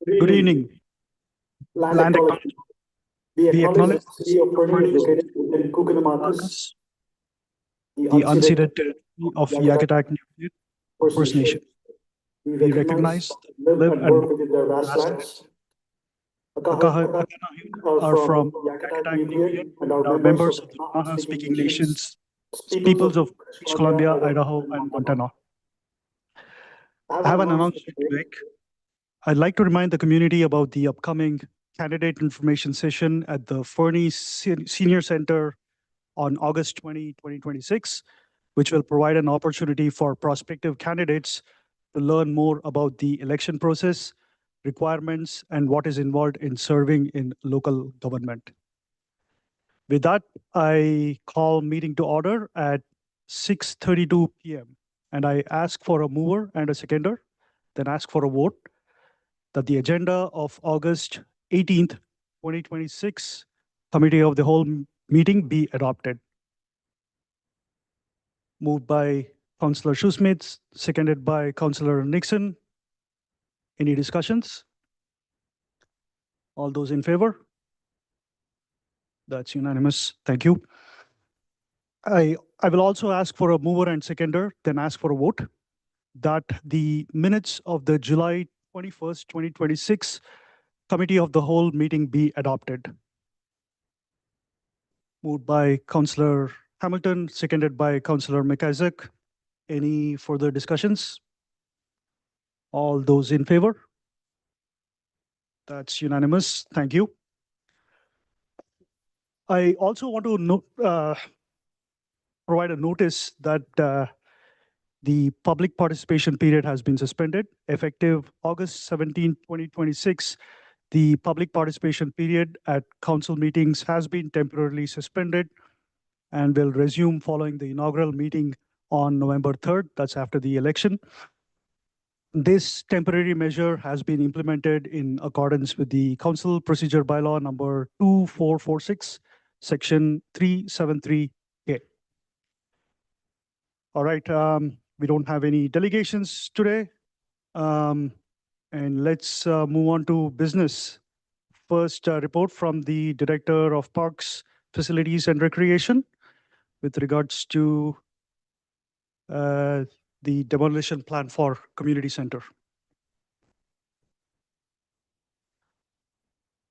Good evening, land acknowledgement. We acknowledge the city of Fernie is located within Kukanamakas, the unceded territory of Yakitak First Nation. We recognize that live and work within their vast lands. Akaha are from Yakitak Nubian and are members of the Naha-speaking nations, peoples of British Columbia, Idaho, and Montana. I have an announcement to make. I'd like to remind the community about the upcoming candidate information session at the Fernie Senior Center on August 20, 2026, which will provide an opportunity for prospective candidates to learn more about the election process, requirements, and what is involved in serving in local government. With that, I call meeting to order at 6:32 p.m. and I ask for a mover and a seconder, then ask for a vote that the agenda of August 18th, 2026 Committee of the Whole meeting be adopted. Moved by Councillor Shoesmith, seconded by Councillor Nixon. Any discussions? All those in favor? That's unanimous. Thank you. I will also ask for a mover and seconder, then ask for a vote that the minutes of the July 21st, 2026 Committee of the Whole meeting be adopted. Moved by Councillor Hamilton, seconded by Councillor McIsaac. Any further discussions? All those in favor? That's unanimous. Thank you. I also want to provide a notice that the public participation period has been suspended. Effective August 17, 2026, the public participation period at council meetings has been temporarily suspended and will resume following the inaugural meeting on November 3rd, that's after the election. This temporary measure has been implemented in accordance with the Council Procedure Bylaw number 2446, section 373K. All right, we don't have any delegations today. And let's move on to business. First, report from the Director of Parks, Facilities and Recreation with regards to the demolition plan for community center.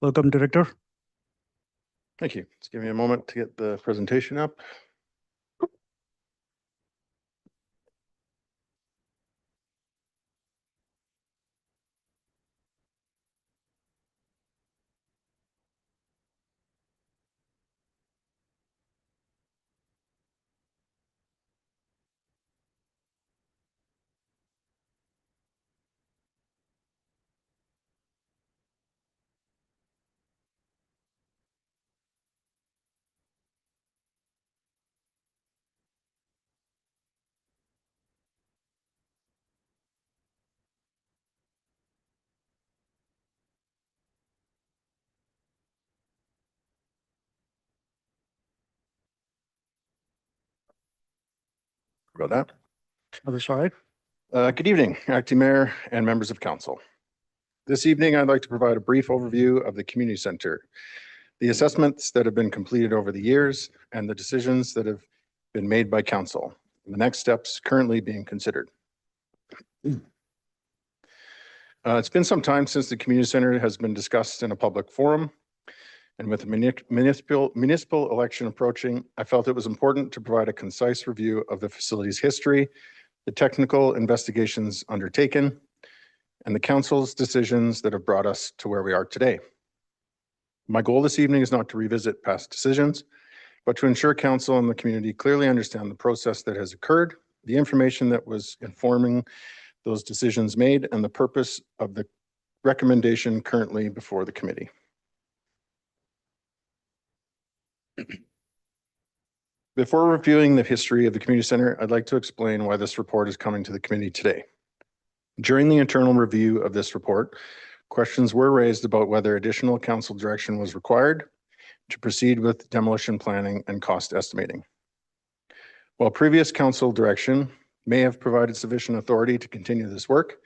Welcome, Director. Thank you. Just give me a moment to get the presentation up. About that. Other side. Good evening, Acting Mayor and members of council. This evening, I'd like to provide a brief overview of the community center, the assessments that have been completed over the years, and the decisions that have been made by council, and the next steps currently being considered. It's been some time since the community center has been discussed in a public forum. And with the municipal election approaching, I felt it was important to provide a concise review of the facility's history, the technical investigations undertaken, and the council's decisions that have brought us to where we are today. My goal this evening is not to revisit past decisions, but to ensure council and the community clearly understand the process that has occurred, the information that was informing those decisions made, and the purpose of the recommendation currently before the committee. Before reviewing the history of the community center, I'd like to explain why this report is coming to the committee today. During the internal review of this report, questions were raised about whether additional council direction was required to proceed with demolition planning and cost estimating. While previous council direction may have provided sufficient authority to continue this work,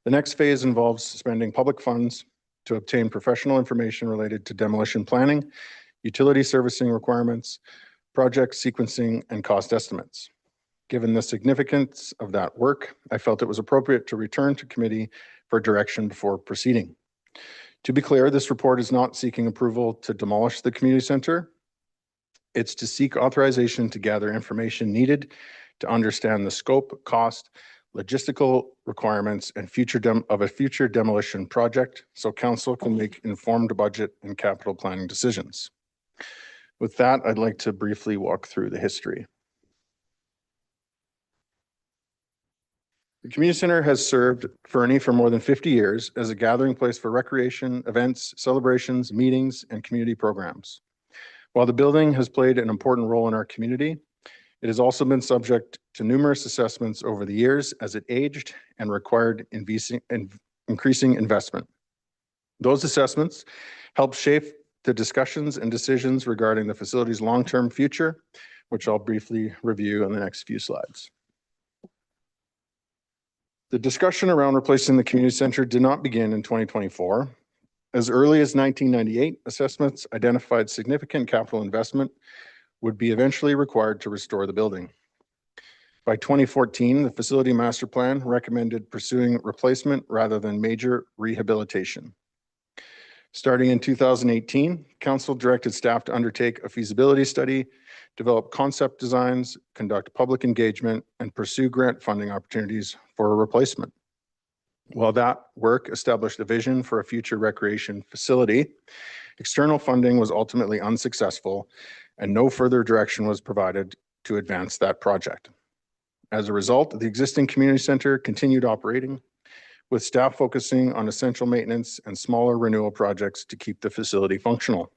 the next phase involves spending public funds to obtain professional information related to demolition planning, utility servicing requirements, project sequencing, and cost estimates. Given the significance of that work, I felt it was appropriate to return to committee for direction before proceeding. To be clear, this report is not seeking approval to demolish the community center. It's to seek authorization to gather information needed to understand the scope, cost, logistical requirements, and future demolition project, so council can make informed budget and capital planning decisions. With that, I'd like to briefly walk through the history. The community center has served Fernie for more than 50 years as a gathering place for recreation, events, celebrations, meetings, and community programs. While the building has played an important role in our community, it has also been subject to numerous assessments over the years as it aged and required increasing investment. Those assessments helped shape the discussions and decisions regarding the facility's long-term future, which I'll briefly review in the next few slides. The discussion around replacing the community center did not begin in 2024. As early as 1998, assessments identified significant capital investment would be eventually required to restore the building. By 2014, the facility master plan recommended pursuing replacement rather than major rehabilitation. Starting in 2018, council directed staff to undertake a feasibility study, develop concept designs, conduct public engagement, and pursue grant funding opportunities for a replacement. While that work established a vision for a future recreation facility, external funding was ultimately unsuccessful and no further direction was provided to advance that project. As a result, the existing community center continued operating, with staff focusing on essential maintenance and smaller renewal projects to keep the facility functional.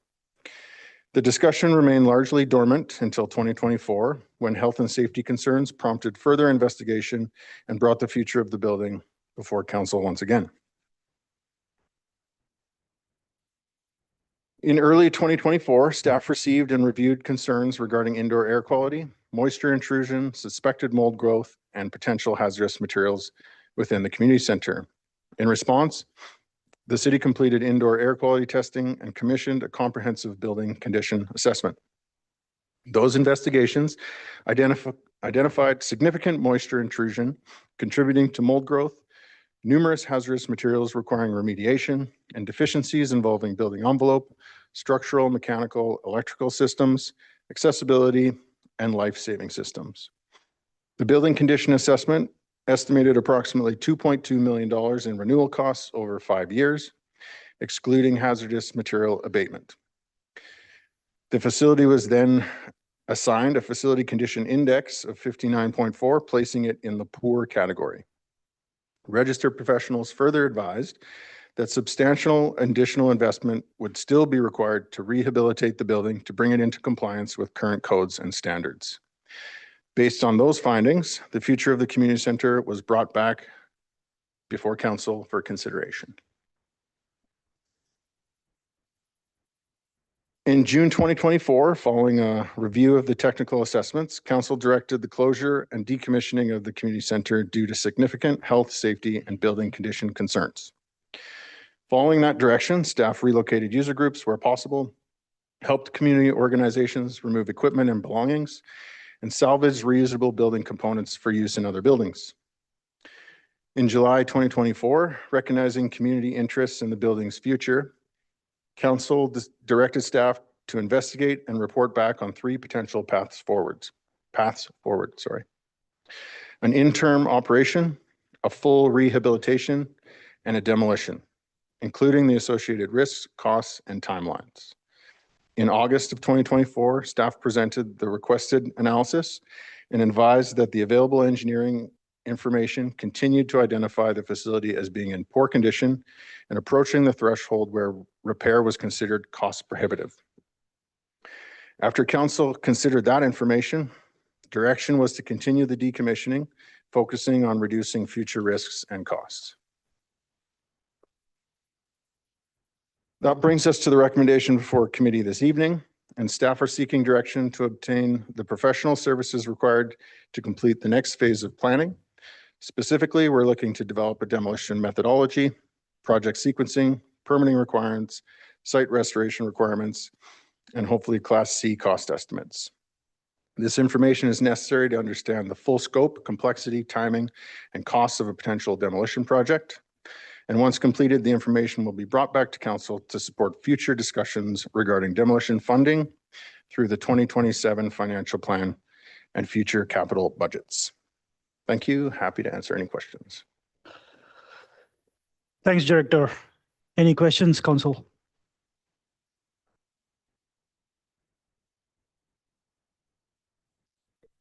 The discussion remained largely dormant until 2024, when health and safety concerns prompted further investigation and brought the future of the building before council once again. In early 2024, staff received and reviewed concerns regarding indoor air quality, moisture intrusion, suspected mold growth, and potential hazardous materials within the community center. In response, the city completed indoor air quality testing and commissioned a comprehensive building condition assessment. Those investigations identified significant moisture intrusion contributing to mold growth, numerous hazardous materials requiring remediation, and deficiencies involving building envelope, structural, mechanical, electrical systems, accessibility, and life-saving systems. The building condition assessment estimated approximately $2.2 million in renewal costs over 5 years, excluding hazardous material abatement. The facility was then assigned a facility condition index of 59.4, placing it in the poor category. Registered professionals further advised that substantial additional investment would still be required to rehabilitate the building to bring it into compliance with current codes and standards. Based on those findings, the future of the community center was brought back before council for consideration. In June 2024, following a review of the technical assessments, council directed the closure and decommissioning of the community center due to significant health, safety, and building condition concerns. Following that direction, staff relocated user groups where possible, helped community organizations remove equipment and belongings, and salvaged reusable building components for use in other buildings. In July 2024, recognizing community interests in the building's future, council directed staff to investigate and report back on 3 potential paths forward. An interim operation, a full rehabilitation, and a demolition, including the associated risks, costs, and timelines. In August of 2024, staff presented the requested analysis and advised that the available engineering information continued to identify the facility as being in poor condition and approaching the threshold where repair was considered cost prohibitive. After council considered that information, direction was to continue the decommissioning, focusing on reducing future risks and costs. That brings us to the recommendation before committee this evening, and staff are seeking direction to obtain the professional services required to complete the next phase of planning. Specifically, we're looking to develop a demolition methodology, project sequencing, permitting requirements, site restoration requirements, and hopefully Class C cost estimates. This information is necessary to understand the full scope, complexity, timing, and costs of a potential demolition project. And once completed, the information will be brought back to council to support future discussions regarding demolition funding through the 2027 financial plan and future capital budgets. Thank you. Happy to answer any questions. Thanks, Director. Any questions, Council?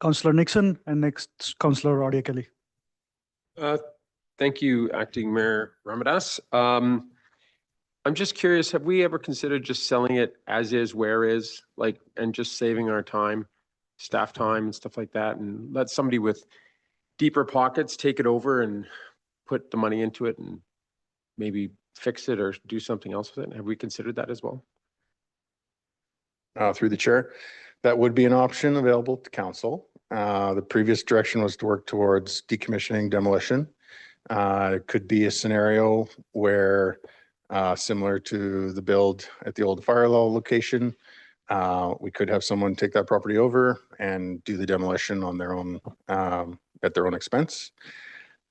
Councillor Nixon and next Councillor Audia Kelly. Thank you, Acting Mayor Ramadas. I'm just curious, have we ever considered just selling it as is, where is, like, and just saving our time, staff time and stuff like that, and let somebody with deeper pockets take it over and put the money into it and maybe fix it or do something else with it? Have we considered that as well? Through the chair, that would be an option available to council. The previous direction was to work towards decommissioning demolition. It could be a scenario where, similar to the build at the old fire law location, we could have someone take that property over and do the demolition on their own, at their own expense.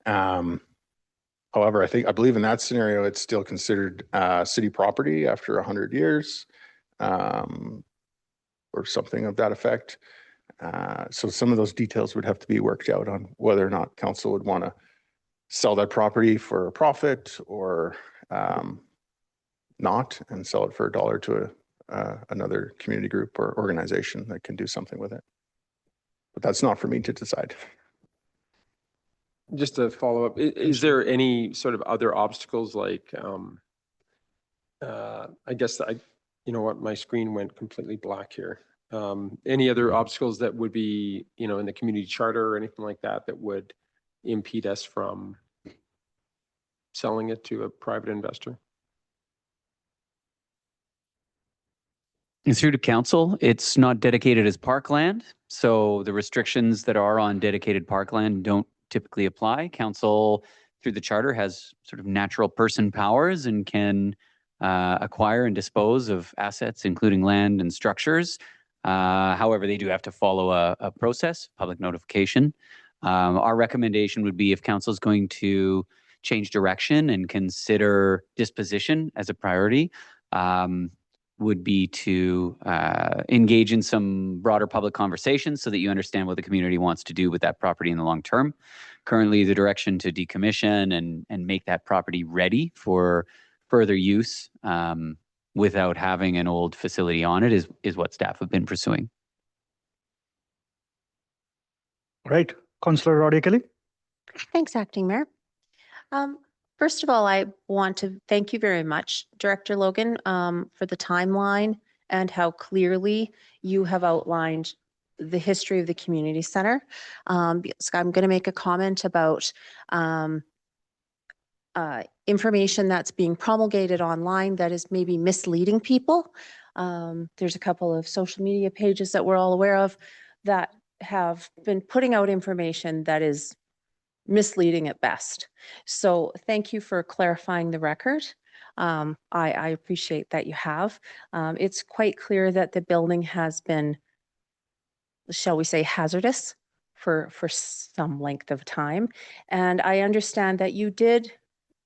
However, I believe in that scenario, it's still considered city property after 100 years, or something of that effect. So some of those details would have to be worked out on whether or not council would want to sell that property for a profit or not, and sell it for $1 to another community group or organization that can do something with it. But that's not for me to decide. Just to follow up, is there any sort of other obstacles like, I guess you know what, my screen went completely black here. Any other obstacles that would be, you know, in the community charter or anything like that, that would impede us from selling it to a private investor? Through to council, it's not dedicated as parkland, so the restrictions that are on dedicated parkland don't typically apply. Council, through the charter, has sort of natural person powers and can acquire and dispose of assets, including land and structures. However, they do have to follow a process, public notification. Our recommendation would be, if council is going to change direction and consider disposition as a priority, would be to engage in some broader public conversations so that you understand what the community wants to do with that property in the long term. Currently, the direction to decommission and make that property ready for further use without having an old facility on it is what staff have been pursuing. Right. Councillor Audia Kelly. Thanks, Acting Mayor. First of all, I want to thank you very much, Director Logan, for the timeline and how clearly you have outlined the history of the community center. Because I'm going to make a comment about information that's being promulgated online that is maybe misleading people. There's a couple of social media pages that we're all aware of that have been putting out information that is misleading at best. So thank you for clarifying the record. I appreciate that you have. It's quite clear that the building has been, shall we say, hazardous for some length of time. And I understand that you did,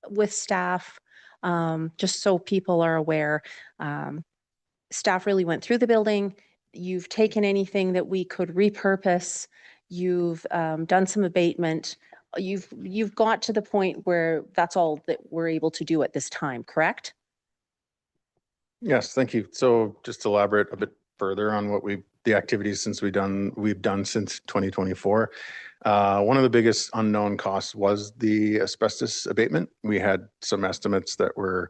with staff, just so people are aware, staff really went through the building. You've taken anything that we could repurpose. You've done some abatement. You've got to the point where that's all that we're able to do at this time, correct? Yes, thank you. So just to elaborate a bit further on what the activities we've done since 2024. One of the biggest unknown costs was the asbestos abatement. We had some estimates that were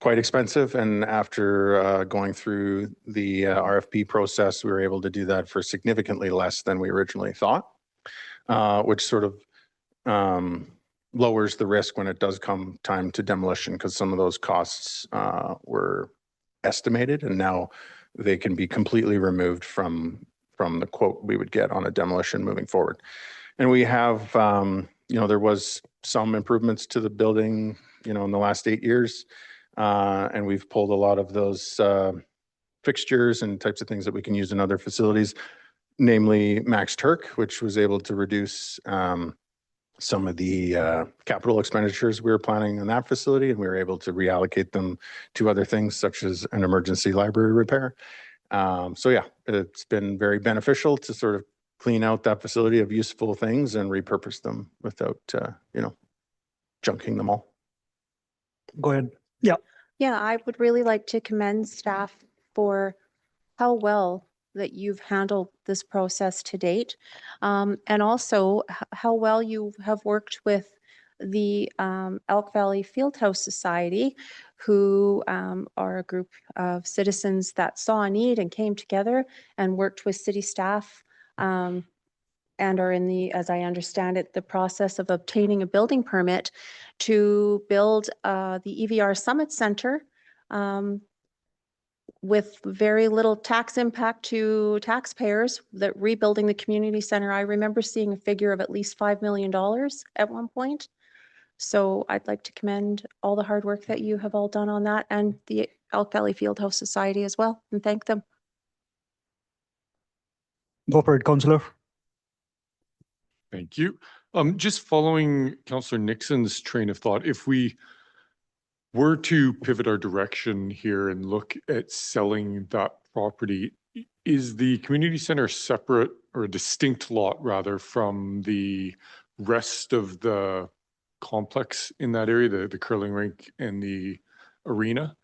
quite expensive, and after going through the RFP process, we were able to do that for significantly less than we originally thought, which sort of lowers the risk when it does come time to demolition, because some of those costs were estimated and now they can be completely removed from the quote we would get on a demolition moving forward. And we have, you know, there was some improvements to the building, you know, in the last 8 years. And we've pulled a lot of those fixtures and types of things that we can use in other facilities, namely Max Turk, which was able to reduce some of the capital expenditures we were planning in that facility, and we were able to reallocate them to other things such as an emergency library repair. So yeah, it's been very beneficial to sort of clean out that facility of useful things and repurpose them without, junking them all. Go ahead. Yeah, I would really like to commend staff for how well that you've handled this process to date. And also how well you have worked with the Elk Valley Fieldhouse Society, who are a group of citizens that saw a need and came together and worked with city staff and are in the, as I understand it, the process of obtaining a building permit to build the EVR Summit Center with very little tax impact to taxpayers, that rebuilding the community center. I remember seeing a figure of at least $5 million at one point. So I'd like to commend all the hard work that you have all done on that, and the Elk Valley Fieldhouse Society as well, and thank them. Go for it, Councillor. Thank you. Just following Councillor Nixon's train of thought, if we were to pivot our direction here and look at selling that property, is the community center separate or a distinct lot rather from the rest of the complex in that area, the curling rink and the arena?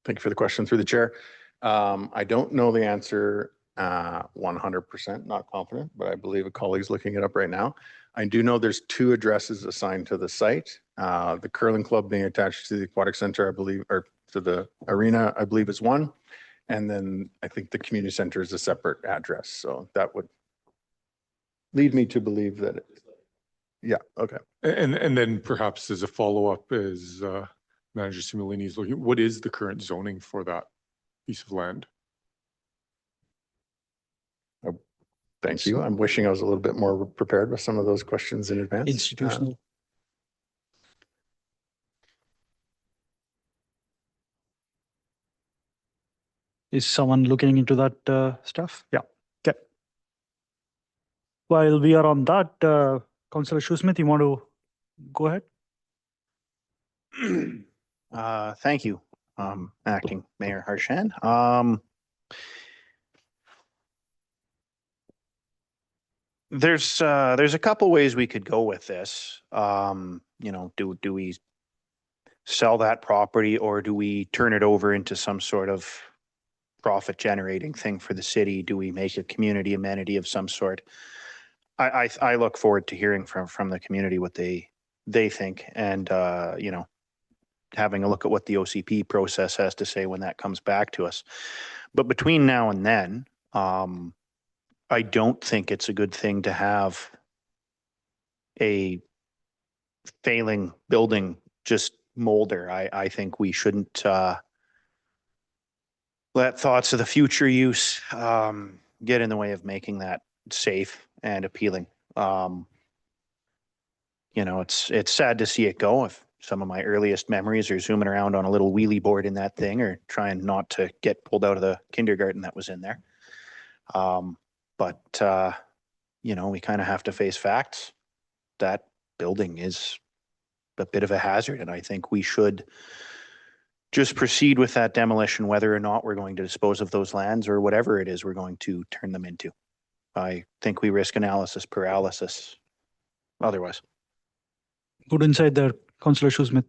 Thank you for the question through the chair. I don't know the answer 100%, not confident, but I believe a colleague's looking it up right now. I do know there's 2 addresses assigned to the site. The curling club being attached to the aquatic center, I believe, or to the arena, I believe is one. And then I think the community center is a separate address. So that would lead me to believe that yeah, okay. And then perhaps as a follow-up, as Manager Simulini is looking, what is the current zoning for that piece of land? Thank you. I'm wishing I was a little bit more prepared with some of those questions in advance. Institutional. Is someone looking into that stuff? Yeah. Okay. While we are on that, Councillor Shoesmith, you want to go ahead? Thank you, Acting Mayor Harshan. There's a couple ways we could go with this. Do we sell that property, or do we turn it over into some sort of profit generating thing for the city? Do we make a community amenity of some sort? I look forward to hearing from the community what they think, and having a look at what the OCP process has to say when that comes back to us. But between now and then, I don't think it's a good thing to have a failing building just molder. I think we shouldn't let thoughts of the future use get in the way of making that safe and appealing. It's sad to see it go. If some of my earliest memories are zooming around on a little wheelie board in that thing, or trying not to get pulled out of the kindergarten that was in there. But we kind of have to face facts. That building is a bit of a hazard, and I think we should just proceed with that demolition, whether or not we're going to dispose of those lands or whatever it is we're going to turn them into. I think we risk analysis paralysis otherwise. Good insight there, Councillor Shoesmith.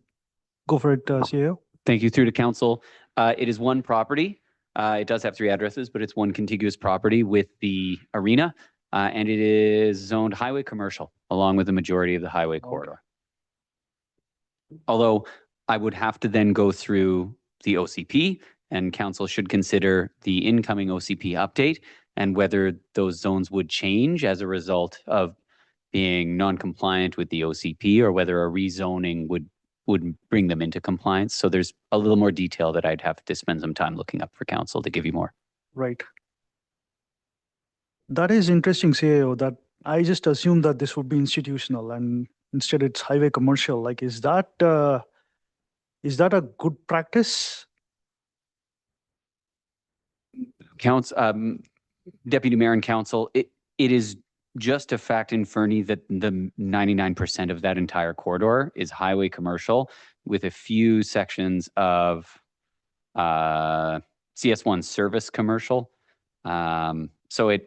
Go for it, CAO. Thank you. Through to council. It is one property. It does have 3 addresses, but it's one contiguous property with the arena, and it is zoned highway commercial along with the majority of the highway corridor. Although I would have to then go through the OCP, and council should consider the incoming OCP update and whether those zones would change as a result of being non-compliant with the OCP, or whether a rezoning would bring them into compliance. So there's a little more detail that I'd have to spend some time looking up for council to give you more. Right. That is interesting, CAO, that I just assumed that this would be institutional and instead it's highway commercial. Like, is that Is that a good practice? Deputy Mayor and Council, it is just a fact in Fernie that the 99% of that entire corridor is highway commercial with a few sections of CS1 service commercial. So I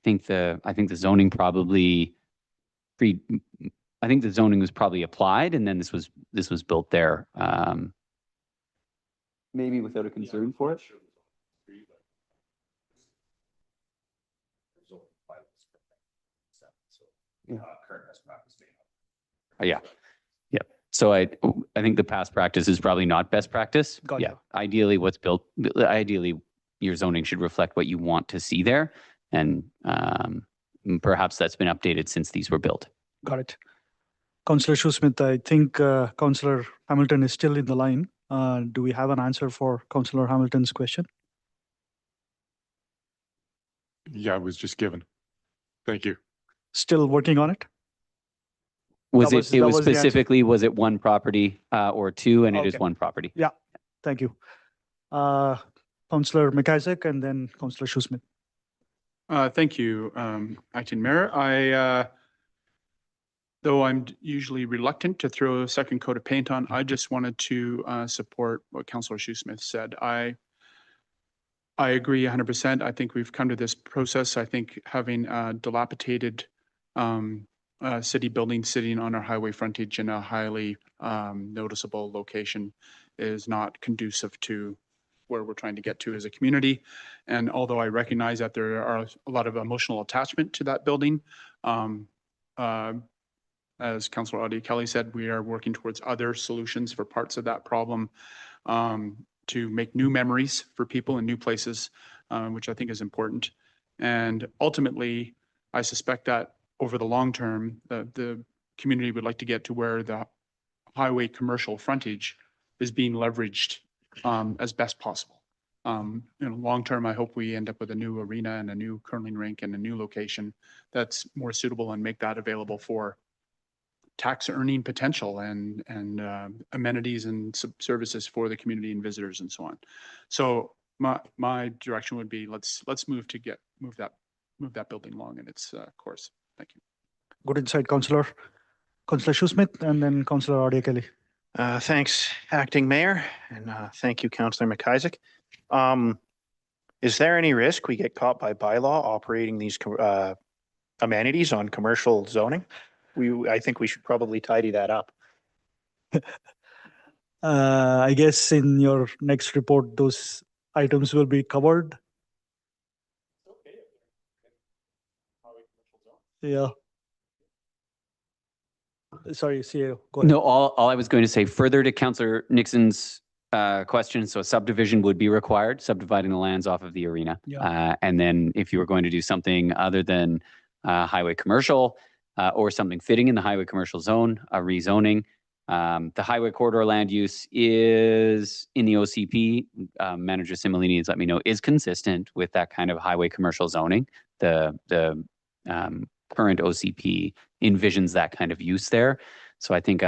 think the zoning probably I think the zoning was probably applied and then this was built there. Maybe without a concern for it. Yeah. Yeah. So I think the past practice is probably not best practice. Gotcha. Yeah. Ideally your zoning should reflect what you want to see there. And perhaps that's been updated since these were built. Got it. Councillor Shoesmith, I think Councillor Hamilton is still in the line. Do we have an answer for Councillor Hamilton's question? Yeah, it was just given. Thank you. Still working on it? Was That it was the answer. specifically, was it one property or two? And it is Okay. one property. Yeah. Thank you. Councillor McIsaac and then Councillor Shoesmith. Thank you, Acting Mayor. Though I'm usually reluctant to throw a second coat of paint on, I just wanted to support what Councillor Shoesmith said. I agree 100%. I think we've come to this process. I think having a dilapidated city building sitting on our highway frontage in a highly noticeable location is not conducive to where we're trying to get to as a community. And although I recognize that there are a lot of emotional attachment to that building, as Councillor Audie Kelly said, we are working towards other solutions for parts of that problem to make new memories for people in new places, which I think is important. And ultimately, I suspect that over the long term, the community would like to get to where the highway commercial frontage is being leveraged as best possible. In the long term, I hope we end up with a new arena and a new curling rink and a new location that's more suitable and make that available for tax earning potential and amenities and services for the community and visitors and so on. So my direction would be let's move that building along in its course. Thank you. Good insight, Councillor. Councillor Shoesmith and then Councillor Audie Kelly. Thanks, Acting Mayor, and thank you, Councillor McIsaac. Is there any risk we get caught by bylaw operating these amenities on commercial zoning? I think we should probably tidy that up. I guess in your next report, those items will be covered. Yeah. Sorry, CEO, go ahead. No, all I was going to say further to Councillor Nixon's question. So a subdivision would be required, subdividing the lands off of the arena. Yeah. And then if you were going to do something other than highway commercial or something fitting in the highway commercial zone, a rezoning, the highway corridor land use is in the OCP. Manager Similini has let me know is consistent with that kind of highway commercial zoning. The current OCP envisions that kind of use there. So I think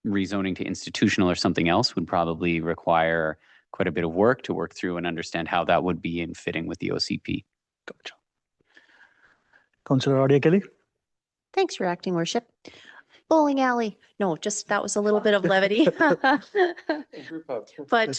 rezoning to institutional or something else would probably require quite a bit of work to work through and understand how that would be in fitting with the OCP. Gotcha. Councillor Audie Kelly. Thanks, Your Acting Worship. Bowling alley. No, just that was a little bit of levity. But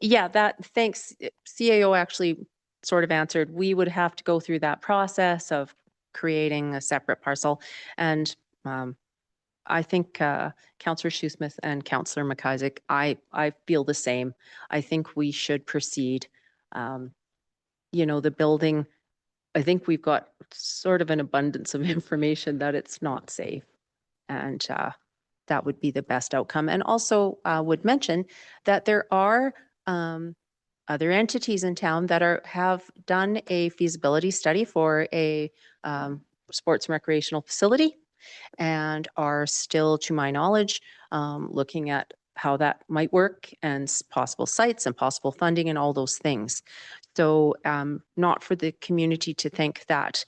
yeah, thanks. CAO actually sort of answered. We would have to go through that process of creating a separate parcel. And I think Councillor Shoesmith and Councillor McIsaac, I feel the same. I think we should proceed. You know, the building, I think we've got sort of an abundance of information that it's not safe. And that would be the best outcome. And also would mention that there are other entities in town that have done a feasibility study for a sports and recreational facility and are still, to my knowledge, looking at how that might work and possible sites and possible funding and all those things. So not for the community to think that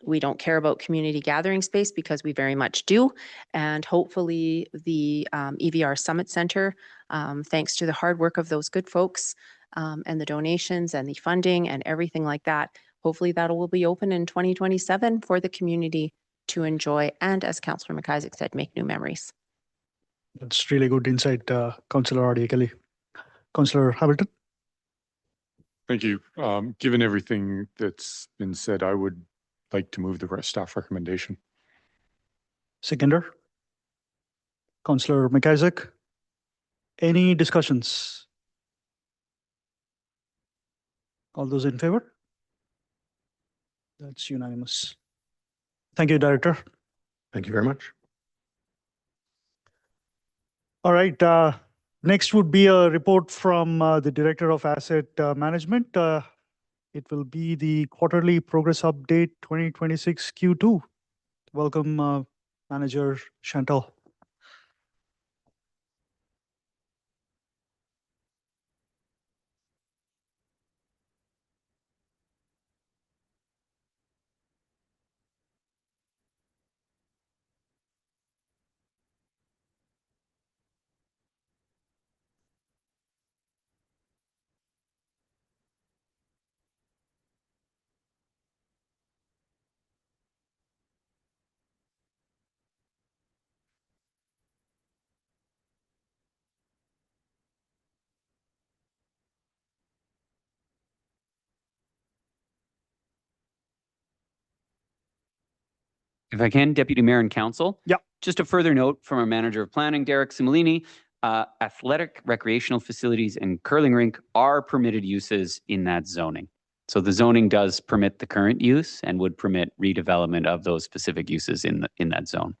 we don't care about community gathering space because we very much do. And hopefully the EVR Summit Center, thanks to the hard work of those good folks and the donations and the funding and everything like that, hopefully that will be open in 2027 for the community to enjoy. And as Councillor McIsaac said, make new memories. That's really good insight, Councillor Artie Kelly. Councillor Hamilton. Thank you. Given everything that's been said, I would like to move the staff recommendation. Seconder. Councillor McIsaac. Any discussions? All those in favor? That's unanimous. Thank you, Director. Thank you very much. All right. Next would be a report from the Director of Asset Management. It will be the quarterly progress update 2026 Q2. Welcome, Manager Chantal. If I can, Deputy Mayor and Council. Yeah. Just a further note from our Manager of Planning, Derek Simolini, athletic, recreational facilities and curling rink are permitted uses in that zoning. So the zoning does permit the current use and would permit redevelopment of those specific uses in that zone.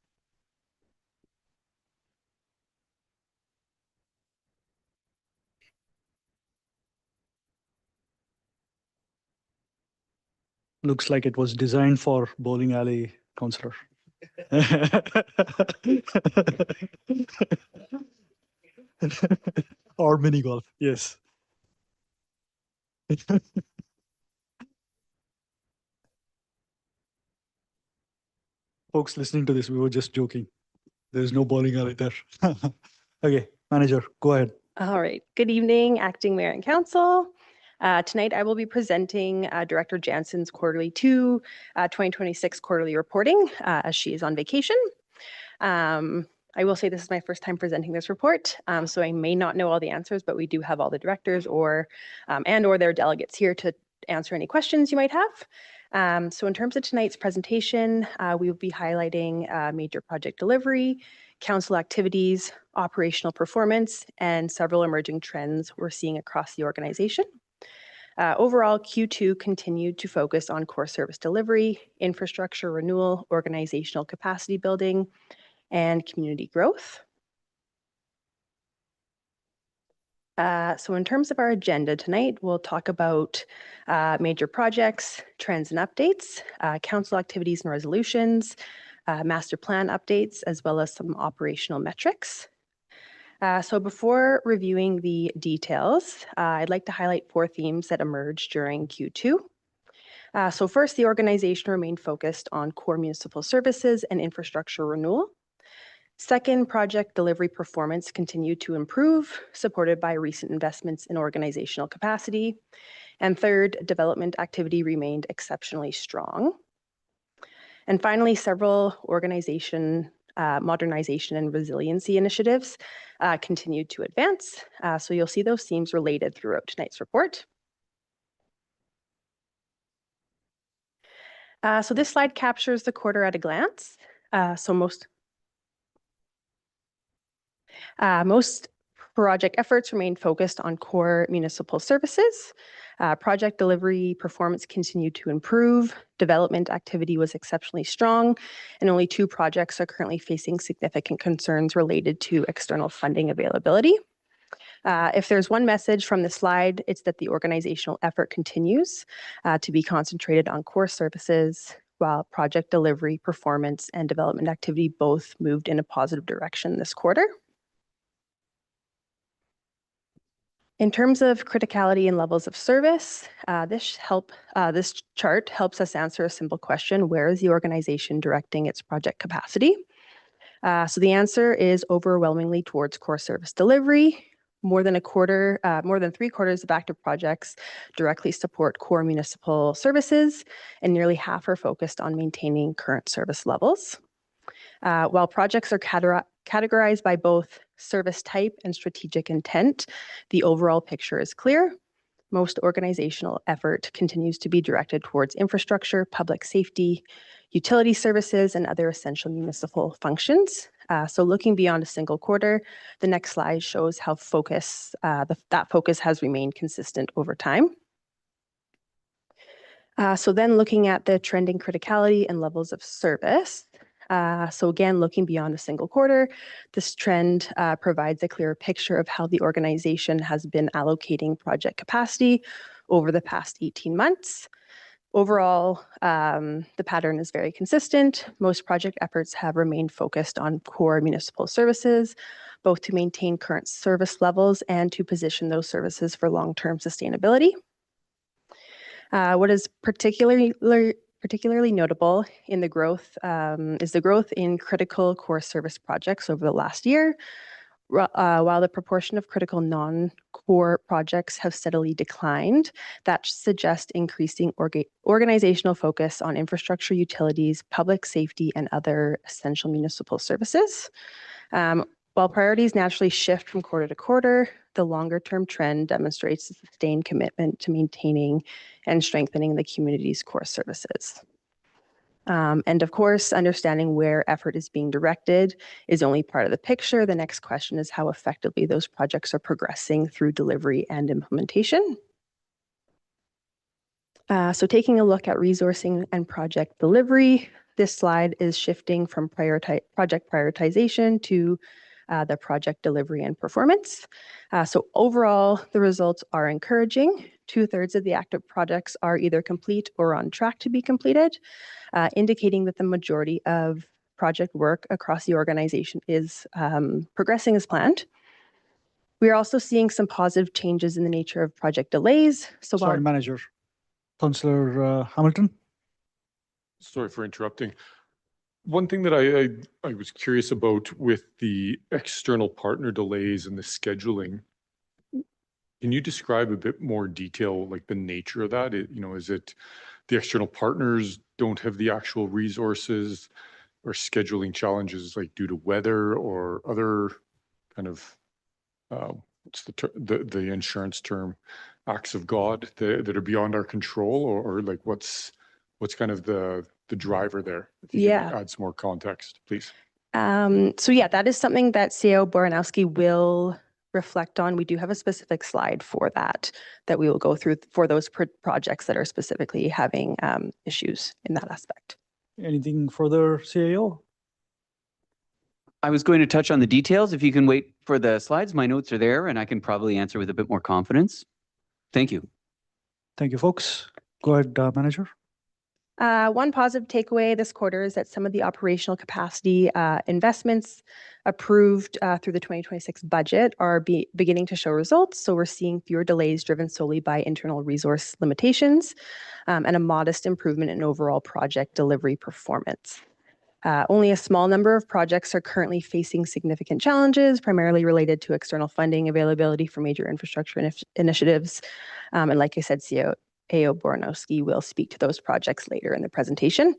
Looks like it was designed for bowling alley, Councillor. Or mini golf, yes. Folks listening to this, we were just joking. There's no bowling alley there. Okay, Manager, go ahead. All right. Good evening, Acting Mayor and Council. Tonight, I will be presenting Director Jansen's quarterly 2026 quarterly reporting as she is on vacation. I will say this is my first time presenting this report, so I may not know all the answers, but we do have all the directors or their delegates here to answer any questions you might have. So in terms of tonight's presentation, we will be highlighting major project delivery, council activities, operational performance, and several emerging trends we're seeing across the organization. Overall, Q2 continued to focus on core service delivery, infrastructure renewal, organizational capacity building, and community growth. So in terms of our agenda tonight, we'll talk about major projects, trends and updates, council activities and resolutions, master plan updates, as well as some operational metrics. So before reviewing the details, I'd like to highlight 4 themes that emerged during Q2. So first, the organization remained focused on core municipal services and infrastructure renewal. Second, project delivery performance continued to improve, supported by recent investments in organizational capacity. And third, development activity remained exceptionally strong. And finally, several organization modernization and resiliency initiatives continued to advance. So you'll see those themes related throughout tonight's report. So this slide captures the quarter at a glance. So most project efforts remained focused on core municipal services. Project delivery performance continued to improve. Development activity was exceptionally strong, and only 2 projects are currently facing significant concerns related to external funding availability. If there's one message from the slide, it's that the organizational effort continues to be concentrated on core services, while project delivery, performance, and development activity both moved in a positive direction this quarter. In terms of criticality and levels of service, this chart helps us answer a simple question: where is the organization directing its project capacity? So the answer is overwhelmingly towards core service delivery. More than 3/4 of active projects directly support core municipal services, and nearly half are focused on maintaining current service levels. While projects are categorized by both service type and strategic intent, the overall picture is clear. Most organizational effort continues to be directed towards infrastructure, public safety, utility services, and other essential municipal functions. So looking beyond a single quarter, the next slide shows how that focus has remained consistent over time. So then looking at the trending criticality and levels of service. So again, looking beyond a single quarter, this trend provides a clearer picture of how the organization has been allocating project capacity over the past 18 months. Overall, the pattern is very consistent. Most project efforts have remained focused on core municipal services, both to maintain current service levels and to position those services for long-term sustainability. What is particularly notable in the growth is the growth in critical core service projects over the last year. While the proportion of critical non-core projects have steadily declined, that suggests increasing organizational focus on infrastructure, utilities, public safety, and other essential municipal services. While priorities naturally shift from quarter to quarter, the longer-term trend demonstrates a sustained commitment to maintaining and strengthening the community's core services. And of course, understanding where effort is being directed is only part of the picture. The next question is how effectively those projects are progressing through delivery and implementation. So taking a look at resourcing and project delivery, this slide is shifting from project prioritization to the project delivery and performance. So overall, the results are encouraging. 2/3 of the active projects are either complete or on track to be completed, indicating that the majority of project work across the organization is progressing as planned. We are also seeing some positive changes in the nature of project delays. So Sorry, Manager. Councillor Hamilton. Sorry for interrupting. One thing that I was curious about with the external partner delays and the scheduling, can you describe a bit more detail, like the nature of that? Is it the external partners don't have the actual resources, or scheduling challenges like due to weather or other kind of, what's the insurance term, acts of God that are beyond our control, or like what's kind of the driver there? If you can add some more context, please. So yeah, that is something that CAO Boranowski will reflect on. We do have a specific slide for that we will go through for those projects that are specifically having issues in that aspect. Anything further, CAO? I was going to touch on the details. If you can wait for the slides, my notes are there and I can probably answer with a bit more confidence. Thank you. Thank you, folks. Go ahead, Manager. One positive takeaway this quarter is that some of the operational capacity investments approved through the 2026 budget are beginning to show results. So we're seeing fewer delays driven solely by internal resource limitations and a modest improvement in overall project delivery performance. Only a small number of projects are currently facing significant challenges, primarily related to external funding availability for major infrastructure initiatives. And like I said, CAO Boranowski will speak to those projects later in the presentation.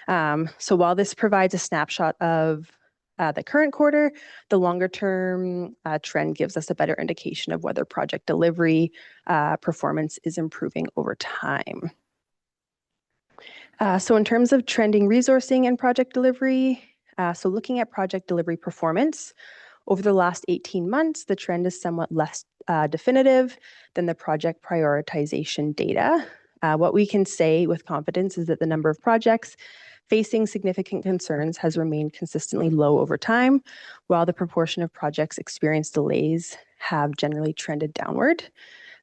So while this provides a snapshot of the current quarter, the longer term trend gives us a better indication of whether project delivery performance is improving over time. So in terms of trending resourcing and project delivery, so looking at project delivery performance, over the last 18 months, the trend is somewhat less definitive than the project prioritization data. What we can say with confidence is that the number of projects facing significant concerns has remained consistently low over time, while the proportion of projects experienced delays have generally trended downward.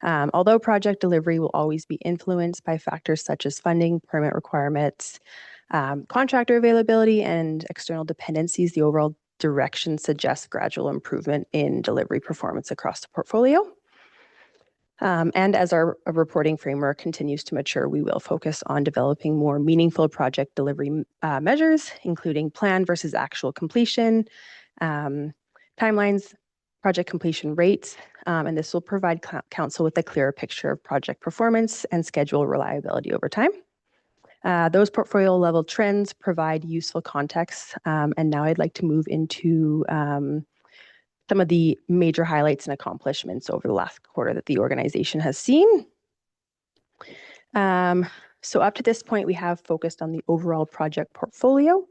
Although project delivery will always be influenced by factors such as funding, permit requirements, contractor availability, and external dependencies, the overall direction suggests gradual improvement in delivery performance across the portfolio. And as our reporting framework continues to mature, we will focus on developing more meaningful project delivery measures, including plan versus actual completion, timelines, project completion rates, and this will provide council with a clearer picture of project performance and schedule reliability over time. Those portfolio level trends provide useful context, and now I'd like to move into some of the major highlights and accomplishments over the last quarter that the organization has seen. So up to this point, we have focused on the overall project portfolio.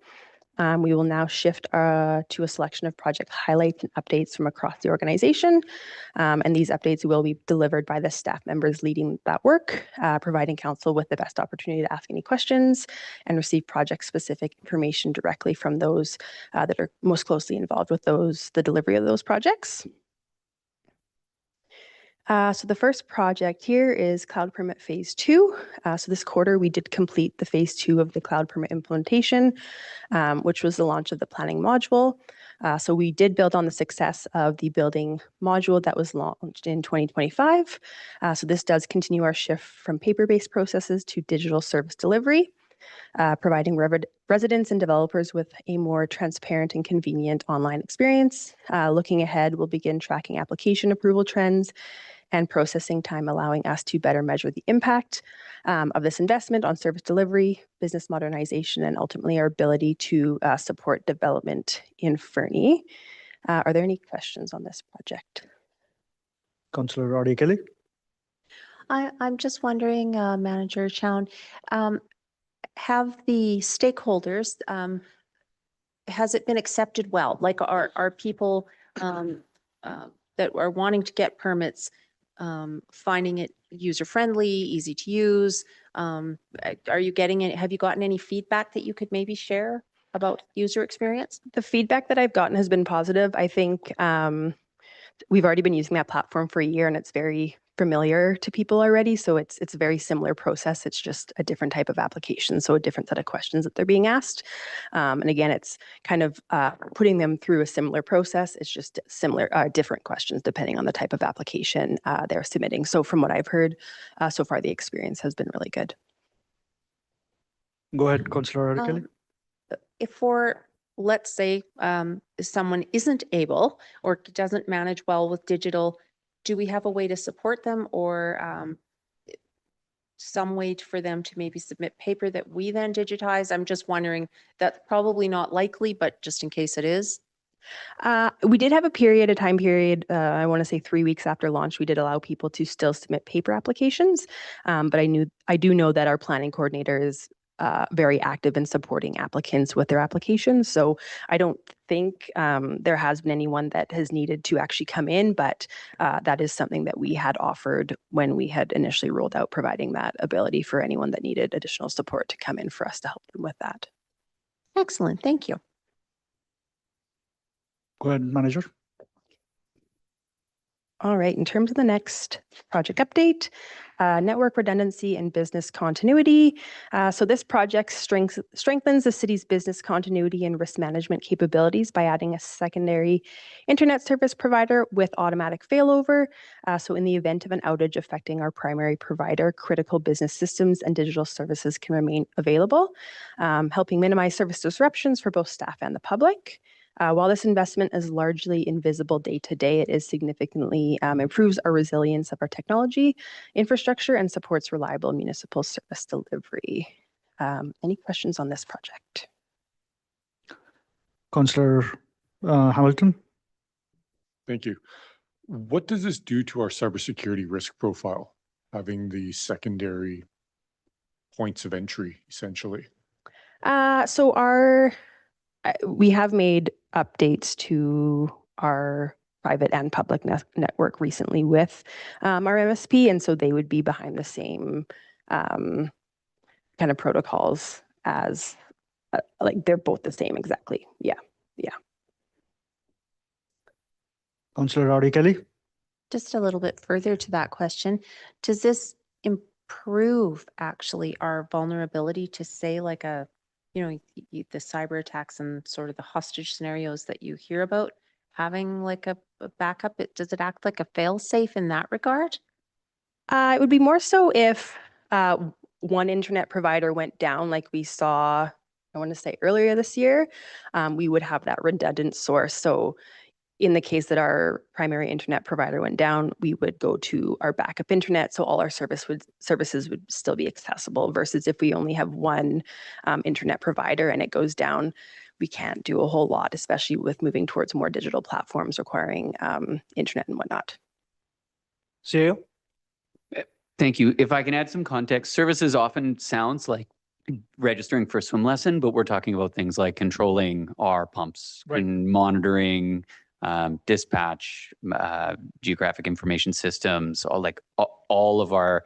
We will now shift to a selection of project highlights and updates from across the organization. And these updates will be delivered by the staff members leading that work, providing council with the best opportunity to ask any questions and receive project-specific information directly from those that are most closely involved with the delivery of those projects. So the first project here is Cloud Permit Phase 2. So this quarter, we did complete the Phase 2 of the Cloud Permit implementation, which was the launch of the planning module. So we did build on the success of the building module that was launched in 2025. So this does continue our shift from paper-based processes to digital service delivery, providing residents and developers with a more transparent and convenient online experience. Looking ahead, we'll begin tracking application approval trends and processing time, allowing us to better measure the impact of this investment on service delivery, business modernization, and ultimately our ability to support development in Fernie. Are there any questions on this project? Councillor Roddy Kelly. I'm just wondering, Manager Chown, have the stakeholders, has it been accepted well? Like are people that are wanting to get permits finding it user-friendly, easy to use? Are you getting it? Have you gotten any feedback that you could maybe share about user experience? The feedback that I've gotten has been positive. I think we've already been using that platform for a year and it's very familiar to people already. So it's a very similar process. It's just a different type of application. So a different set of questions that they're being asked. And again, it's kind of putting them through a similar process. It's just similar, different questions depending on the type of application they're submitting. So from what I've heard so far, the experience has been really good. Go ahead, Councillor Roddy Kelly. If let's say someone isn't able or doesn't manage well with digital, do we have a way to support them or some way for them to maybe submit paper that we then digitize? I'm just wondering, that's probably not likely, but just in case it is. We did have a time period, I want to say 3 weeks after launch, we did allow people to still submit paper applications. But I do know that our planning coordinator is very active in supporting applicants with their applications. So I don't think there has been anyone that has needed to actually come in, but that is something that we had offered when we had initially rolled out, providing that ability for anyone that needed additional support to come in for us to help them with that. Excellent. Thank you. Go ahead, Manager. All right, in terms of the next project update, network redundancy and business continuity. So this project strengthens the city's business continuity and risk management capabilities by adding a secondary internet service provider with automatic failover. So in the event of an outage affecting our primary provider, critical business systems and digital services can remain available, helping minimize service disruptions for both staff and the public. While this investment is largely invisible day to day, it is significantly improves our resilience of our technology infrastructure and supports reliable municipal service delivery. Any questions on this project? Councillor Hamilton. Thank you. What does this do to our cybersecurity risk profile, having the secondary points of entry, essentially? So we have made updates to our private and public network recently with our MSP, and so they would be behind the same kind of protocols as, like they're both the same exactly. Yeah. Councillor Roddy Kelly. Just a little bit further to that question, does this improve actually our vulnerability to say like the cyber attacks and sort of the hostage scenarios that you hear about, having like a backup? Does it act like a fail safe in that regard? It would be more so if one internet provider went down, like we saw, I want to say earlier this year, we would have that redundant source. So in the case that our primary internet provider went down, we would go to our backup internet. So all our services would still be accessible versus if we only have one internet provider and it goes down, we can't do a whole lot, especially with moving towards more digital platforms requiring internet and whatnot. CEO? Thank you. If I can add some context, services often sounds like registering for a swim lesson, but we're talking about things like controlling our pumps and monitoring dispatch, geographic information systems, all of our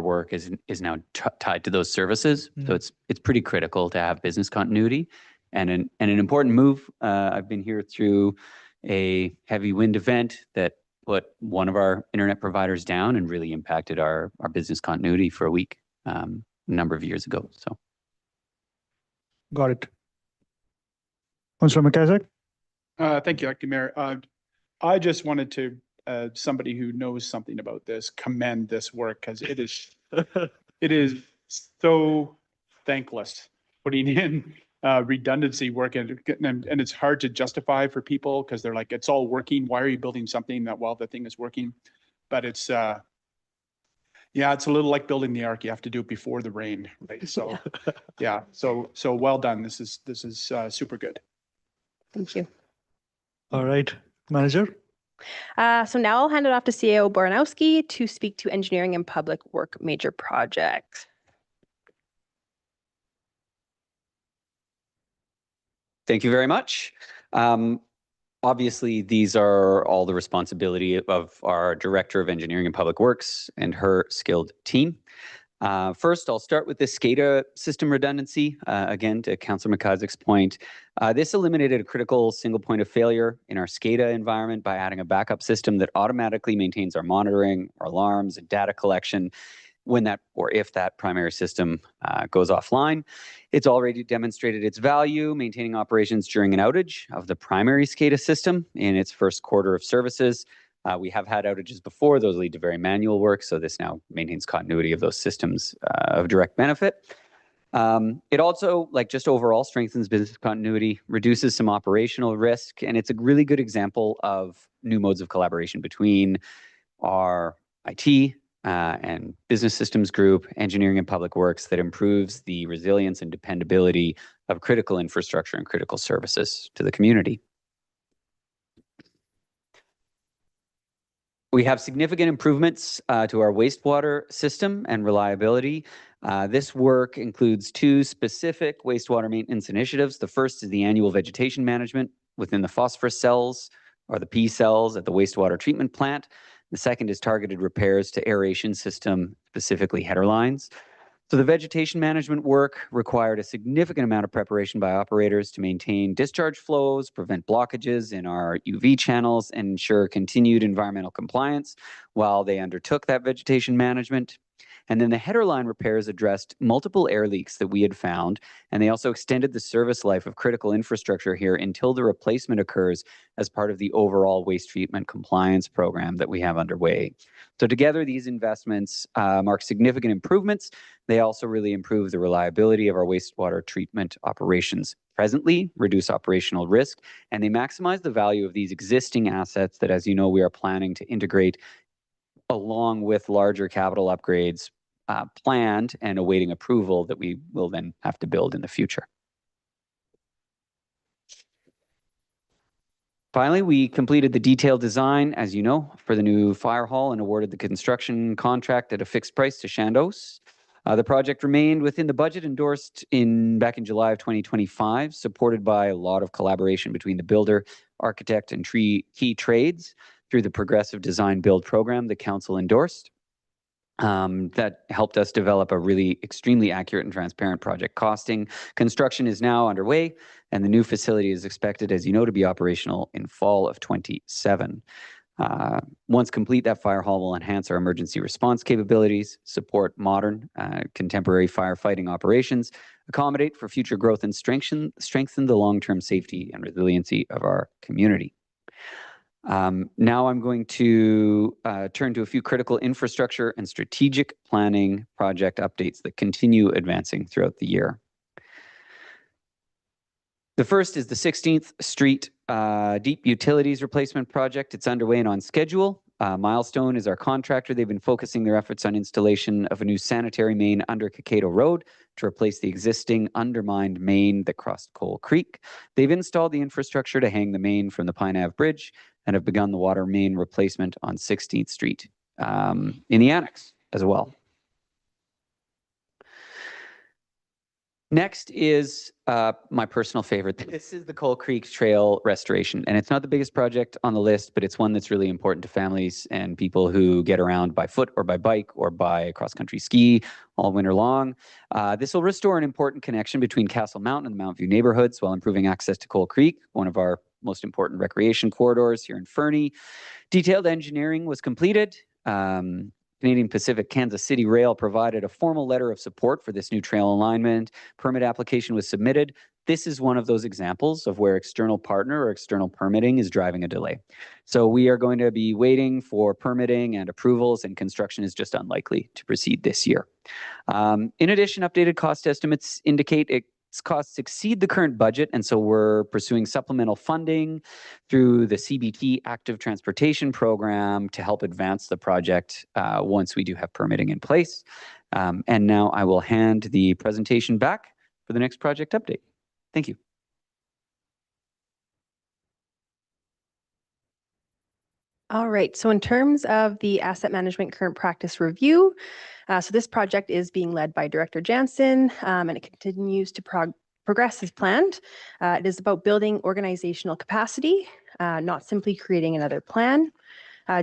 work is now tied to those services. So it's pretty critical to have business continuity, and an important move. I've been here through a heavy wind event that put one of our internet providers down and really impacted our business continuity for a week a number of years ago. So, Got it. Councillor McIsaac? Thank you, Acting Mayor. I just wanted to, somebody who knows something about this, commend this work because it is so thankless putting in redundancy work and it's hard to justify for people because they're like, it's all working. Why are you building something that while the thing is working? But it's yeah, it's a little like building the ark. You have to do it before the rain, right? So yeah, so well done. This is super good. Thank you. All right. Manager? So now I'll hand it off to CAO Baranowski to speak to engineering and public work major projects. thank you very much. Obviously, these are all the responsibility of our Director of Engineering and Public Works and her skilled team. First, I'll start with the SCADA system redundancy. Again, to Councillor McIsaac's point, this eliminated a critical single point of failure in our SCADA environment by adding a backup system that automatically maintains our monitoring, our alarms, and data collection when that or if that primary system goes offline. It's already demonstrated its value, maintaining operations during an outage of the primary SCADA system in its first quarter of services. We have had outages before. Those lead to very manual work, so this now maintains continuity of those systems of direct benefit. It also, just overall, strengthens business continuity, reduces some operational risk, and it's a really good example of new modes of collaboration between our IT and business systems group, engineering and public works, that improves the resilience and dependability of critical infrastructure and critical services to the community. We have significant improvements to our wastewater system and reliability. This work includes two specific wastewater maintenance initiatives. The first is the annual vegetation management within the phosphorus cells, or the P cells, at the wastewater treatment plant. The second is targeted repairs to aeration system, specifically header lines. So the vegetation management work required a significant amount of preparation by operators to maintain discharge flows, prevent blockages in our UV channels, and ensure continued environmental compliance while they undertook that vegetation management. And then the header line repairs addressed multiple air leaks that we had found, and they also extended the service life of critical infrastructure here until the replacement occurs as part of the overall waste treatment compliance program that we have underway. So together, these investments mark significant improvements. They also really improve the reliability of our wastewater treatment operations presently, reduce operational risk, and they maximize the value of these existing assets that, as you know, we are planning to integrate along with larger capital upgrades planned and awaiting approval that we will then have to build in the future. Finally, we completed the detailed design, as you know, for the new fire hall and awarded the construction contract at a fixed price to Chandos. The project remained within the budget endorsed back in July of 2025, supported by a lot of collaboration between the builder, architect, and key trades through the Progressive Design Build program the Council endorsed. That helped us develop a really extremely accurate and transparent project costing. Construction is now underway, and the new facility is expected, as you know, to be operational in fall of 27. Once complete, that fire hall will enhance our emergency response capabilities, support modern, contemporary firefighting operations, accommodate for future growth, and strengthen the long-term safety and resiliency of our community. Now I'm going to turn to a few critical infrastructure and strategic planning project updates that continue advancing throughout the year. The first is the 16th Street Deep Utilities Replacement Project. It's underway and on schedule. Milestone is our contractor. They've been focusing their efforts on installation of a new sanitary main under Kaketo Road to replace the existing undermined main that crossed Coal Creek. They've installed the infrastructure to hang the main from the Pine Ave Bridge and have begun the water main replacement on 16th Street in the annex as well. Next is my personal favorite. This is the Coal Creek Trail restoration. And it's not the biggest project on the list, but it's one that's really important to families and people who get around by foot or by bike or by cross-country ski all winter long. This will restore an important connection between Castle Mountain and the Mount View neighborhoods while improving access to Coal Creek, one of our most important recreation corridors here in Fernie. Detailed engineering was completed. Canadian Pacific Kansas City Rail provided a formal letter of support for this new trail alignment. Permit application was submitted. This is one of those examples of where external partner or external permitting is driving a delay. So we are going to be waiting for permitting and approvals, and construction is just unlikely to proceed this year. In addition, updated cost estimates indicate its costs exceed the current budget, and so we're pursuing supplemental funding through the CBT Active Transportation Program to help advance the project once we do have permitting in place. And now I will hand the presentation back for the next project update. Thank you. All right, so in terms of the asset management current practice review, so this project is being led by Director Jansen, and it continues to progress as planned. It is about building organizational capacity, not simply creating another plan.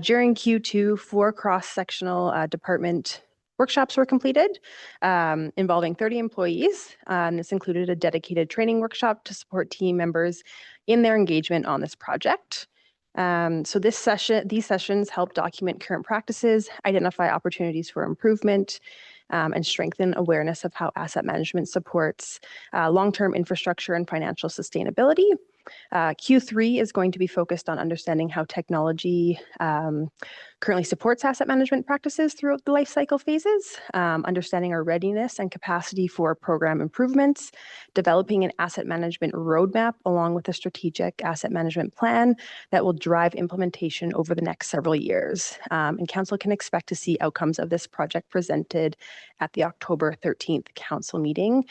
During Q2, 4 cross-sectional department workshops were completed involving 30 employees. And this included a dedicated training workshop to support team members in their engagement on this project. So these sessions help document current practices, identify opportunities for improvement, and strengthen awareness of how asset management supports long-term infrastructure and financial sustainability. Q3 is going to be focused on understanding how technology currently supports asset management practices throughout the life cycle phases, understanding our readiness and capacity for program improvements, developing an asset management roadmap along with a strategic asset management plan that will drive implementation over the next several years. And Council can expect to see outcomes of this project presented at the October 13th Council meeting,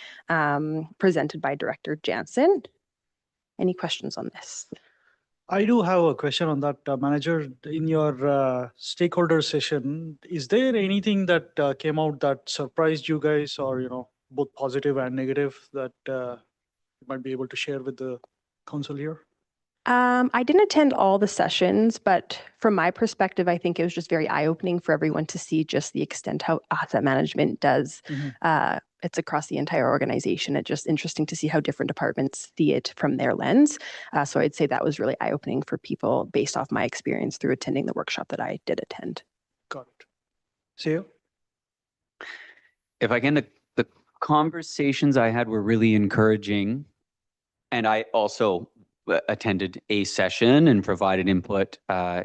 presented by Director Jansen. Any questions on this? I do have a question on that, Manager. In your stakeholder session, is there anything that came out that surprised you guys, or both positive and negative, that you might be able to share with the council here? I didn't attend all the sessions, but from my perspective, I think it was just very eye-opening for everyone to see just the extent how asset management does. It's across the entire organization. It's just interesting to see how different departments see it from their lens. So I'd say that was really eye-opening for people based off my experience through attending the workshop that I did attend. Got it. See you. If I can, the conversations I had were really encouraging, and I also attended a session and provided input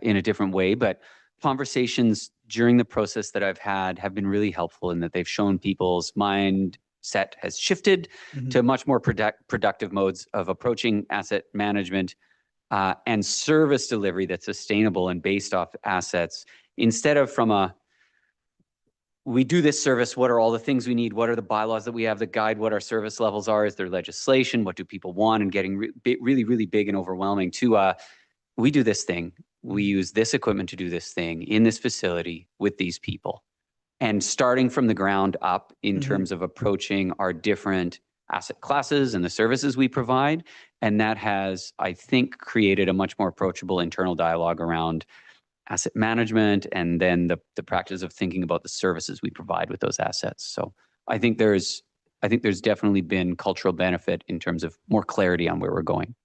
in a different way, but conversations during the process that I've had have been really helpful in that they've shown people's mindset has shifted to much more productive modes of approaching asset management and service delivery that's sustainable and based off assets, instead of from a we do this service, what are all the things we need? What are the bylaws that we have that guide what our service levels are? Is there legislation? What do people want? And getting really, really big and overwhelming to, we do this thing. We use this equipment to do this thing in this facility with these people. And starting from the ground up in terms of approaching our different asset classes and the services we provide. And that has, I think, created a much more approachable internal dialogue around asset management, and then the practice of thinking about the services we provide with those assets. So I think there's definitely been cultural benefit in terms of more clarity on where we're going.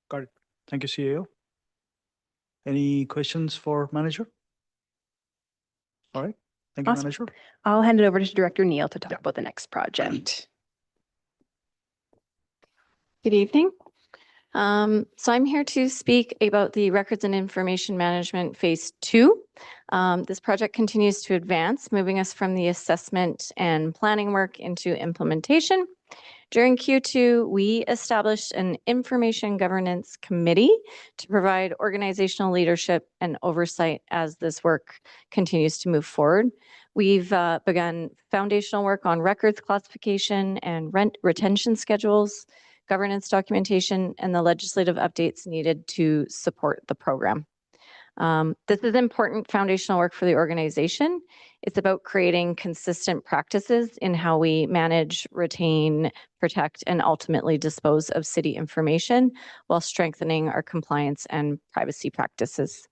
Got it. Thank you, CAO. Any questions for Manager? All right. Thank you, Awesome. Manager. I'll hand it over to Director Neal to talk about the next project. Good evening. So I'm here to speak about the Records and Information Management Phase 2. This project continues to advance, moving us from the assessment and planning work into implementation. During Q2, we established an information governance committee to provide organizational leadership and oversight as this work continues to move forward. We've begun foundational work on records classification and retention schedules, governance documentation, and the legislative updates needed to support the program. This is important foundational work for the organization. It's about creating consistent practices in how we manage, retain, protect, and ultimately dispose of city information while strengthening our compliance and privacy practices.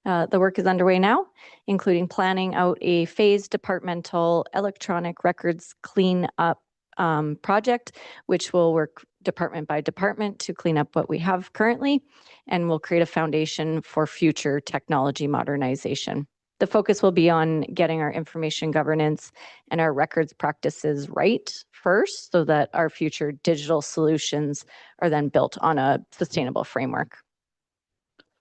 The work is underway now, including planning out a phased departmental electronic records cleanup project, which will work department by department to clean up what we have currently, and will create a foundation for future technology modernization. The focus will be on getting our information governance and our records practices right first, so that our future digital solutions are then built on a sustainable framework.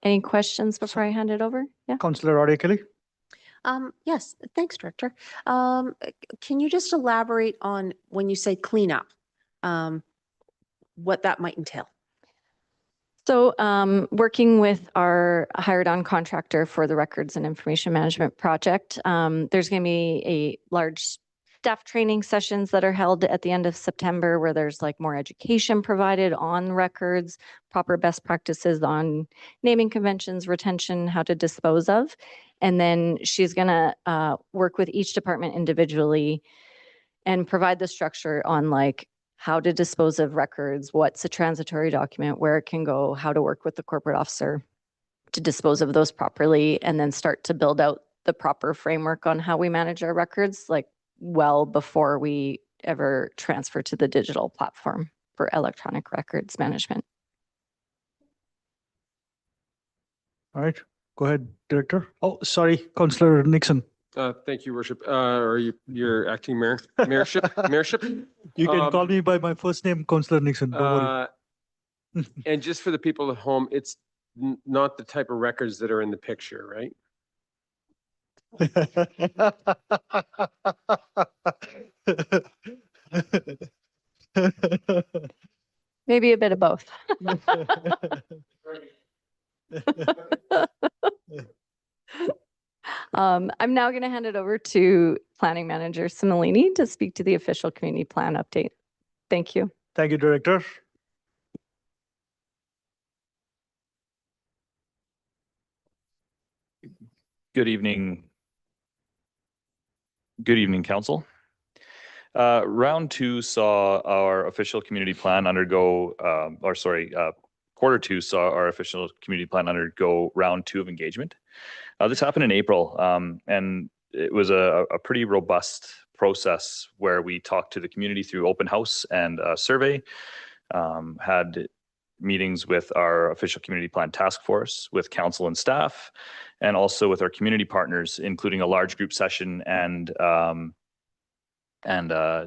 Any questions before I hand it over? Yeah. Councillor Audrey Kelly. Yes, thanks, Director. Can you just elaborate on when you say cleanup, what that might entail? So working with our hired on contractor for the Records and Information Management Project, there's going to be a large staff training sessions that are held at the end of September, where there's like more education provided on records, proper best practices on naming conventions, retention, how to dispose of. And then she's going to work with each department individually and provide the structure on like how to dispose of records, what's a transitory document, where it can go, how to work with the corporate officer to dispose of those properly, and then start to build out the proper framework on how we manage our records, like well before we ever transfer to the digital platform for electronic records management. All right, go ahead, Director. Oh, sorry, Councillor Nixon. Thank you, Worship. Or your acting mayor, mayorship. You can call me by my first name, Councillor Nixon. Don't worry. And just for the people at home, it's not the type of records that are in the picture, right? Maybe a bit of both. I'm now going to hand it over to Planning Manager Similini to speak to the official community plan update. Thank you. Thank you, Director. Good evening. Good evening, Council. Round 2 saw our official community plan undergo, quarter 2 saw our official community plan undergo round 2 of engagement. This happened in April, and it was a pretty robust process where we talked to the community through open house and survey, had meetings with our official community plan task force, with council and staff, and also with our community partners, including a large group session and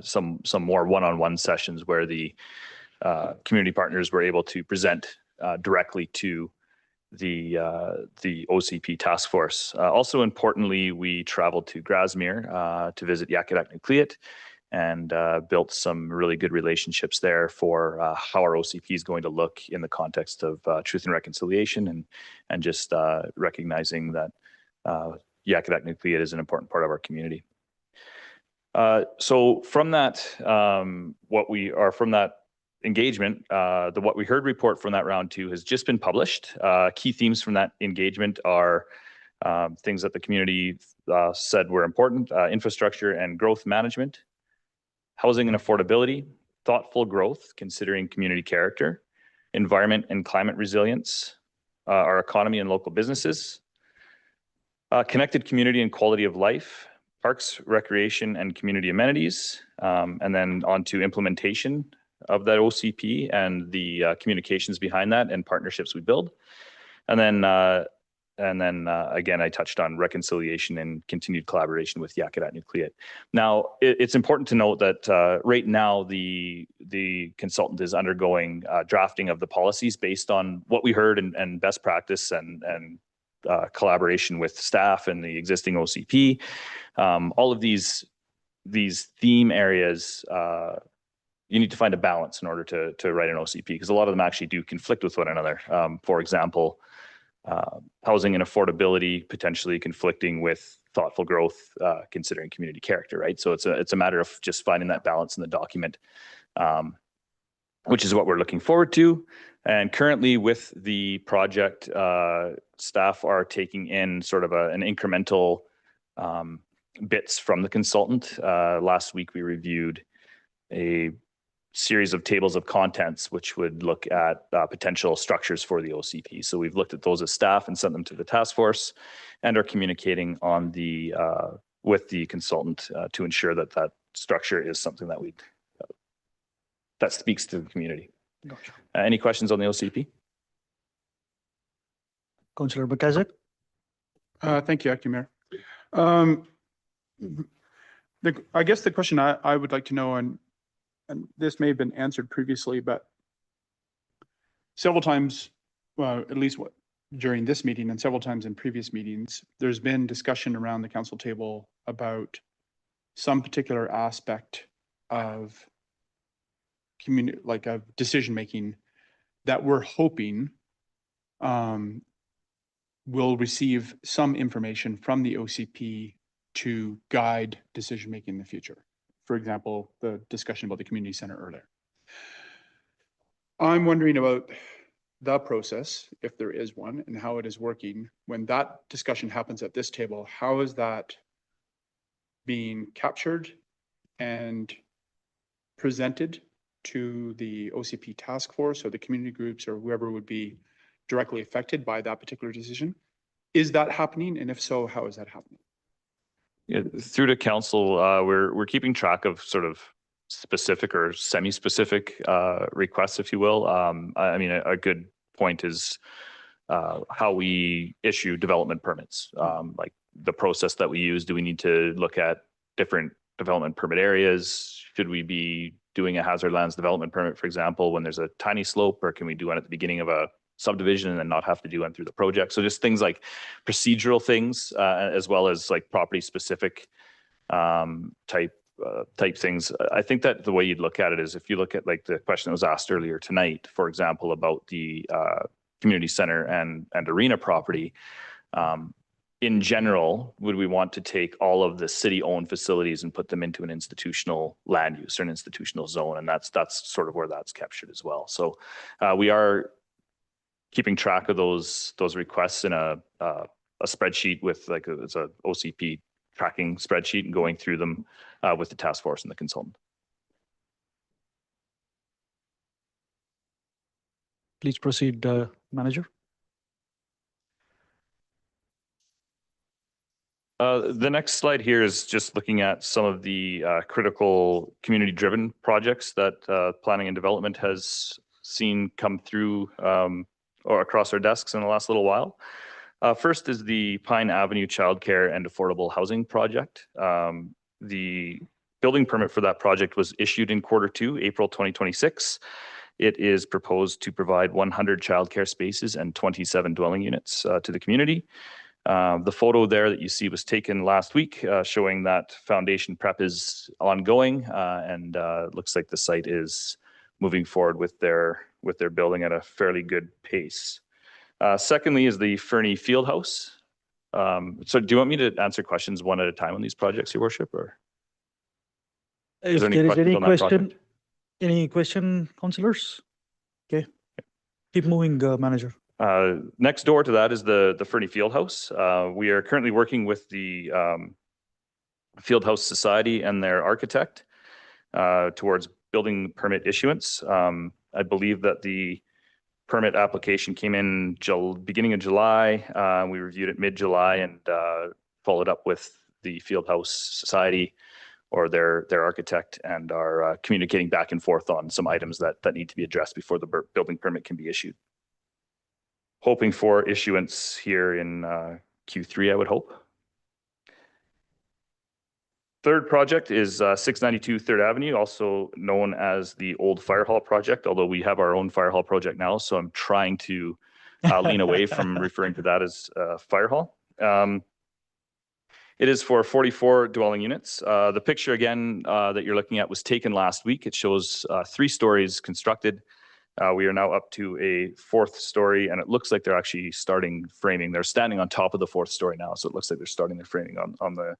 some more one-on-one sessions where the community partners were able to present directly to the OCP task force. Also importantly, we traveled to Grasmere to visit Yakitak Nucleate and built some really good relationships there for how our OCP is going to look in the context of truth and reconciliation, and just recognizing that Yakitak Nucleate is an important part of our community. So from that, from that engagement, the What We Heard report from that round 2 has just been published. Key themes from that engagement are things that the community said were important: infrastructure and growth management, housing and affordability, thoughtful growth considering community character, environment and climate resilience, our economy and local businesses, connected community and quality of life, parks, recreation, and community amenities, and then on to implementation of that OCP and the communications behind that and partnerships we build. And then And then again, I touched on reconciliation and continued collaboration with Yakutat Nucleate. Now, it's important to note that right now the consultant is undergoing drafting of the policies based on what we heard and best practice and collaboration with staff and the existing OCP. All of these theme areas, you need to find a balance in order to write an OCP, because a lot of them actually do conflict with one another. For example, housing and affordability potentially conflicting with thoughtful growth, considering community character, right? So it's a matter of just finding that balance in the document, which is what we're looking forward to. And currently with the project, staff are taking in sort of an incremental bits from the consultant. Last week we reviewed a series of tables of contents which would look at potential structures for the OCP. So we've looked at those as staff and sent them to the task force, and are communicating on the with the consultant to ensure that that structure is something that that speaks to the community. Gotcha. Any questions on the OCP? Councillor Bakazek? Thank you, Acting Mayor. I guess the question I would like to know, and this may have been answered previously, but several times, well, at least during this meeting and several times in previous meetings, there's been discussion around the council table about some particular aspect of of decision-making that we're hoping will receive some information from the OCP to guide decision-making in the future. For example, the discussion about the community center earlier. I'm wondering about the process, if there is one, and how it is working. When that discussion happens at this table, how is that being captured and presented to the OCP task force or the community groups or whoever would be directly affected by that particular decision? Is that happening? And if so, how is that happening? Yeah, through to council, we're keeping track of sort of specific or semi-specific requests, if you will. I mean, a good point is how we issue development permits, like the process that we use. Do we need to look at different development permit areas? Should we be doing a hazard lands development permit, for example, when there's a tiny slope, or can we do one at the beginning of a subdivision and then not have to do one through the project? So just things like procedural things, as well as like property specific type things. I think that the way you'd look at it is, if you look at like the question that was asked earlier tonight, for example, about the community center and arena property, in general, would we want to take all of the city-owned facilities and put them into an institutional land use or an institutional zone? And that's sort of where that's captured as well. So we are keeping track of those requests in a spreadsheet with it's a OCP tracking spreadsheet, and going through them with the task force and the consultant. Please proceed, Manager. The next slide here is just looking at some of the critical community-driven projects that Planning and Development has seen come through or across our desks in the last little while. First is the Pine Avenue Childcare and Affordable Housing Project. The building permit for that project was issued in Q2, April 2026. It is proposed to provide 100 childcare spaces and 27 dwelling units to the community. The photo there that you see was taken last week, showing that foundation prep is ongoing, and looks like the site is moving forward with their building at a fairly good pace. Secondly is the Fernie Fieldhouse. So do you want me to answer questions one at a time on these projects, Your Worship, or? If there is any question, councillors? Okay. Keep moving, Manager. Next door to that is the Fernie Fieldhouse. We are currently working with the Fieldhouse Society and their architect towards building permit issuance. I believe that the permit application came in beginning of July. We reviewed it mid-July and followed up with the Fieldhouse Society or their architect, and are communicating back and forth on some items that need to be addressed before the building permit can be issued. hoping for issuance here in Q3, I would hope. Third project is 692 3rd Avenue, also known as the old fire hall project, although we have our own fire hall project now, so I'm trying to lean away from referring to that as fire hall. It is for 44 dwelling units. The picture again that you're looking at was taken last week. It shows 3 stories constructed. We are now up to a 4th story, and it looks like they're actually starting framing. They're standing on top of the 4th story now, so it looks like they're starting their framing on the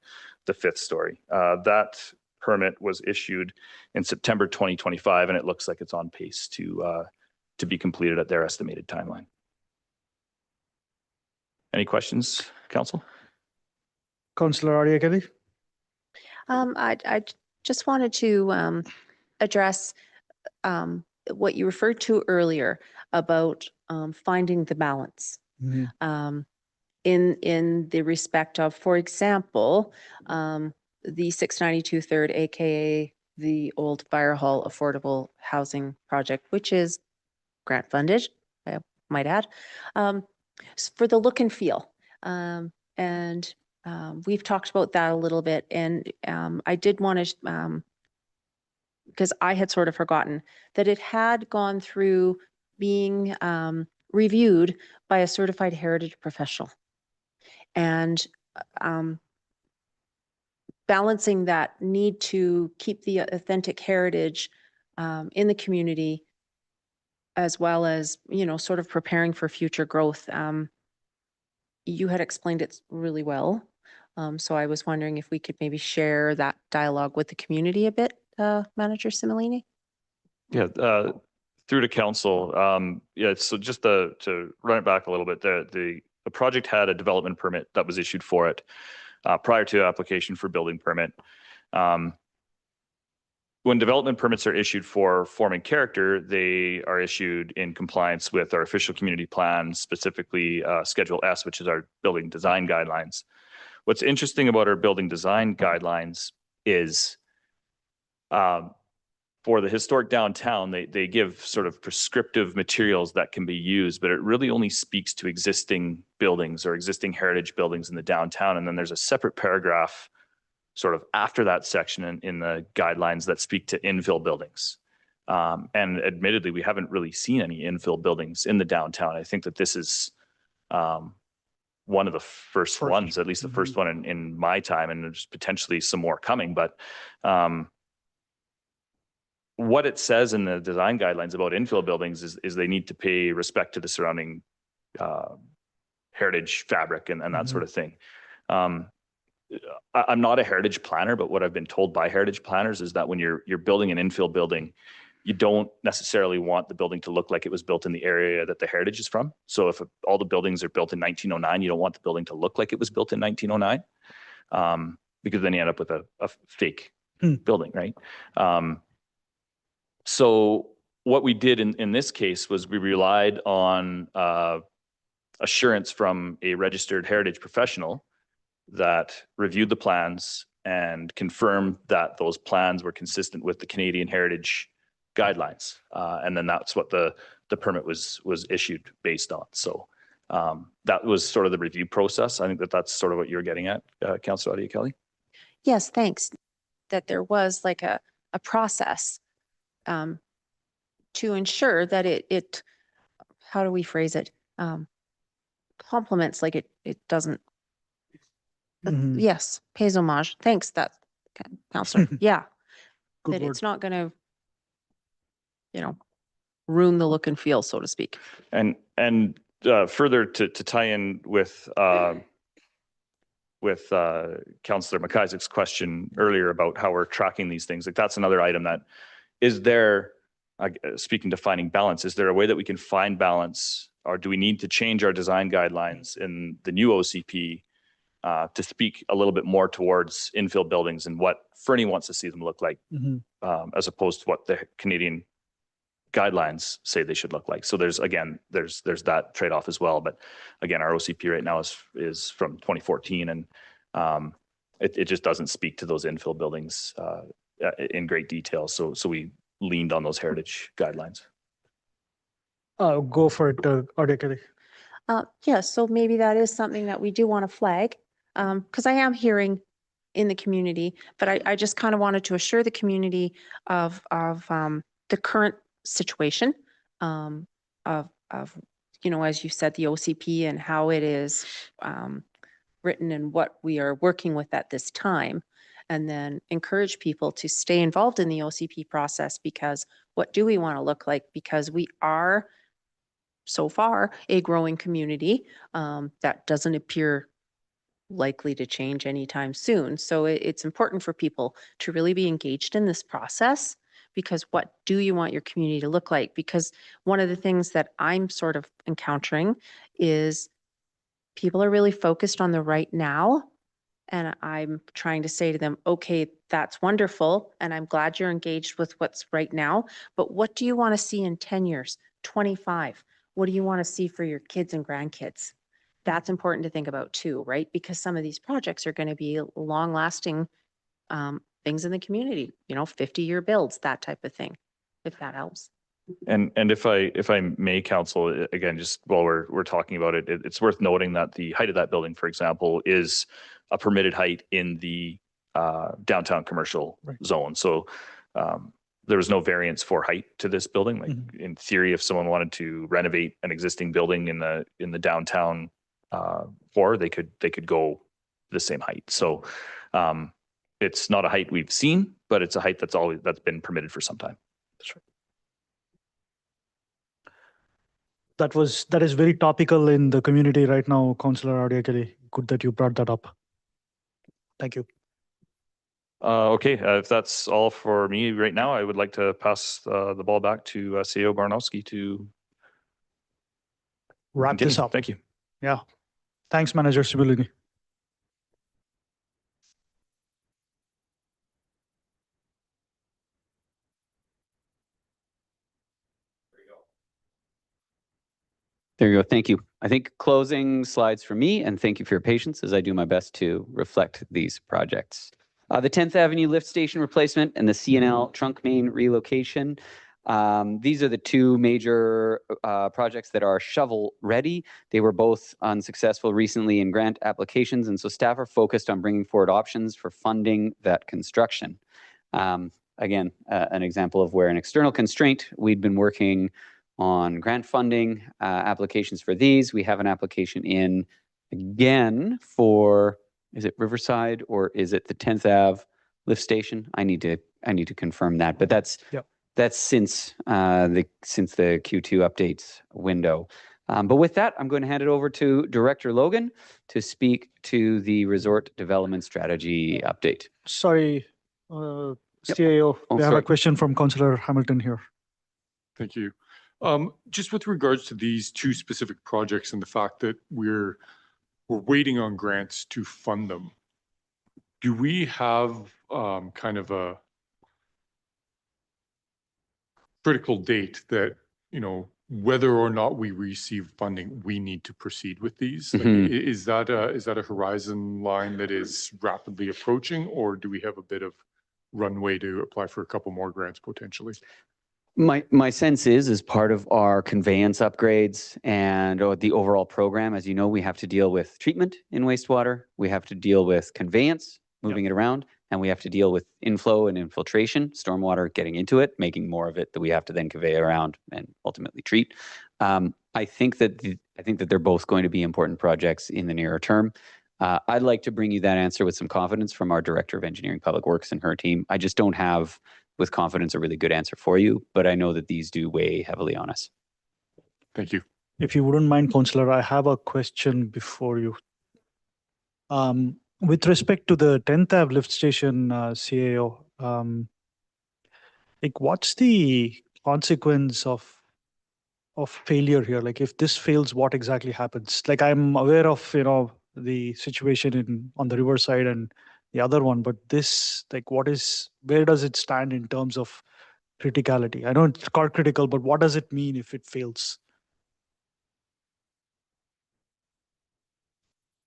5th story. That permit was issued in September 2025, and it looks like it's on pace to be completed at their estimated timeline. Any questions, Council? Councillor Aria Kelly. I just wanted to address what you referred to earlier about finding the balance in the respect of, for example, the 692 3rd, aka the old fire hall affordable housing project, which is grant funded, I might add, for the look and feel. And we've talked about that a little bit, and I did want to, because I had sort of forgotten that it had gone through being reviewed by a certified heritage professional. And balancing that need to keep the authentic heritage in the community, as well as, you know, sort of preparing for future growth. You had explained it really well. So I was wondering if we could maybe share that dialogue with the community a bit, Manager Similini? Yeah, through to council. Yeah, so just to run it back a little bit, the project had a development permit that was issued for it prior to application for building permit. When development permits are issued for form and character, they are issued in compliance with our official community plan, specifically Schedule S, which is our building design guidelines. What's interesting about our building design guidelines is for the historic downtown, they give sort of prescriptive materials that can be used, but it really only speaks to existing buildings or existing heritage buildings in the downtown. And then there's a separate paragraph sort of after that section in the guidelines that speak to infill buildings. And admittedly, we haven't really seen any infill buildings in the downtown. I think that this is one of the first ones, at least the first one in my time, and there's potentially some more coming. But what it says in the design guidelines about infill buildings is they need to pay respect to the surrounding heritage fabric and that sort of thing. I'm not a heritage planner, but what I've been told by heritage planners is that when you're building an infill building, you don't necessarily want the building to look like it was built in the area that the heritage is from. So if all the buildings are built in 1909, you don't want the building to look like it was built in 1909, because then you end up with a fake building, right? So what we did in this case was we relied on assurance from a registered heritage professional that reviewed the plans and confirmed that those plans were consistent with the Canadian Heritage Guidelines. And then that's what the permit was issued based on. So that was sort of the review process. I think that's sort of what you're getting at, Councillor Adia Kelly. Yes, thanks. That there was like a process to ensure that it, how do we phrase it? Complements, like it doesn't, yes, pays homage. Thanks, that Councillor. Yeah. Good that word. it's not going to, you know, ruin the look and feel, so to speak. And further to tie in with Councillor McIsaac's question earlier about how we're tracking these things, like that's another item that is there, speaking to finding balance, is there a way that we can find balance, or do we need to change our design guidelines in the new OCP to speak a little bit more towards infill buildings and what Fernie wants to see them look like, as opposed to what the Canadian guidelines say they should look like. So there's that trade-off as well. But again, our OCP right now is from 2014, and it just doesn't speak to those infill buildings in great detail. So we leaned on those heritage guidelines. Go for it, Adia Kelly. Yeah, so maybe that is something that we do want to flag, because I am hearing in the community, but I just kind of wanted to assure the community of the current situation, of, you know, as you said, the OCP and how it is written and what we are working with at this time. And then encourage people to stay involved in the OCP process, because what do we want to look like? Because we are so far a growing community that doesn't appear likely to change anytime soon. So it's important for people to really be engaged in this process, because what do you want your community to look like? Because one of the things that I'm sort of encountering is people are really focused on the right now. And I'm trying to say to them, okay, that's wonderful. And I'm glad you're engaged with what's right now. But what do you want to see in 10 years, 25? What do you want to see for your kids and grandkids? That's important to think about too, right? Because some of these projects are going to be long lasting things in the community, you know, 50-year builds, that type of thing, if that helps. And if I may, council, again, just while we're talking about it, it's worth noting that the height of that building, for example, is a permitted height in the downtown commercial zone. So there was no variance for height to this building. Like in theory, if someone wanted to renovate an existing building in the downtown core, they could go the same height. So it's not a height we've seen, but it's a height that's been permitted for some time. That's right. That is very topical in the community right now, Councillor Adia Kelly. Good that you brought that up. Thank you. Okay, if that's all for me right now, I would like to pass the ball back to CEO Barnowski to Wrap this continue. up. Thank you. Yeah. Thanks, Manager Sibilini. There you go. Thank you. I think closing slides for me, and thank you for your patience as I do my best to reflect these projects. The 10th Avenue lift station replacement and the CNL trunk main relocation. These are the two major projects that are shovel ready. They were both unsuccessful recently in grant applications, and so staff are focused on bringing forward options for funding that construction. Again, an example of where an external constraint, we'd been working on grant funding applications for these. We have an application in again for, is it Riverside or is it the 10th Ave lift station? I need to confirm that, but that's since the Q2 updates window. But with that, I'm going to hand it over to Director Logan to speak to the resort development strategy update. Sorry, CAO, we have a question from Councillor Hamilton here. Thank you. Just with regards to these two specific projects and the fact that we're waiting on grants to fund them, do we have kind of a critical date that, you know, whether or not we receive funding, we need to proceed with these? Like, is that a horizon line that is rapidly approaching, or do we have a bit of runway to apply for a couple more grants potentially? My sense is, as part of our conveyance upgrades and the overall program, as you know, we have to deal with treatment in wastewater, we have to deal with conveyance, moving it around, and we have to deal with inflow and infiltration, stormwater getting into it, making more of it that we have to then convey around and ultimately treat. I think that they're both going to be important projects in the nearer term. I'd like to bring you that answer with some confidence from our Director of Engineering Public Works and her team. I just don't have, with confidence, a really good answer for you, but I know that these do weigh heavily on us. Thank you. If you wouldn't mind, Councillor, I have a question before you. With respect to the 10th Ave lift station, CAO, like what's the consequence of failure here? Like if this fails, what exactly happens? Like I'm aware of, you know, the situation on the Riverside and the other one, but this, like where does it stand in terms of criticality? I know it's called critical, but what does it mean if it fails?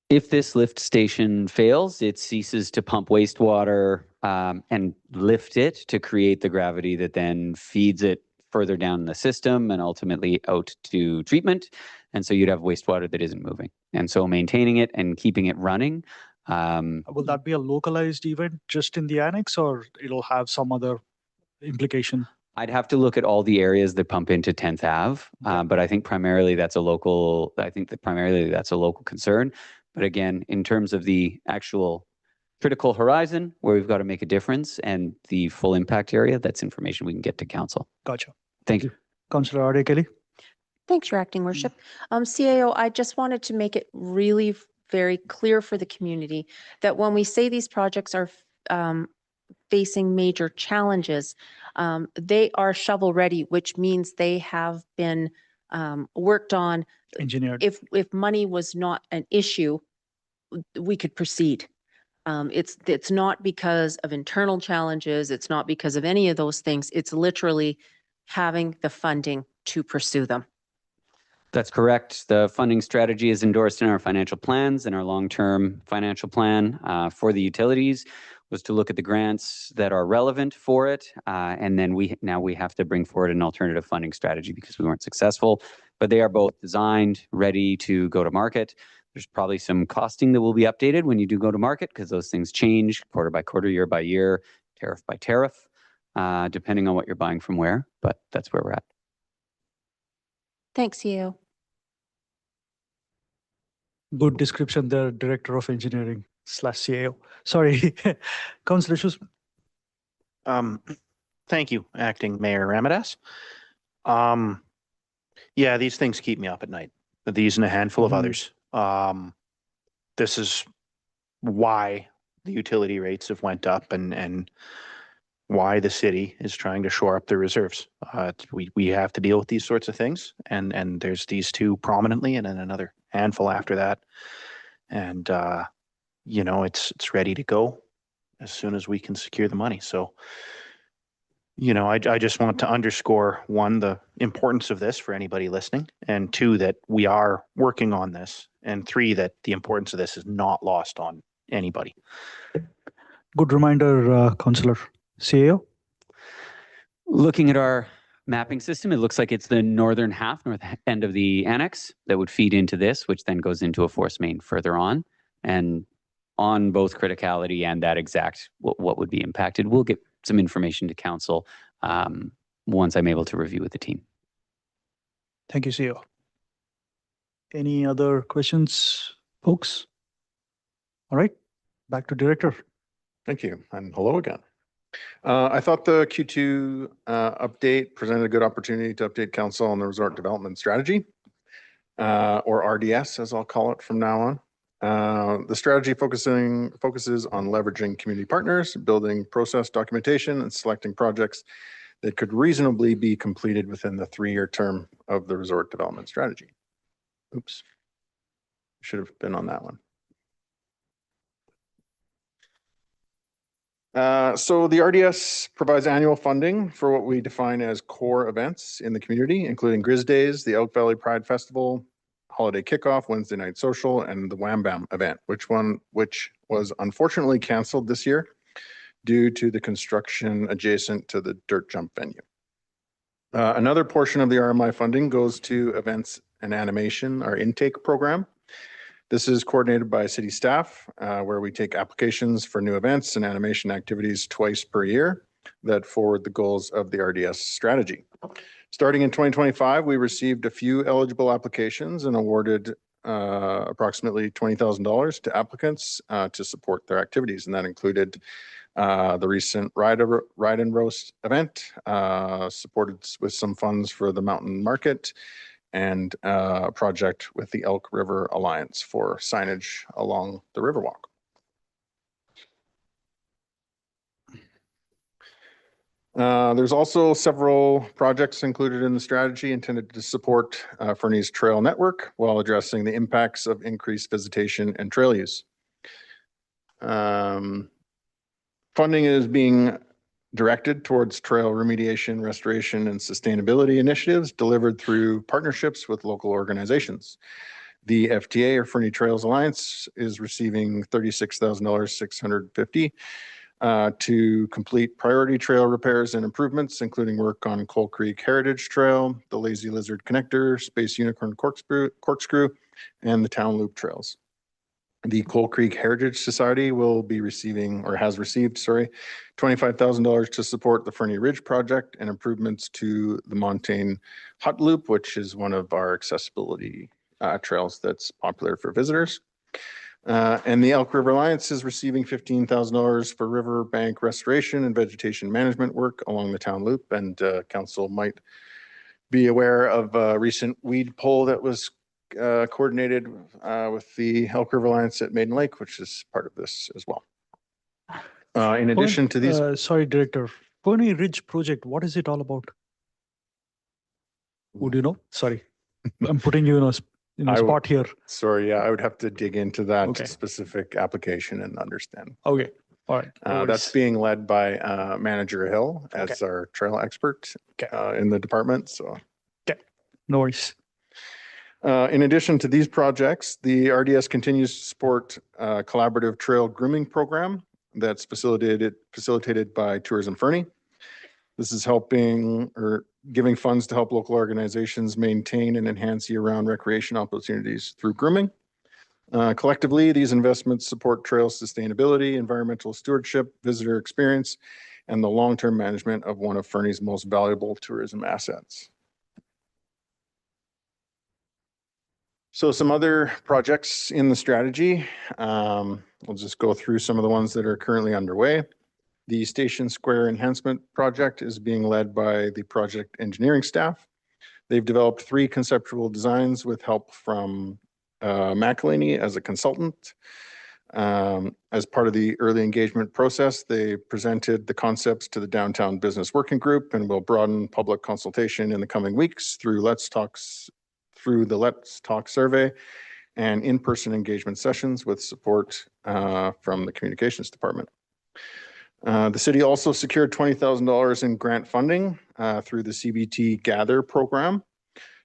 If this lift station fails, it ceases to pump wastewater and lift it to create the gravity that then feeds it further down the system and ultimately out to treatment. And so you'd have wastewater that isn't moving. And so maintaining it and keeping it running. Will that be a localized event just in the annex, or it'll have some other implication? I'd have to look at all the areas that pump into 10th Ave, but I think primarily that's a local concern. But again, in terms of the actual critical horizon where we've got to make a difference and the full impact area, that's information we can get to council. Gotcha. Thank you. Councillor Ade Kelly. Thanks, Your Acting Worship. CAO, I just wanted to make it really very clear for the community that when we say these projects are facing major challenges, they are shovel ready, which means they have been worked on. Engineered. If money was not an issue, we could proceed. It's not because of internal challenges. It's not because of any of those things. It's literally having the funding to pursue them. That's correct. The funding strategy is endorsed in our financial plans, and our long-term financial plan for the utilities was to look at the grants that are relevant for it. And then we have to bring forward an alternative funding strategy because we weren't successful, but they are both designed, ready to go to market. There's probably some costing that will be updated when you do go to market because those things change quarter by quarter, year by year, tariff by tariff, depending on what you're buying from where, but that's where we're at. Thanks, CAO. Good description there, Director of Engineering / CAO. Sorry, Councillor Schussman. Thank you, Acting Mayor Ramadas. Yeah, these things keep me up at night. These and a handful of others. This is why the utility rates have went up and why the city is trying to shore up the reserves. We have to deal with these sorts of things, and there's these two prominently, and then another handful after that. And you know, it's ready to go as soon as we can secure the money. So, you know, I just want to underscore, one, the importance of this for anybody listening, and two, that we are working on this, and three, that the importance of this is not lost on anybody. Good reminder, Councillor. CAO? Looking at our mapping system, it looks like it's the north end of the annex that would feed into this, which then goes into a force main further on. And on both criticality and that exact what would be impacted, we'll get some information to council once I'm able to review with the team. Thank you, CAO. Any other questions, folks? All right, back to Director. Thank you, and hello again. I thought the Q2 update presented a good opportunity to update council on the resort development strategy, or RDS as I'll call it from now on. The strategy focuses on leveraging community partners, building process documentation, and selecting projects that could reasonably be completed within the 3-year term of the resort development strategy. Oops, should have been on that one. So the RDS provides annual funding for what we define as core events in the community, including Grizz Days, the Elk Valley Pride Festival, Holiday Kickoff, Wednesday Night Social, and the Wham Bam event, which was unfortunately canceled this year due to the construction adjacent to the dirt jump venue. Another portion of the RMI funding goes to events and animation, our intake program. This is coordinated by city staff, where we take applications for new events and animation activities twice per year that forward the goals of the RDS strategy. Starting in 2025, we received a few eligible applications and awarded approximately $20,000 to applicants to support their activities. And that included the recent Ride and Roast event, supported with some funds for the Mountain Market, and a project with the Elk River Alliance for signage along the Riverwalk. There's also several projects included in the strategy intended to support Fernie's trail network while addressing the impacts of increased visitation and trail use. Funding is being directed towards trail remediation, restoration, and sustainability initiatives delivered through partnerships with local organizations. The FTA, or Fernie Trails Alliance, is receiving $36,650 to complete priority trail repairs and improvements, including work on Coal Creek Heritage Trail, the Lazy Lizard Connector, Space Unicorn Corkscrew, and the Town Loop Trails. The Coal Creek Heritage Society will be receiving, or has received, sorry, $25,000 to support the Fernie Ridge project and improvements to the Montaigne Hut Loop, which is one of our accessibility trails that's popular for visitors. And the Elk River Alliance is receiving $15,000 for river bank restoration and vegetation management work along the town loop. And council might be aware of a recent weed pull that was coordinated with the Elk River Alliance at Maiden Lake, which is part of this as well. In addition to these, sorry, Director, Fernie Ridge project, what is it all about? Would you know? Sorry, I'm putting you in a spot here. sorry, yeah, I would have to dig into that Okay. specific application and understand. Okay, all right. No That's worries. being led by Manager Hill as Okay. our trail expert Okay. in the department. So, No worries. in addition to these projects, the RDS continues to support a collaborative trail grooming program that's facilitated by Tourism Fernie. This is helping or giving funds to help local organizations maintain and enhance year-round recreation opportunities through grooming. Collectively, these investments support trail sustainability, environmental stewardship, visitor experience, and the long-term management of one of Fernie's most valuable tourism assets. So some other projects in the strategy, we'll just go through some of the ones that are currently underway. The Station Square Enhancement Project is being led by the project engineering staff. They've developed 3 conceptual designs with help from McElhaney as a consultant. As part of the early engagement process, they presented the concepts to the Downtown Business Working Group and will broaden public consultation in the coming weeks through the Let's Talk survey and in-person engagement sessions with support from the communications department. The city also secured $20,000 in grant funding through the CBT Gather program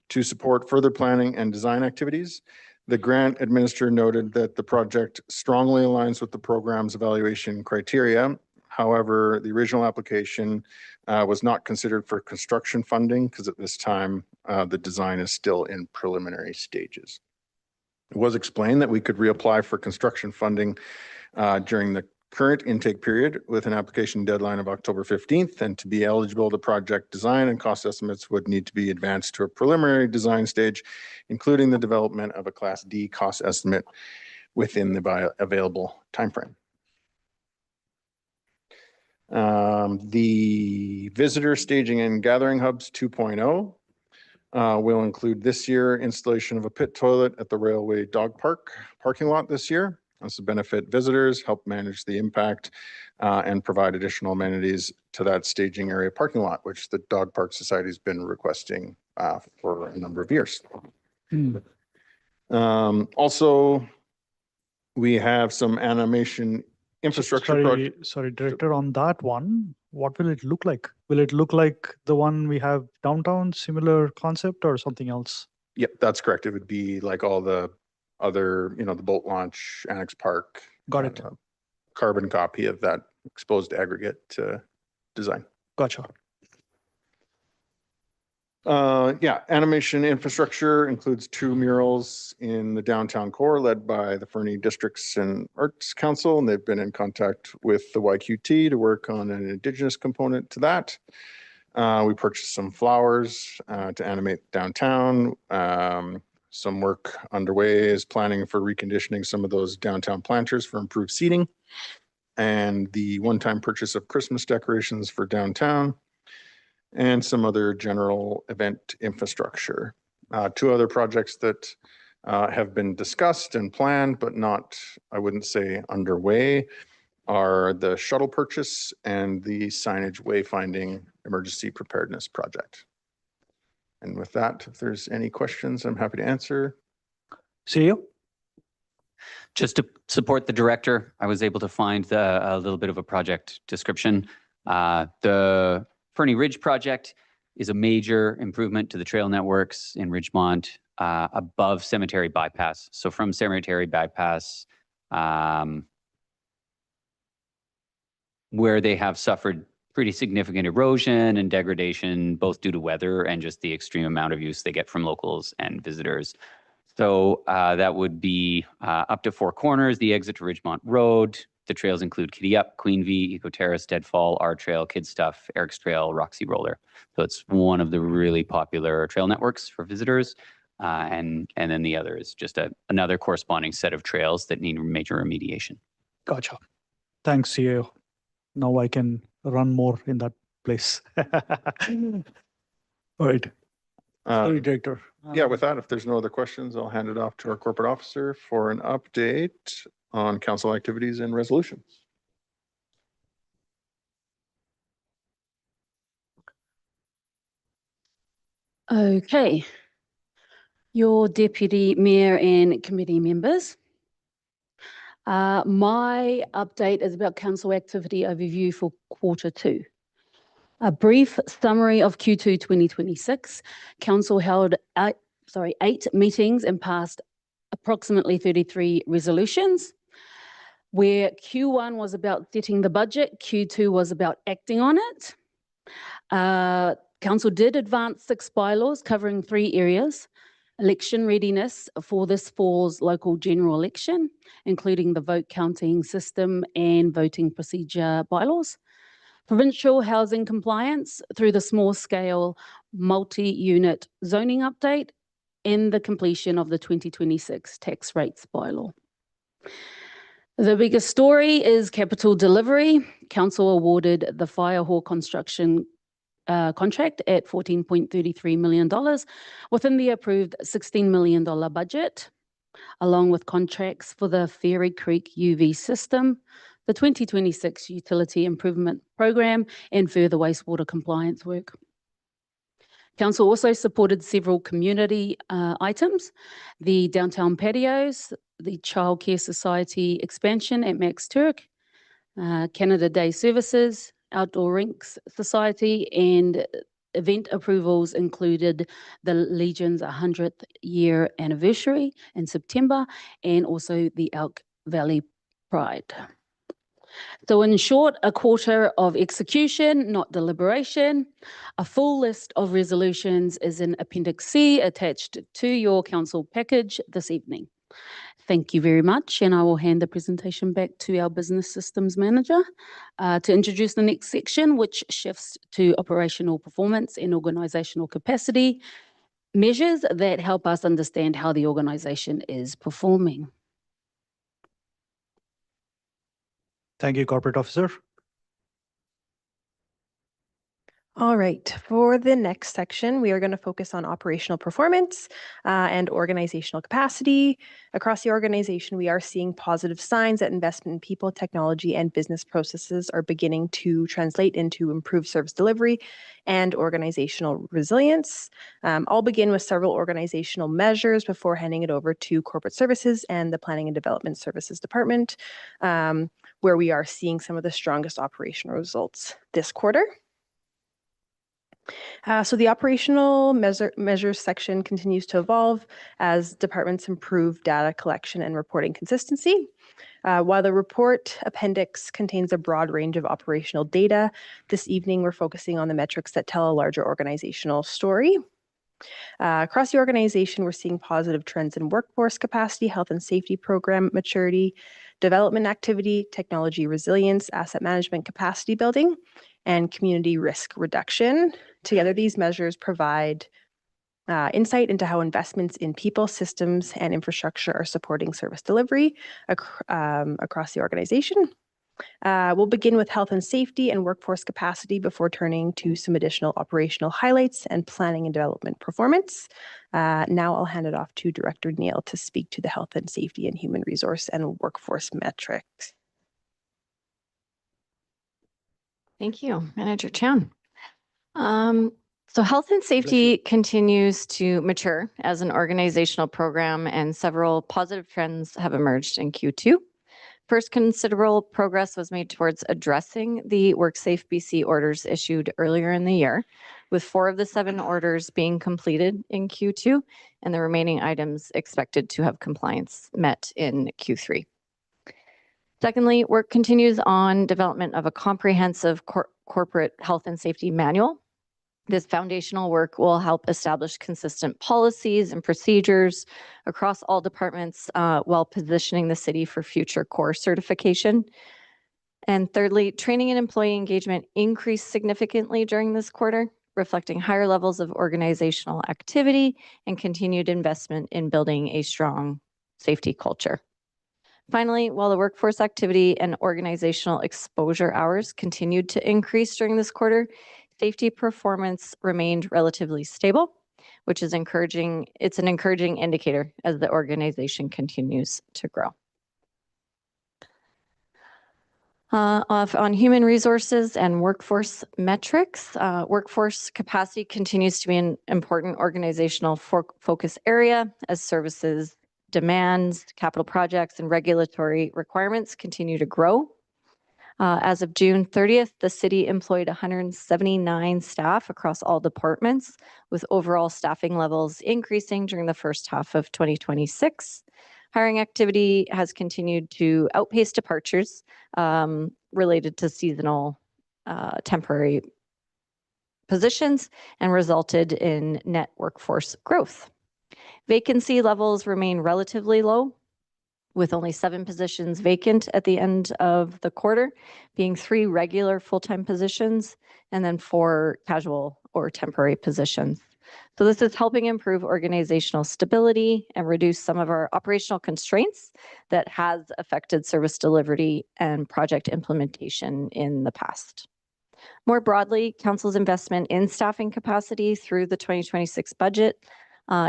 to support further planning and design activities. The grant administrator noted that the project strongly aligns with the program's evaluation criteria. However, the original application was not considered for construction funding because at this time, the design is still in preliminary stages. It was explained that we could reapply for construction funding during the current intake period with an application deadline of October 15th, and to be eligible, the project design and cost estimates would need to be advanced to a preliminary design stage, including the development of a Class D cost estimate within the available timeframe. The Visitor Staging and Gathering Hubs 2.0 will include this year installation of a pit toilet at the Railway Dog Park parking lot this year. This will benefit visitors, help manage the impact, and provide additional amenities to that staging area parking lot, which the Dog Park Society has been requesting for a number of years. Also, we have some animation infrastructure projects. Sorry, Director, on that one, what will it look like? Will it look like the one we have downtown, similar concept or something else? Yep, that's correct. It would be like all the other, the boat launch, Annex Park. Got it. Carbon copy of that exposed aggregate design. Gotcha. Yeah, animation infrastructure includes 2 murals in the downtown core led by the Fernie Districts and Arts Council, and they've been in contact with the YQT to work on an Indigenous component to that. We purchased some flowers to animate downtown. Some work underway is planning for reconditioning some of those downtown planters for improved seating, and the one-time purchase of Christmas decorations for downtown, and some other general event infrastructure. 2 other projects that have been discussed and planned, but not, I wouldn't say underway, are the shuttle purchase and the signage wayfinding emergency preparedness project. And with that, if there's any questions, I'm happy to answer. See you. Just to support the director, I was able to find a little bit of a project description. The Fernie Ridge project is a major improvement to the trail networks in Ridgemont above Cemetery Bypass. So from Cemetery Bypass, where they have suffered pretty significant erosion and degradation, both due to weather and just the extreme amount of use they get from locals and visitors. So that would be up to Four Corners, the exit to Ridgemont Road. The trails include Kitty Up, Queen V, Eco Terrace, Deadfall, R Trail, Kid Stuff, Eric's Trail, Roxy Roller. So it's one of the really popular trail networks for visitors. And then the other is just another corresponding set of trails that need major remediation. Gotcha. Thanks, CEO. Now I can run more in that place. All right. Sorry, Director. Yeah, with that, if there's no other questions, I'll hand it off to our corporate officer for an update on council activities and resolutions. Okay. Your Deputy Mayor and committee members. My update is about council activity overview for Q2. A brief summary of Q2 2026. Council held 8 meetings and passed approximately 33 resolutions. Where Q1 was about setting the budget, Q2 was about acting on it. Council did advance 6 bylaws covering 3 areas. Election readiness for this fall's local general election, including the vote counting system and voting procedure bylaws. Provincial housing compliance through the small scale multi-unit zoning update and the completion of the 2026 tax rates bylaw. The biggest story is capital delivery. Council awarded the Fire Hall construction contract at $14.33 million within the approved $16 million budget, along with contracts for the Fairy Creek UV system, the 2026 utility improvement program, and further wastewater compliance work. Council also supported several community items, the downtown patios, the Childcare Society expansion at Max Turk, Canada Day services, Outdoor Rinks Society, and event approvals included the Legion's 100th year anniversary in September and also the Elk Valley Pride. So in short, a quarter of execution, not deliberation. A full list of resolutions is in Appendix C attached to your council package this evening. Thank you very much, and I will hand the presentation back to our Business Systems Manager to introduce the next section, which shifts to operational performance and organisational capacity measures that help us understand how the organisation is performing. Thank you, Corporate Officer. All right, for the next section, we are going to focus on operational performance and organizational capacity. Across the organization, we are seeing positive signs that investment in people, technology, and business processes are beginning to translate into improved service delivery and organizational resilience. I'll begin with several organizational measures before handing it over to Corporate Services and the Planning and Development Services Department, where we are seeing some of the strongest operational results this quarter. So the operational measures section continues to evolve as departments improve data collection and reporting consistency. While the report appendix contains a broad range of operational data, this evening we're focusing on the metrics that tell a larger organizational story. Across the organization, we're seeing positive trends in workforce capacity, health and safety program maturity, development activity, technology resilience, asset management capacity building, and community risk reduction. Together, these measures provide insight into how investments in people, systems, and infrastructure are supporting service delivery across the organization. We'll begin with health and safety and workforce capacity before turning to some additional operational highlights and planning and development performance. Now I'll hand it off to Director Neil to speak to the health and safety and human resource and workforce metrics. Thank you, Manager Chan. So health and safety continues to mature as an organizational program, and several positive trends have emerged in Q2. First, considerable progress was made towards addressing the WorkSafe BC orders issued earlier in the year, with 4 of the 7 orders being completed in Q2 and the remaining items expected to have compliance met in Q3. Secondly, work continues on development of a comprehensive corporate health and safety manual. This foundational work will help establish consistent policies and procedures across all departments while positioning the city for future core certification. And thirdly, training and employee engagement increased significantly during this quarter, reflecting higher levels of organizational activity and continued investment in building a strong safety culture. Finally, while the workforce activity and organizational exposure hours continued to increase during this quarter, safety performance remained relatively stable, which is encouraging. It's an encouraging indicator as the organization continues to grow. On human resources and workforce metrics, workforce capacity continues to be an important organizational focus area as services demands, capital projects, and regulatory requirements continue to grow. As of June 30th, the city employed 179 staff across all departments, with overall staffing levels increasing during the first half of 2026. Hiring activity has continued to outpace departures related to seasonal temporary positions and resulted in net workforce growth. Vacancy levels remain relatively low, with only 7 positions vacant at the end of the quarter, being 3 regular full-time positions and then 4 casual or temporary positions. So this is helping improve organizational stability and reduce some of our operational constraints that has affected service delivery and project implementation in the past. More broadly, Council's investment in staffing capacity through the 2026 budget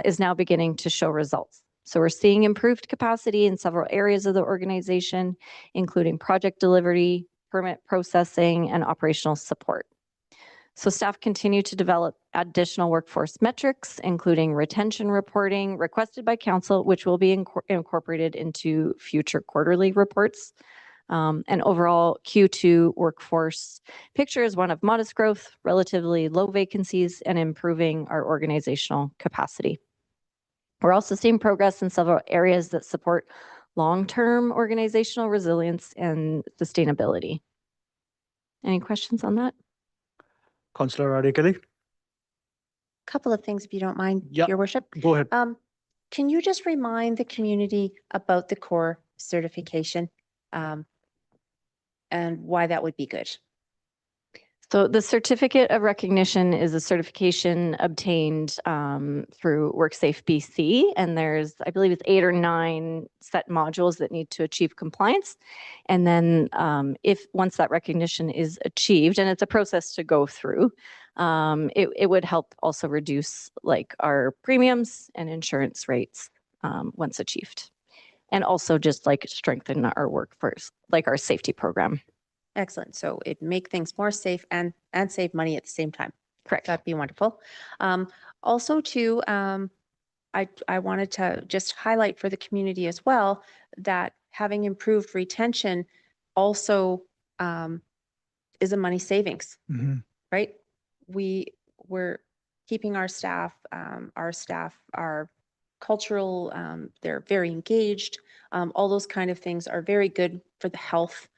is now beginning to show results. So we're seeing improved capacity in several areas of the organization, including project delivery, permit processing, and operational support. So staff continue to develop additional workforce metrics, including retention reporting requested by Council, which will be incorporated into future quarterly reports. And overall, Q2 workforce picture is one of modest growth, relatively low vacancies, and improving our organizational capacity. We're also seeing progress in several areas that support long-term organizational resilience and sustainability. Any questions on that? Councillor Adia Kelly? Couple of things, if you don't mind, Yeah. Your Worship. Go ahead. Can you just remind the community about the core certification and why that would be good? So the certificate of recognition is a certification obtained through WorkSafe BC, and there's, I believe it's 8 or 9 set modules that need to achieve compliance. And then if once that recognition is achieved, and it's a process to go through, it would help also reduce like our premiums and insurance rates once achieved. And also just like strengthen our workforce, like our safety program. Excellent. So it make things more safe and save money at the same time. Correct. That'd be wonderful. Also too, I wanted to just highlight for the community as well that having improved retention also is a money savings, right? We're keeping our staff are cultural, they're very engaged. All those kind of things are very good for the health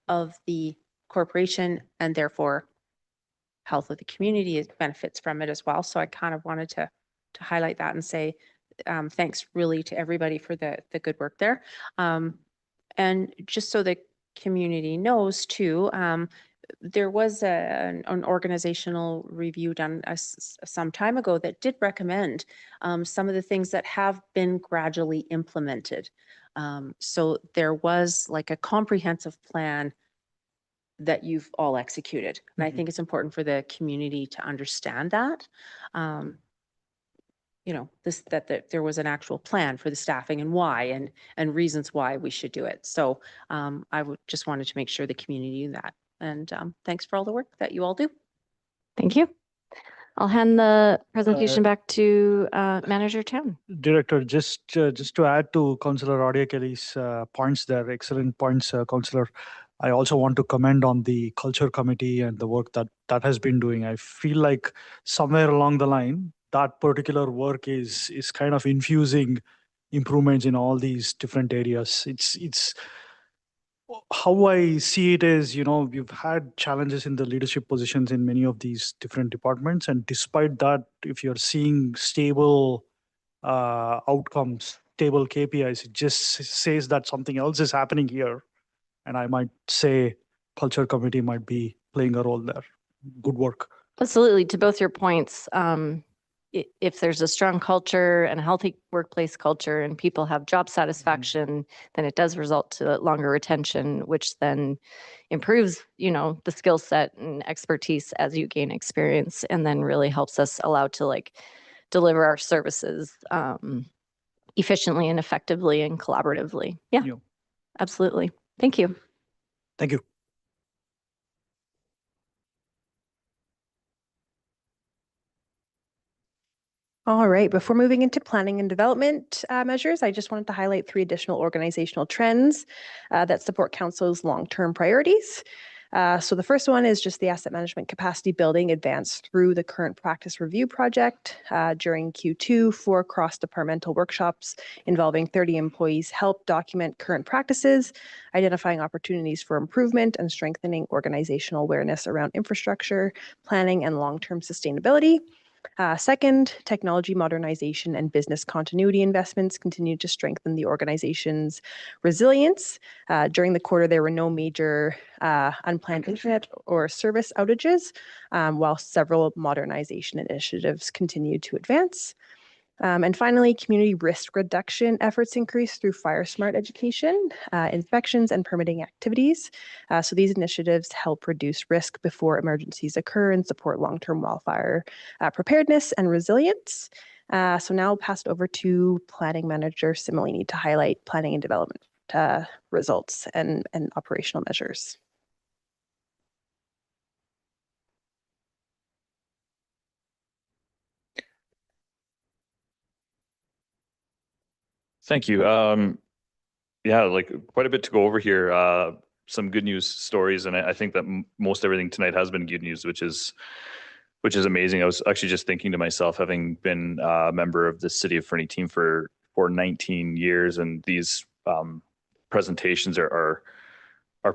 of the corporation and therefore health of the community benefits from it as well. So I kind of wanted to highlight that and say thanks really to everybody for the good work there. And just so the community knows too, there was an organizational review done some time ago that did recommend some of the things that have been gradually implemented. So there was like a comprehensive plan that you've all executed. And I think it's important for the community to understand that. You know, that there was an actual plan for the staffing and why and reasons why we should do it. So I would just wanted to make sure the community knew that. And thanks for all the work that you all do. Thank you. I'll hand the presentation back to Manager Town. Director, just to add to Councillor Adia Kelly's points there, excellent points, Councillor. I also want to comment on the culture committee and the work that has been doing. I feel like somewhere along the line, that particular work is kind of infusing improvements in all these different areas. It's how I see it is, we've had challenges in the leadership positions in many of these different departments. And despite that, if you're seeing stable outcomes, stable KPIs, it just says that something else is happening here. And I might say culture committee might be playing a role there. Good work. Absolutely. To both your points, if there's a strong culture and a healthy workplace culture and people have job satisfaction, then it does result to longer retention, which then improves, the skill set and expertise as you gain experience, and then really helps us allow to deliver our services efficiently and effectively and collaboratively. Yeah, absolutely. Thank you. Thank you. All right, before moving into planning and development measures, I just wanted to highlight 3 additional organizational trends that support council's long-term priorities. So the first one is just the asset management capacity building advanced through the current practice review project. During Q2, 4 cross-departmental workshops involving 30 employees helped document current practices, identifying opportunities for improvement and strengthening organizational awareness around infrastructure, planning, and long-term sustainability. Second, technology modernization and business continuity investments continue to strengthen the organization's resilience. During the quarter, there were no major unplanned internet or service outages, while several modernization initiatives continue to advance. And finally, community risk reduction efforts increase through fire smart education, inspections, and permitting activities. So these initiatives help reduce risk before emergencies occur and support long-term wildfire preparedness and resilience. So now I'll pass it over to Planning Manager Similini to highlight planning and development results and operational measures. Thank you. Yeah, quite a bit to go over here. Some good news stories, and I think that most everything tonight has been good news, which is amazing. I was actually just thinking to myself, having been a member of the City of Fernie team for 19 years, and these presentations are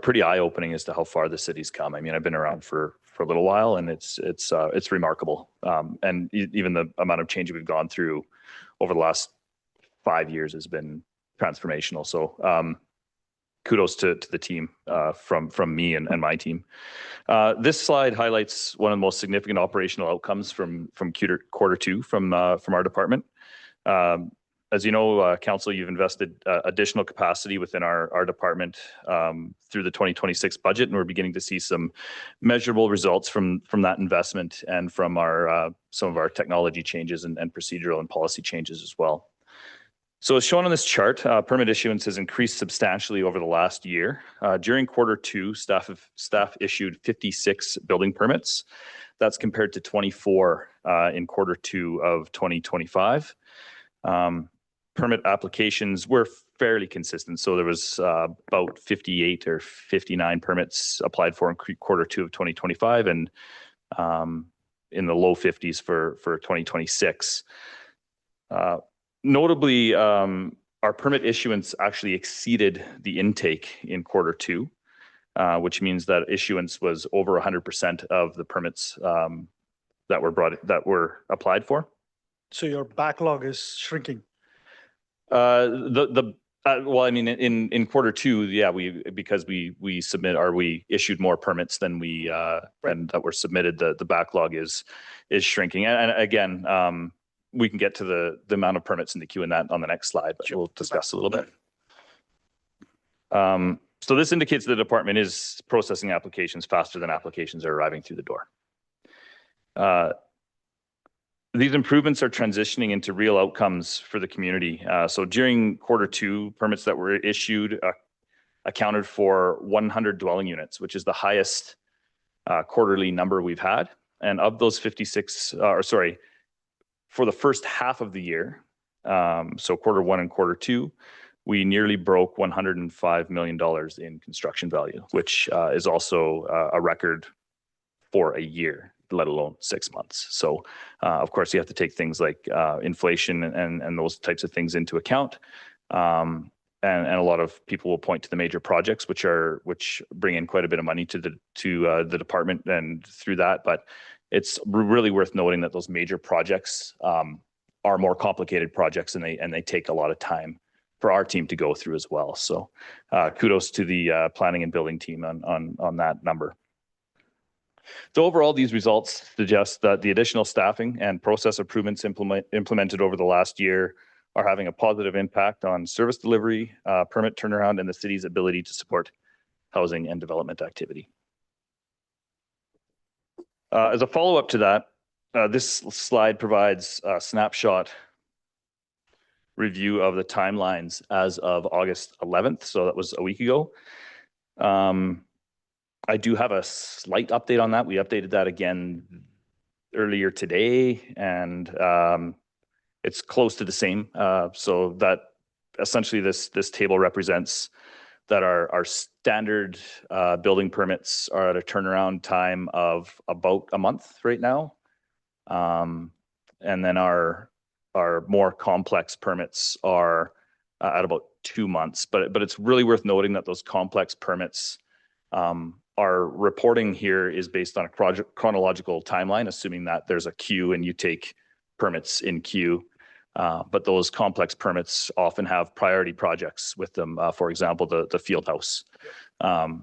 pretty eye-opening as to how far the city's come. I mean, I've been around for a little while, and it's remarkable. And even the amount of change we've gone through over the last 5 years has been transformational. So kudos to the team from me and my team. This slide highlights one of the most significant operational outcomes from quarter 2 from our department. As you know, Council, you've invested additional capacity within our department through the 2026 budget, and we're beginning to see some measurable results from that investment and from some of our technology changes and procedural and policy changes as well. So as shown on this chart, permit issuance has increased substantially over the last year. During quarter 2, staff issued 56 building permits. That's compared to 24 in quarter 2 of 2025. Permit applications were fairly consistent. So there was about 58 or 59 permits applied for in quarter 2 of 2025, and in the low 50s for 2026. Notably, our permit issuance actually exceeded the intake in quarter 2, which means that issuance was over 100% of the permits that were applied for. So your backlog is shrinking. Well, I mean, in quarter 2, yeah, because we issued more permits than than that were submitted. The backlog is shrinking, and again. We can get to the amount of permits in the queue in that on the next slide, but we'll discuss a little bit. So this indicates the department is processing applications faster than applications are arriving through the door. These improvements are transitioning into real outcomes for the community. So during quarter 2, permits that were issued accounted for 100 dwelling units, which is the highest quarterly number we've had. And of those 56, for the first half of the year, so quarter 1 and quarter 2, we nearly broke $105 million in construction value, which is also a record for a year, let alone 6 months. So, of course, you have to take things like inflation and those types of things into account. and a lot of people will point to the major projects, which bring in quite a bit of money to the department and through that. But it's really worth noting that those major projects are more complicated projects, and they take a lot of time for our team to go through as well. So kudos to the planning and building team on that number. So overall, these results suggest that the additional staffing and process improvements implemented over the last year are having a positive impact on service delivery, permit turnaround, and the city's ability to support housing and development activity. As a follow-up to that, this slide provides a snapshot review of the timelines as of August 11th. So that was a week ago. I do have a slight update on that. We updated that again earlier today, and it's close to the same. So that essentially this table represents that our standard building permits are at a turnaround time of about a month right now. And then our more complex permits are at about 2 months. But it's really worth noting that those complex permits, our reporting here is based on a chronological timeline, assuming that there's a queue and you take permits in queue. But those complex permits often have priority projects with them. For example, the field house.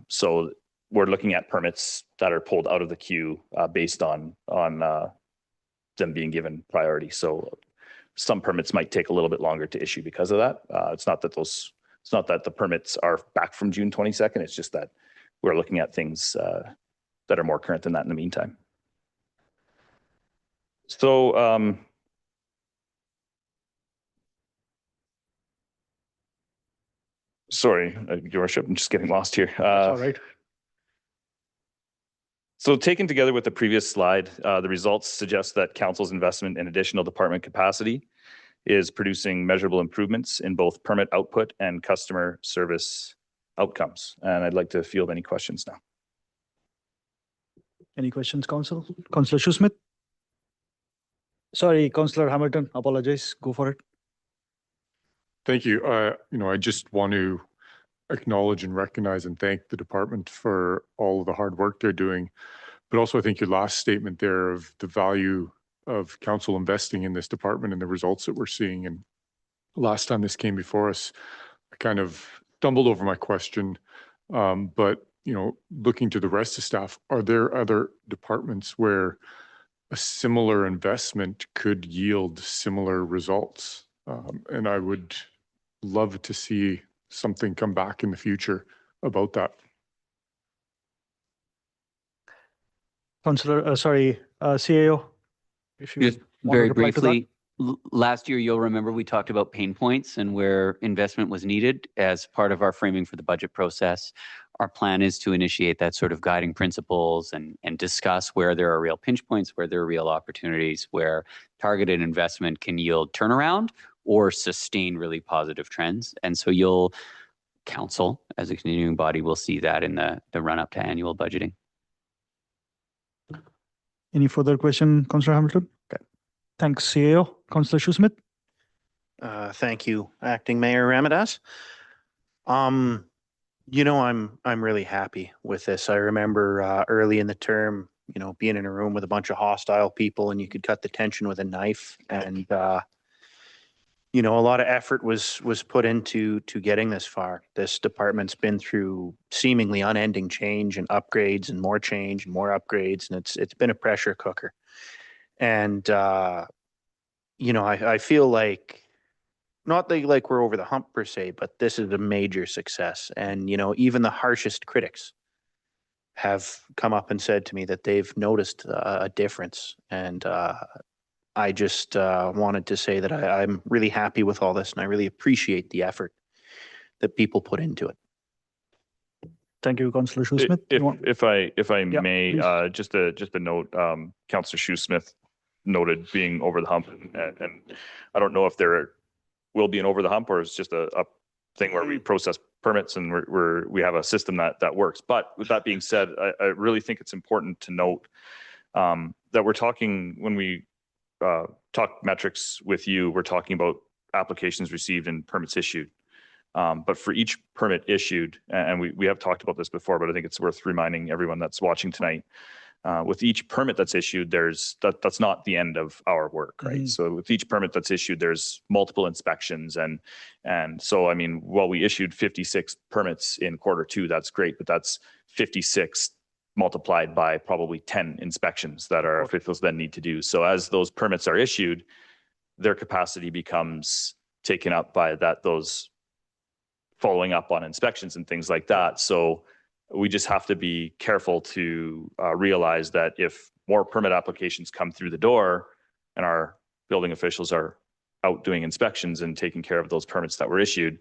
So we're looking at permits that are pulled out of the queue based on them being given priority. So some permits might take a little bit longer to issue because of that. It's not that the permits are back from June 22nd. It's just that we're looking at things that are more current than that in the meantime. So sorry, Your Worship, I'm just getting lost here. All right. So taken together with the previous slide, the results suggest that council's investment in additional department capacity is producing measurable improvements in both permit output and customer service outcomes. And I'd like to field any questions now. Any questions, Council? Councillor Shoesmith? Sorry, Councillor Hamilton, apologize. Go for it. Thank you. I just want to acknowledge and recognize and thank the department for all of the hard work they're doing. But also I think your last statement there of the value of council investing in this department and the results that we're seeing. And last time this came before us, I kind of stumbled over my question. But, looking to the rest of staff, are there other departments where a similar investment could yield similar results? And I would love to see something come back in the future about that. Councillor, CAO, if you Just want to very reply to that. briefly, last year, you'll remember we talked about pain points and where investment was needed as part of our framing for the budget process. Our plan is to initiate that sort of guiding principles and discuss where there are real pinch points, where there are real opportunities, where targeted investment can yield turnaround or sustain really positive trends. And so council, as a continuing body, will see that in the run up to annual budgeting. Any further question, Councillor Hamilton? Okay. Thanks, CAO. Councillor Shoesmith? Thank you, Acting Mayor Ramadas. I'm really happy with this. I remember early in the term, being in a room with a bunch of hostile people and you could cut the tension with a knife. And a lot of effort was put into getting this far. This department's been through seemingly unending change and upgrades and more change and more upgrades, and it's been a pressure cooker. And I feel like not like we're over the hump per se, but this is a major success. And even the harshest critics have come up and said to me that they've noticed a difference. And I just wanted to say that I'm really happy with all this, and I really appreciate the effort that people put into it. Thank you, Councillor Shoesmith. If I Yeah, may, please. just a note, Councillor Shoesmith noted being over the hump, and I don't know if there will be an over the hump or it's just a thing where we process permits and we have a system that works. But with that being said, I really think it's important to note that we're talking, when we talk metrics with you, we're talking about applications received and permits issued. But for each permit issued, and we have talked about this before, but I think it's worth reminding everyone that's watching tonight, with each permit that's issued, that's not the end of our work, right? So with each permit that's issued, there's multiple inspections. And so, I mean, while we issued 56 permits in Q2, that's great, but that's 56 multiplied by probably 10 inspections that our officials then need to do. So as those permits are issued, their capacity becomes taken up by those following up on inspections and things like that. So we just have to be careful to realize that if more permit applications come through the door and our building officials are out doing inspections and taking care of those permits that were issued,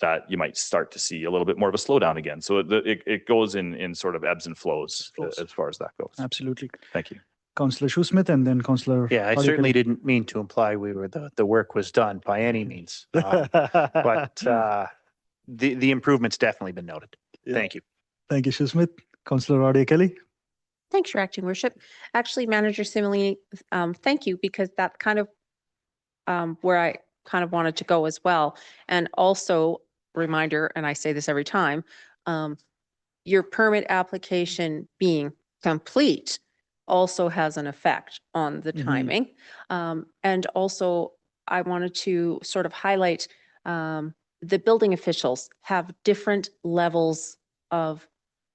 that you might start to see a little bit more of a slowdown again. So it goes in sort of ebbs and flows as far as that goes. Absolutely. Thank you. Councillor Shoesmith and then Councillor. Yeah, I certainly didn't mean to imply the work was done by any means. But the improvement's definitely been noted. Yeah. Thank you. Thank you, Shoesmith. Councillor Audia Kelly. Thanks, Your Acting Worship. Actually, Manager Simile, thank you, because that's kind of where I kind of wanted to go as well. And also, reminder, and I say this every time, your permit application being complete also has an effect on the timing. And also, I wanted to sort of highlight the building officials have different levels of,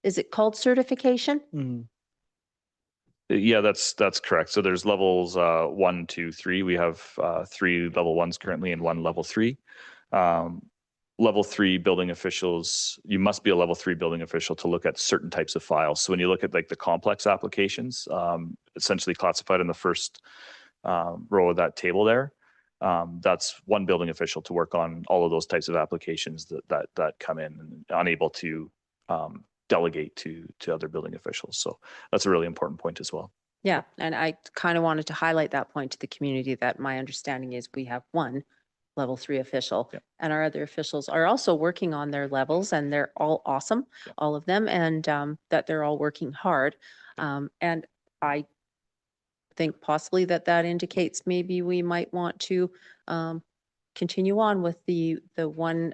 is it called certification? Yeah, that's correct. So there's levels 1, 2, 3. We have 3 level 1s currently and 1 level 3. Level 3 building officials, you must be a level 3 building official to look at certain types of files. So when you look at like the complex applications, essentially classified in the first row of that table there, that's one building official to work on all of those types of applications that come in, and unable to delegate to other building officials. So that's a really important point as well. Yeah, and I kind of wanted to highlight that point to the community, that my understanding is we have one level 3 official, and our other officials are also working on their levels, and they're all awesome, all of them, and that they're all working hard. And I think possibly that indicates maybe we might want to continue on with the one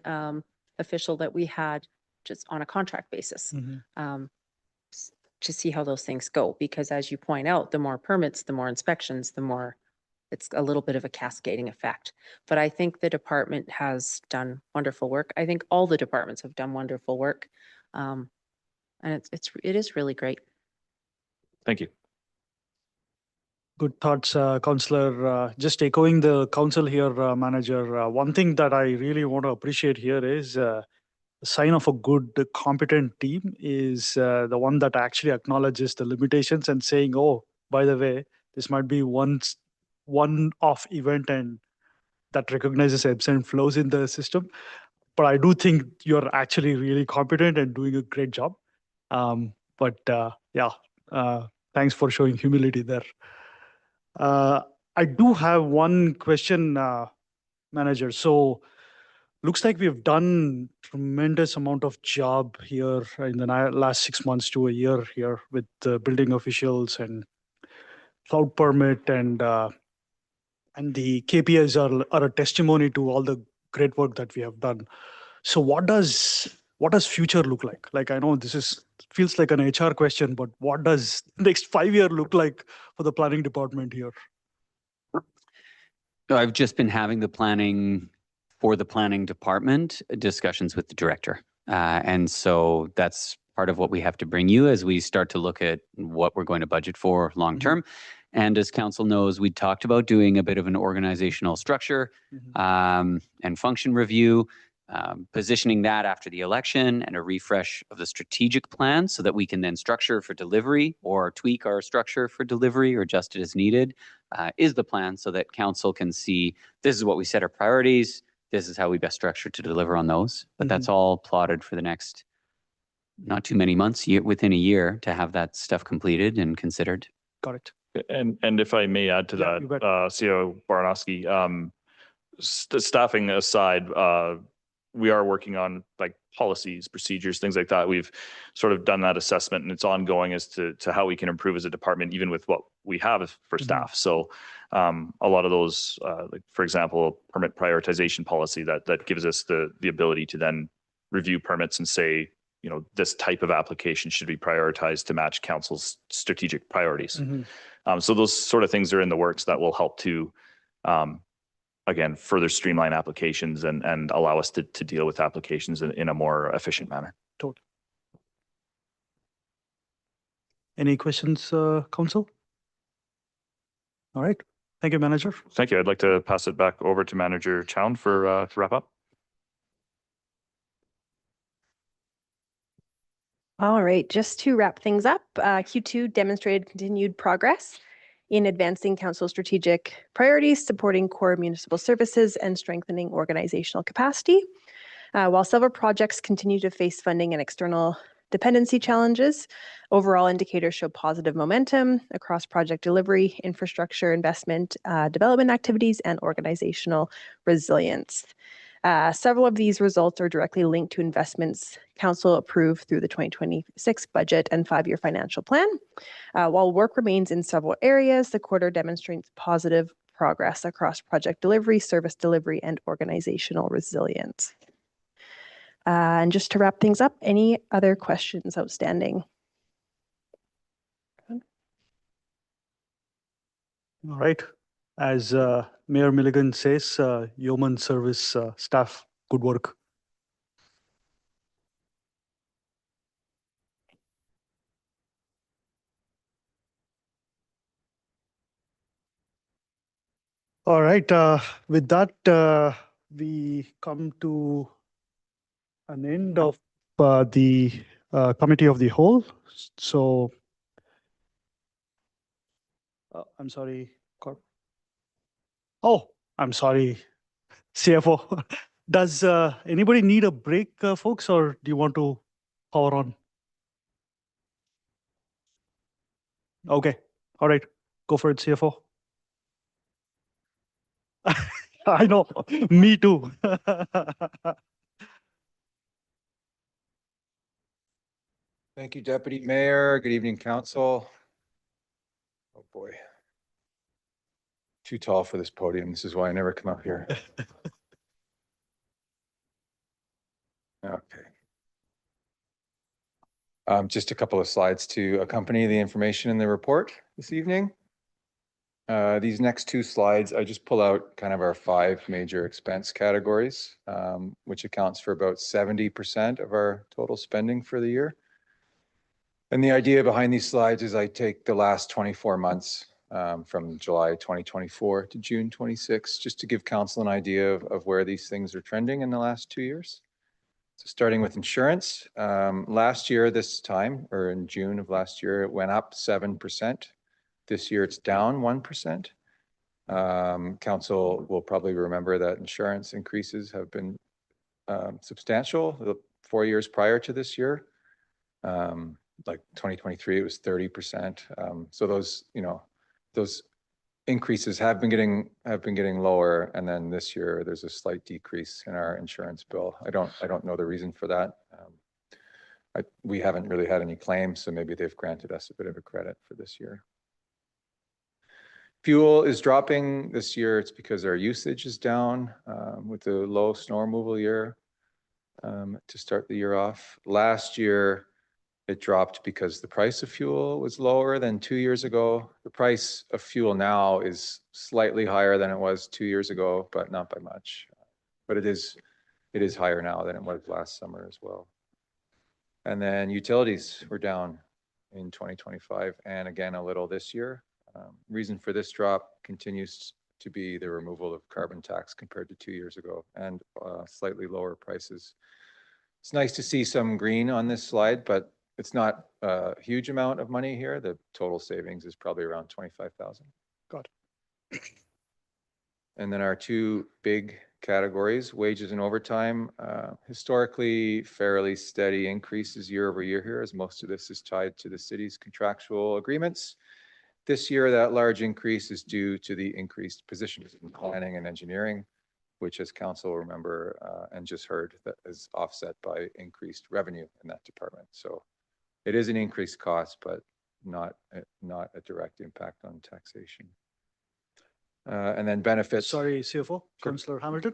official that we had just on a contract basis, to see how those things go. Because as you point out, the more permits, the more inspections, the more it's a little bit of a cascading effect. But I think the department has done wonderful work. I think all the departments have done wonderful work. And it is really great. Thank you. Good thoughts, Councillor. Just echoing the council here, Manager. One thing that I really want to appreciate here is the sign of a good, competent team is the one that actually acknowledges the limitations and saying, oh, by the way, this might be one-off event and that recognizes ebbs and flows in the system. But I do think you're actually really competent and doing a great job. Thanks for showing humility there. I do have one question, Manager. So looks like we've done tremendous amount of job here in the last 6 months to a year here with building officials and cloud permit, and the KPIs are a testimony to all the great work that we have done. So what does future look like? Like, I know this feels like an HR question, but what does next 5 year look like for the planning department here? I've just been having the planning department discussions with the director. And so that's part of what we have to bring you as we start to look at what we're going to budget for long term. And as council knows, we talked about doing a bit of an organizational structure and function review, positioning that after the election, and a refresh of the strategic plan so that we can then structure for delivery or tweak our structure for delivery or adjust it as needed, is the plan, so that council can see this is what we set our priorities, this is how we best structure to deliver on those. But that's all plotted for the next not too many months, within a year, to have that stuff completed and considered. Got it. And if I may add to that, CEO Baranowski, staffing aside, we are working on like policies, procedures, things like that. We've sort of done that assessment, and it's ongoing as to how we can improve as a department, even with what we have for staff. So a lot of those, like for example, permit prioritization policy that gives us the ability to then review permits and say, you know, this type of application should be prioritized to match council's strategic priorities. So those sort of things are in the works that will help to, again, further streamline applications and allow us to deal with applications in a more efficient manner. Totally. Any questions, Council? All right. Thank you, Manager. Thank you. I'd like to pass it back over to Manager Chown for to wrap up. All right, just to wrap things up, Q2 demonstrated continued progress in advancing council's strategic priorities, supporting core municipal services, and strengthening organizational capacity. While several projects continue to face funding and external dependency challenges, overall indicators show positive momentum across project delivery, infrastructure investment, development activities, and organizational resilience. Several of these results are directly linked to investments council approved through the 2026 budget and 5-year financial plan. While work remains in several areas, the quarter demonstrates positive progress across project delivery, service delivery, and organizational resilience. And just to wrap things up, any other questions outstanding? All right. As Mayor Milligan says, yeoman service staff, good work. All right. With that, we come to an end of the committee of the whole. So, I'm sorry. Oh, I'm sorry, CFO. Does anybody need a break, folks, or do you want to power on? Okay. All right. Go for it, CFO. I know. Me too. Thank you, Deputy Mayor. Good evening, Council. Oh boy. Too tall for this podium. This is why I never come up here. Okay. Just a couple of slides to accompany the information in the report this evening. These next 2 slides, I just pull out kind of our 5 major expense categories, which accounts for about 70% of our total spending for the year. And the idea behind these slides is I take the last 24 months from July 2024 to June 26, just to give council an idea of where these things are trending in the last 2 years. So starting with insurance, last year this time, or in June of last year, it went up 7%. This year it's down 1%. Council will probably remember that insurance increases have been substantial the 4 years prior to this year. Like 2023, it was 30%. So those, you know, those increases have been getting lower, and then this year there's a slight decrease in our insurance bill. I don't know the reason for that. We haven't really had any claims, so maybe they've granted us a bit of a credit for this year. Fuel is dropping this year. It's because our usage is down with the low snow removal year to start the year off. Last year, it dropped because the price of fuel was lower than 2 years ago. The price of fuel now is slightly higher than it was 2 years ago, but not by much. But it is higher now than it was last summer as well. And then utilities were down in 2025 and again a little this year. Reason for this drop continues to be the removal of carbon tax compared to 2 years ago and slightly lower prices. It's nice to see some green on this slide, but it's not a huge amount of money here. The total savings is probably around 25,000. Got it. And then our 2 big categories, wages and overtime, historically fairly steady increases year over year here, as most of this is tied to the city's contractual agreements. This year, that large increase is due to the increased positions in planning and engineering. which as council remember and just heard, that is offset by increased revenue in that department. So it is an increased cost, but not a direct impact on taxation. And then benefits. Sorry, CFO, Councillor Hamilton.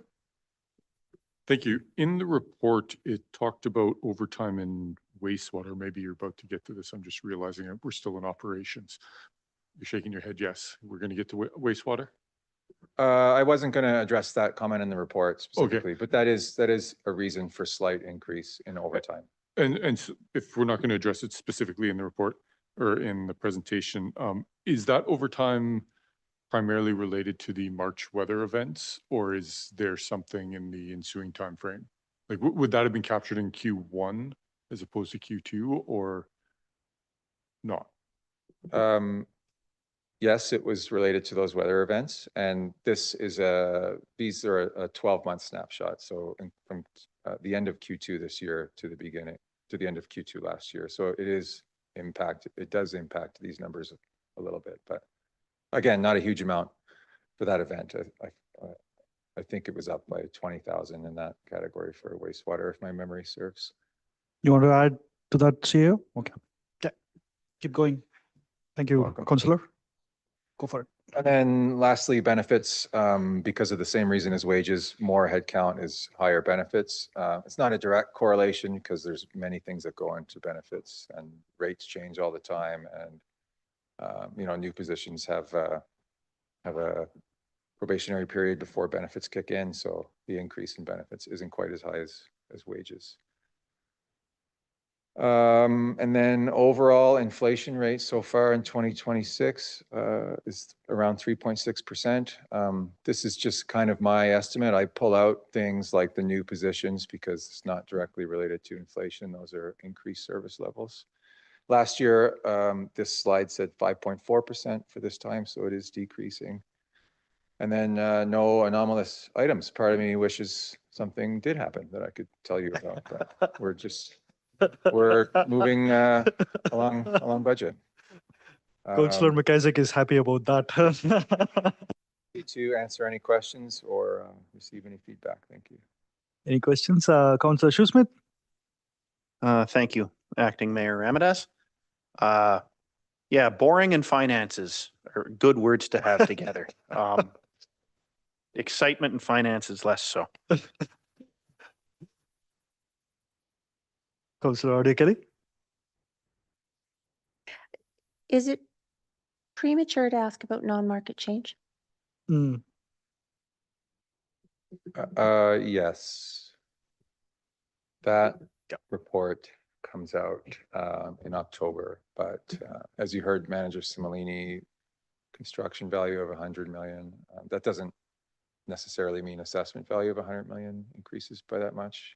Thank you. In the report, it talked about overtime and wastewater. Maybe you're about to get to this. I'm just realizing that we're still in operations. You're shaking your head. Yes, we're going to get to wastewater. I wasn't going to address that comment in the report specifically, but that is a reason for slight increase in overtime. And so if we're not going to address it specifically in the report or in the presentation, is that overtime primarily related to the March weather events, or is there something in the ensuing time frame? Like, would that have been captured in Q1 as opposed to Q2, or not? Yes, it was related to those weather events, and these are a 12-month snapshot. So from the end of Q2 this year to the end of Q2 last year. So it does impact these numbers a little bit, but again, not a huge amount for that event. I think it was up by 20,000 in that category for wastewater, if my memory serves. You want to add to that, CEO? Okay. Okay. Keep going. Thank you, Councillor. Go for it. And then lastly, benefits, because of the same reason as wages, more headcount is higher benefits. It's not a direct correlation because there's many things that go into benefits and rates change all the time. And, new positions have a probationary period before benefits kick in. So the increase in benefits isn't quite as high as wages. And then overall inflation rate so far in 2026 is around 3.6%. This is just kind of my estimate. I pull out things like the new positions because it's not directly related to inflation. Those are increased service levels. Last year, this slide said 5.4% for this time, so it is decreasing. And then no anomalous items. Part of me wishes something did happen that I could tell you about, but we're moving along budget. Councillor McIsaac is happy about that. To answer any questions or receive any feedback. Thank you. Any questions? Councillor Shoesmith? Thank you, Acting Mayor Ramadas. Yeah, boring and finances are good words to have together. Excitement and finances less so. Councillor Ade Kelly? Is it premature to ask about non-market change? Yes. That report comes out in October, but as you heard Manager Simolini, construction value of 100 million, that doesn't necessarily mean assessment value of 100 million increases by that much.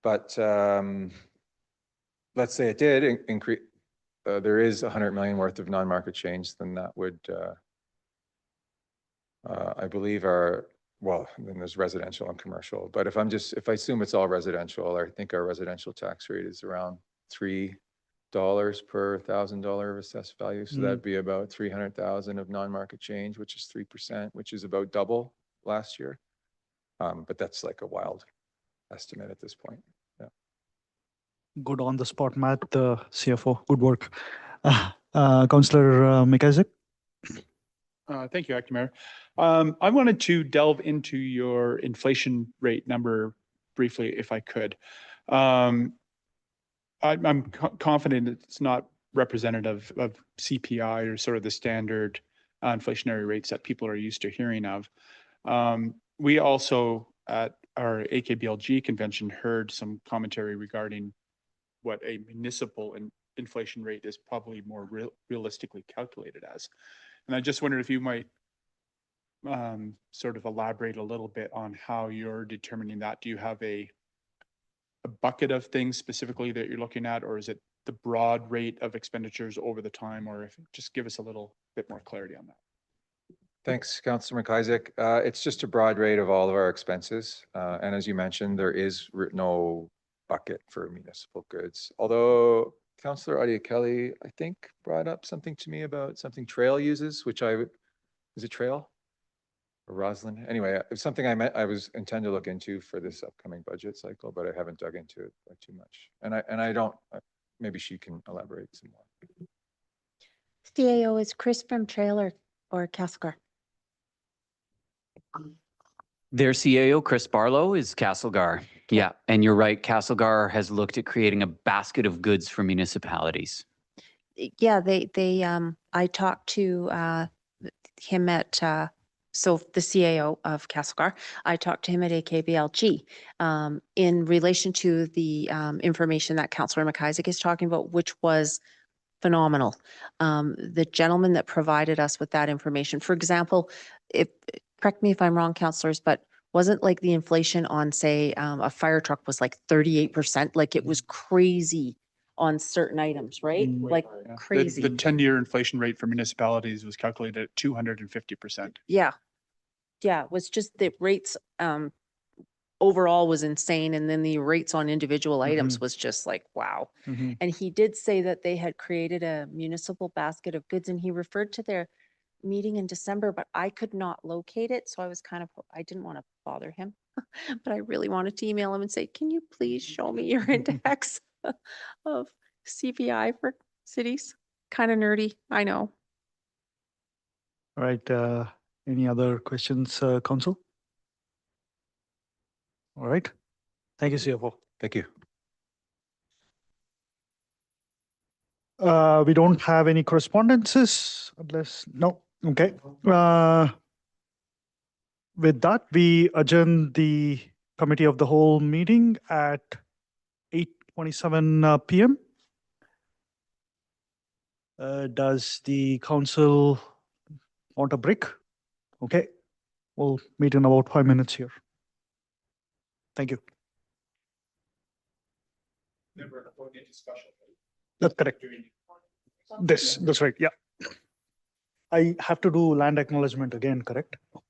But let's say it did increase, there is 100 million worth of non-market change, then that would, I believe then there's residential and commercial. But if I assume it's all residential, I think our residential tax rate is around $3 per $1,000 of assessed value. So that'd be about 300,000 of non-market change, which is 3%, which is about double last year. But that's like a wild estimate at this point. Yeah. Good on the spot math, CFO. Good work. Councillor McIsaac? Thank you, Acting Mayor. I wanted to delve into your inflation rate number briefly, if I could. I'm confident it's not representative of CPI or sort of the standard inflationary rates that people are used to hearing of. We also at our AKBLG convention heard some commentary regarding what a municipal inflation rate is probably more realistically calculated as. And I just wondered if you might sort of elaborate a little bit on how you're determining that. Do you have a bucket of things specifically that you're looking at, or is it the broad rate of expenditures over the time, or just give us a little bit more clarity on that? Thanks, Councillor McIsaac. It's just a broad rate of all of our expenses. And as you mentioned, there is no bucket for municipal goods. Although Councillor Ade Kelly, I think, brought up something to me about something Trail uses, which is it Trail? or Rosalind. Anyway, it's something I was intend to look into for this upcoming budget cycle, but I haven't dug into it too much. And I don't, maybe she can elaborate some more. CAO is Chris from Trailer or Castlegar. Their CAO, Chris Barlow, is Castlegar. Yeah, and you're right. Castlegar has looked at creating a basket of goods for municipalities. Yeah, I talked to him at, so the CAO of Castlegar, I talked to him at AKBLG in relation to the information that Councillor McIsaac is talking about, which was phenomenal. The gentleman that provided us with that information, for example, correct me if I'm wrong, councillors, but wasn't like the inflation on, say, a fire truck was like 38%, like it was crazy on certain items, right? Like Yeah. crazy. The 10-year inflation rate for municipalities was calculated at 250%. Yeah. Yeah, it was just the rates overall was insane. And then the rates on individual items was just like, wow. And he did say that they had created a municipal basket of goods and he referred to their meeting in December, but I could not locate it. So I was I didn't want to bother him, but I really wanted to email him and say, can you please show me your index of CPI for cities? Kind of nerdy, I know. All right. Any other questions, Council? All right. Thank you, CFO. Thank you. We don't have any correspondences unless, no, okay. With that, we adjourn the committee of the whole meeting at 8:27 PM. Does the council want a break? Okay, we'll meet in about 5 minutes here. Thank you. That's correct. That's right, yeah. I have to do land acknowledgement again, correct? Oh.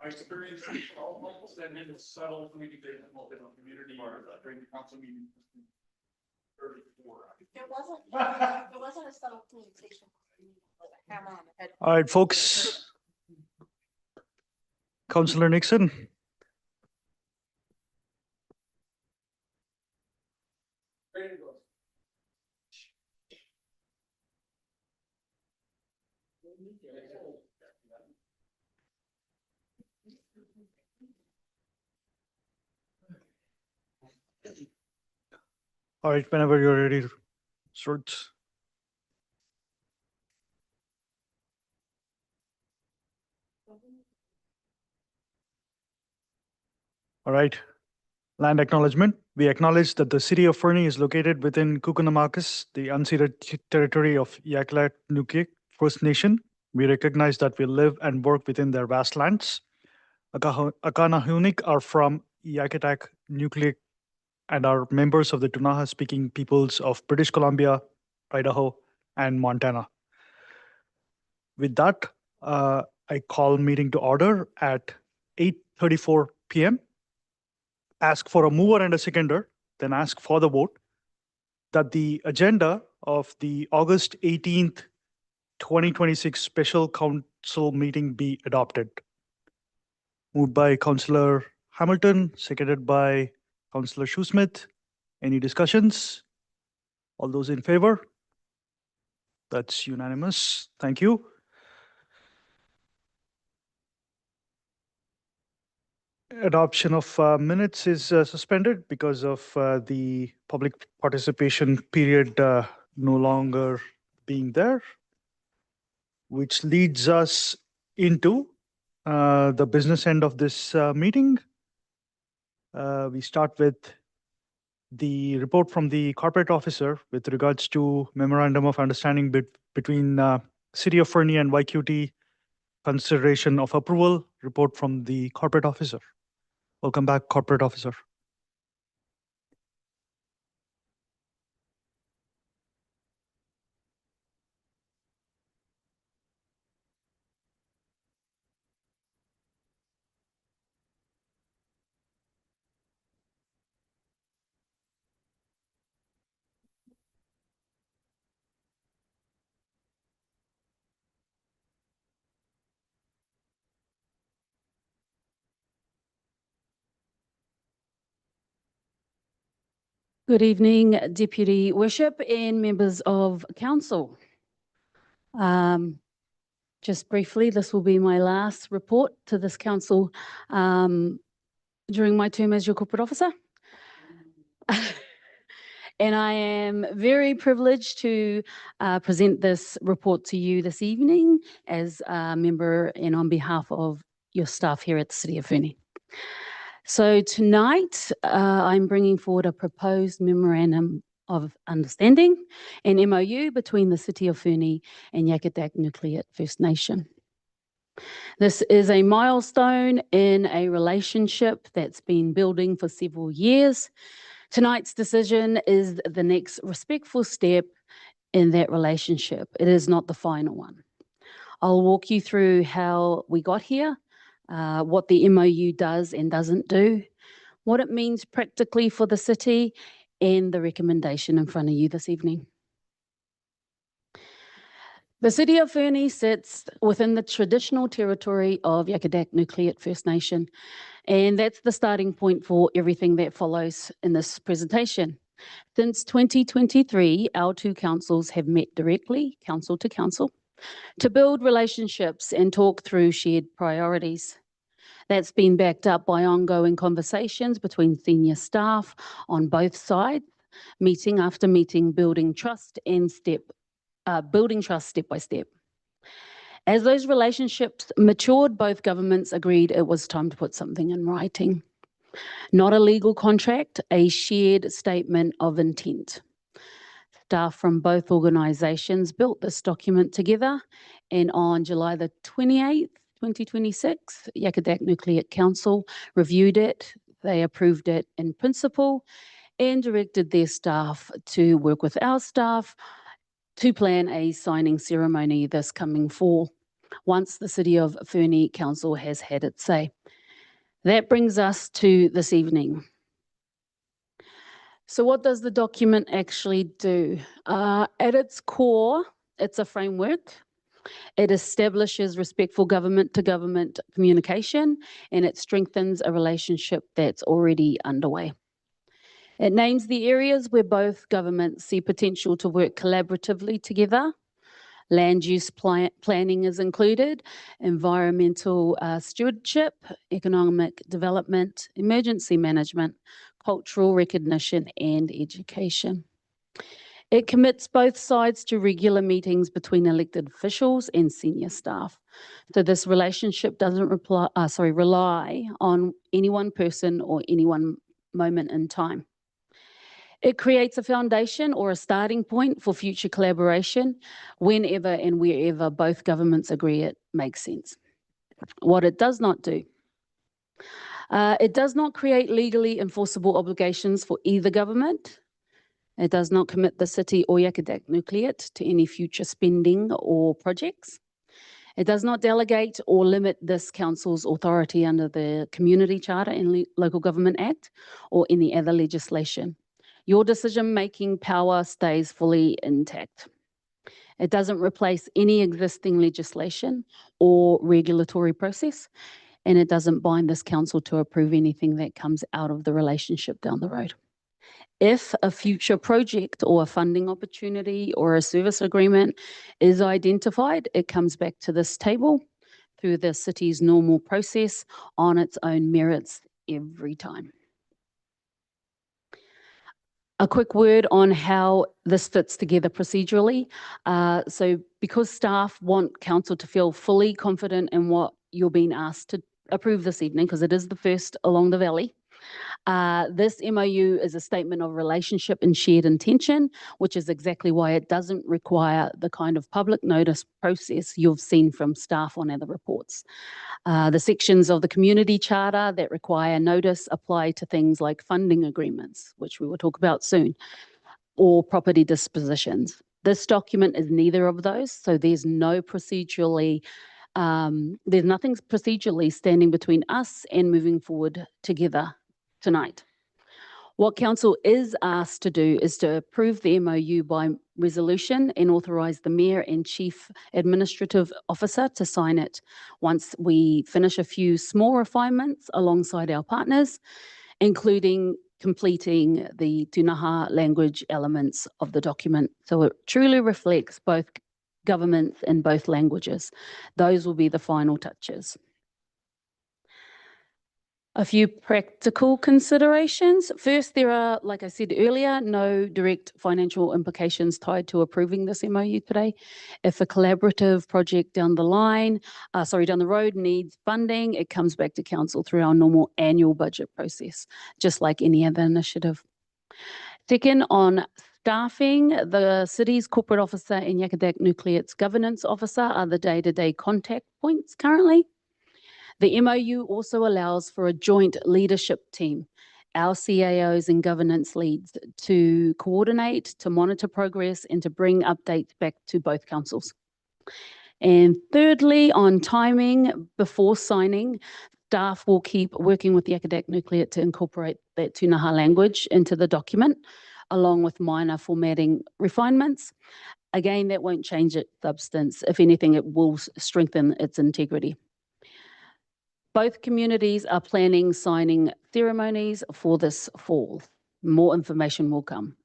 I experienced almost and then it's settled communication within the community during the council meeting. There wasn't a subtle communication. Hammer on the head. All right, folks. Councillor Nixon. All right, whenever you're ready, start. All right. Land acknowledgement. We acknowledge that the city of Fernie is located within Kukunamakas, the unceded territory of Yakilat Nukik First Nation. We recognize that we live and work within their vast lands. Akanahunik are from Yakitak Nucleic and are members of the Tunaha speaking peoples of British Columbia, Idaho, and Montana. With that, I call meeting to order at 8:34 p.m. Ask for a mover and a seconder, then ask for the vote that the agenda of the August 18th, 2026 special council meeting be adopted. Moved by Councillor Hamilton, seconded by Councillor Shoesmith. Any discussions? All those in favor? That's unanimous. Thank you. Adoption of minutes is suspended because of the public participation period no longer being there, which leads us into the business end of this meeting. We start with the report from the corporate officer with regards to memorandum of understanding between City of Fernie and YQT, consideration of approval, report from the corporate officer. Welcome back, corporate officer. Good evening, Deputy Worship and members of council. Just briefly, this will be my last report to this council during my term as your corporate officer. And I am very privileged to present this report to you this evening as a member and on behalf of your staff here at the City of Fernie. So tonight, I'm bringing forward a proposed memorandum of understanding, an MOU between the City of Fernie and Yakitak Nucleic First Nation. This is a milestone in a relationship that's been building for several years. Tonight's decision is the next respectful step in that relationship. It is not the final one. I'll walk you through how we got here, what the MOU does and doesn't do, what it means practically for the city, and the recommendation in front of you this evening. The City of Fernie sits within the traditional territory of Yakitak Nucleic First Nation, and that's the starting point for everything that follows in this presentation. Since 2023, our two councils have met directly, council to council, to build relationships and talk through shared priorities. That's been backed up by ongoing conversations between senior staff on both sides, meeting after meeting, building trust step by step. As those relationships matured, both governments agreed it was time to put something in writing. Not a legal contract, a shared statement of intent. Staff from both organisations built this document together, and on July the 28th, 2026, Yakitak Nucleic Council reviewed it. They approved it in principle and directed their staff to work with our staff to plan a signing ceremony this coming fall. once the City of Fernie Council has had its say. That brings us to this evening. So what does the document actually do? At its core, it's a framework. It establishes respectful government-to-government communication, and it strengthens a relationship that's already underway. It names the areas where both governments see potential to work collaboratively together. Land use planning is included, environmental stewardship, economic development, emergency management, cultural recognition, and education. It commits both sides to regular meetings between elected officials and senior staff. So this relationship doesn't rely on any one person or any one moment in time. It creates a foundation or a starting point for future collaboration whenever and wherever both governments agree it makes sense. What it does not do, it does not create legally enforceable obligations for either government. It does not commit the city or Yakitak Nucleate to any future spending or projects. It does not delegate or limit this council's authority under the Community Charter and Local Government Act or any other legislation. Your decision-making power stays fully intact. It doesn't replace any existing legislation or regulatory process, and it doesn't bind this council to approve anything that comes out of the relationship down the road. If a future project or a funding opportunity or a service agreement is identified, it comes back to this table through the city's normal process on its own merits every time. A quick word on how this fits together procedurally. So because staff want council to feel fully confident in what you're being asked to approve this evening, because it is the first along the valley, this MOU is a statement of relationship and shared intention, which is exactly why it doesn't require the kind of public notice process you've seen from staff on other reports. The sections of the community charter that require notice apply to things like funding agreements, which we will talk about soon, or property dispositions. This document is neither of those, so there's no procedurally there's nothing procedurally standing between us and moving forward together tonight. What council is asked to do is to approve the MOU by resolution and authorise the Mayor and Chief Administrative Officer to sign it once we finish a few small refinements alongside our partners, including completing the Tunaha language elements of the document. So it truly reflects both governments in both languages. Those will be the final touches. A few practical considerations. First, there are, like I said earlier, no direct financial implications tied to approving this MOU today. If a collaborative project down the road needs funding, it comes back to council through our normal annual budget process, just like any other initiative. Second, on staffing, the city's corporate officer and Yakitak Nucleate's governance officer are the day-to-day contact points currently. The MOU also allows for a joint leadership team, our CAOs and governance leads, to coordinate, to monitor progress, and to bring updates back to both councils. And thirdly, on timing, before signing, staff will keep working with Yakitak Nucleate to incorporate that Tunaha language into the document, along with minor formatting refinements. Again, that won't change its substance. If anything, it will strengthen its integrity. Both communities are planning signing ceremonies for this fall. More information will come.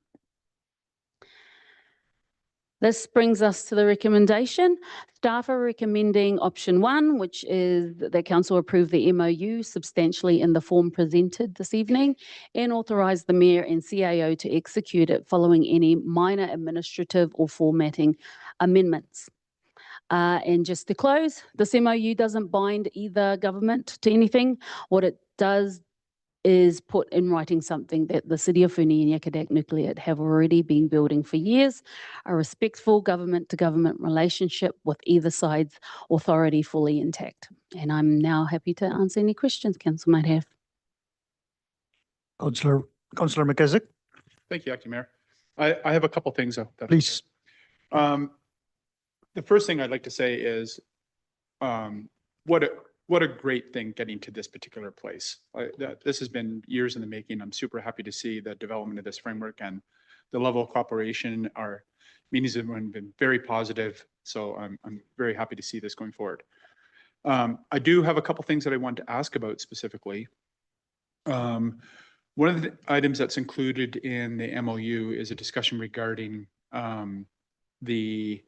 This brings us to the recommendation. Staff are recommending option 1, which is that council approve the MOU substantially in the form presented this evening and authorise the Mayor and CAO to execute it following any minor administrative or formatting amendments. And just to close, this MOU doesn't bind either government to anything. What it does is put in writing something that the City of Fernie and Yakitak Nucleate have already been building for years, a respectful government-to-government relationship with either side's authority fully intact. And I'm now happy to answer any questions council might have. Councillor McKissick, Thank you, Acting Mayor. I have a couple things. please. The first thing I'd like to say is what a great thing getting to this particular place. This has been years in the making. I'm super happy to see the development of this framework and the level of cooperation. Our meetings have been very positive. So I'm very happy to see this going forward. I do have a couple things that I want to ask about specifically. One of the items that's included in the MOU is a discussion regarding the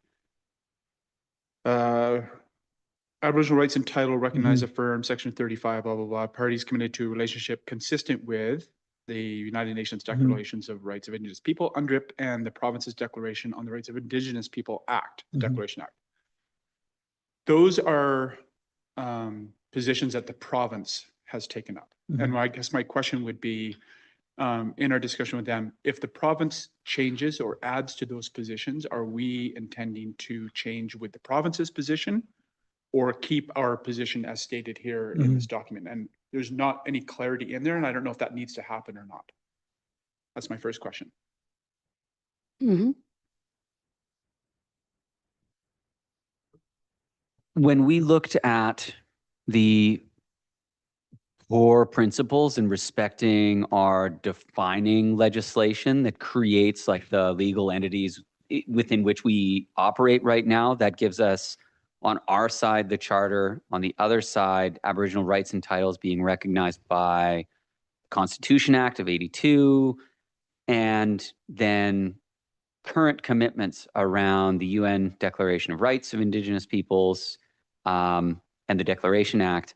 Aboriginal rights and title recognized, affirmed, section 35, blah, blah, blah. Parties committed to a relationship consistent with the United Nations Declarations of Rights of Indigenous People, UNDRIP, and the province's Declaration on the Rights of Indigenous People Act, the Declaration Act. Those are positions that the province has taken up. And I guess my question would be, in our discussion with them, if the province changes or adds to those positions, are we intending to change with the province's position or keep our position as stated here in this document? And there's not any clarity in there, and I don't know if that needs to happen or not. That's my first question. When we looked at the core principles in respecting our defining legislation that creates like the legal entities within which we operate right now, that gives us on our side the charter, on the other side Aboriginal rights and titles being recognized by the Constitution Act of '82, and then current commitments around the UN Declaration of Rights of Indigenous Peoples and the Declaration Act.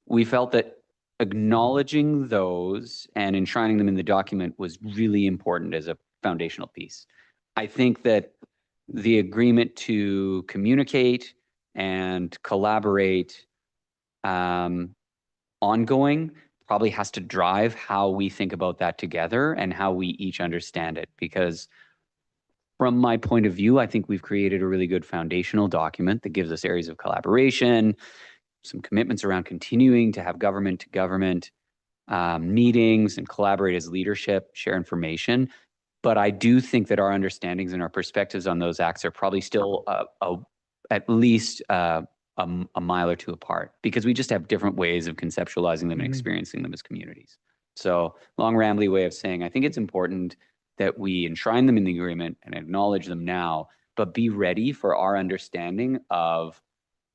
We felt that acknowledging those and enshrining them in the document was really important as a foundational piece. I think that the agreement to communicate and collaborate ongoing probably has to drive how we think about that together and how we each understand it. Because from my point of view, I think we've created a really good foundational document that gives us areas of collaboration, some commitments around continuing to have government to government meetings and collaborate as leadership, share information. But I do think that our understandings and our perspectives on those acts are probably still at least a mile or two apart, because we just have different ways of conceptualizing them and experiencing them as communities. So long rambly way of saying, I think it's important that we enshrine them in the agreement and acknowledge them now, but be ready for our understanding of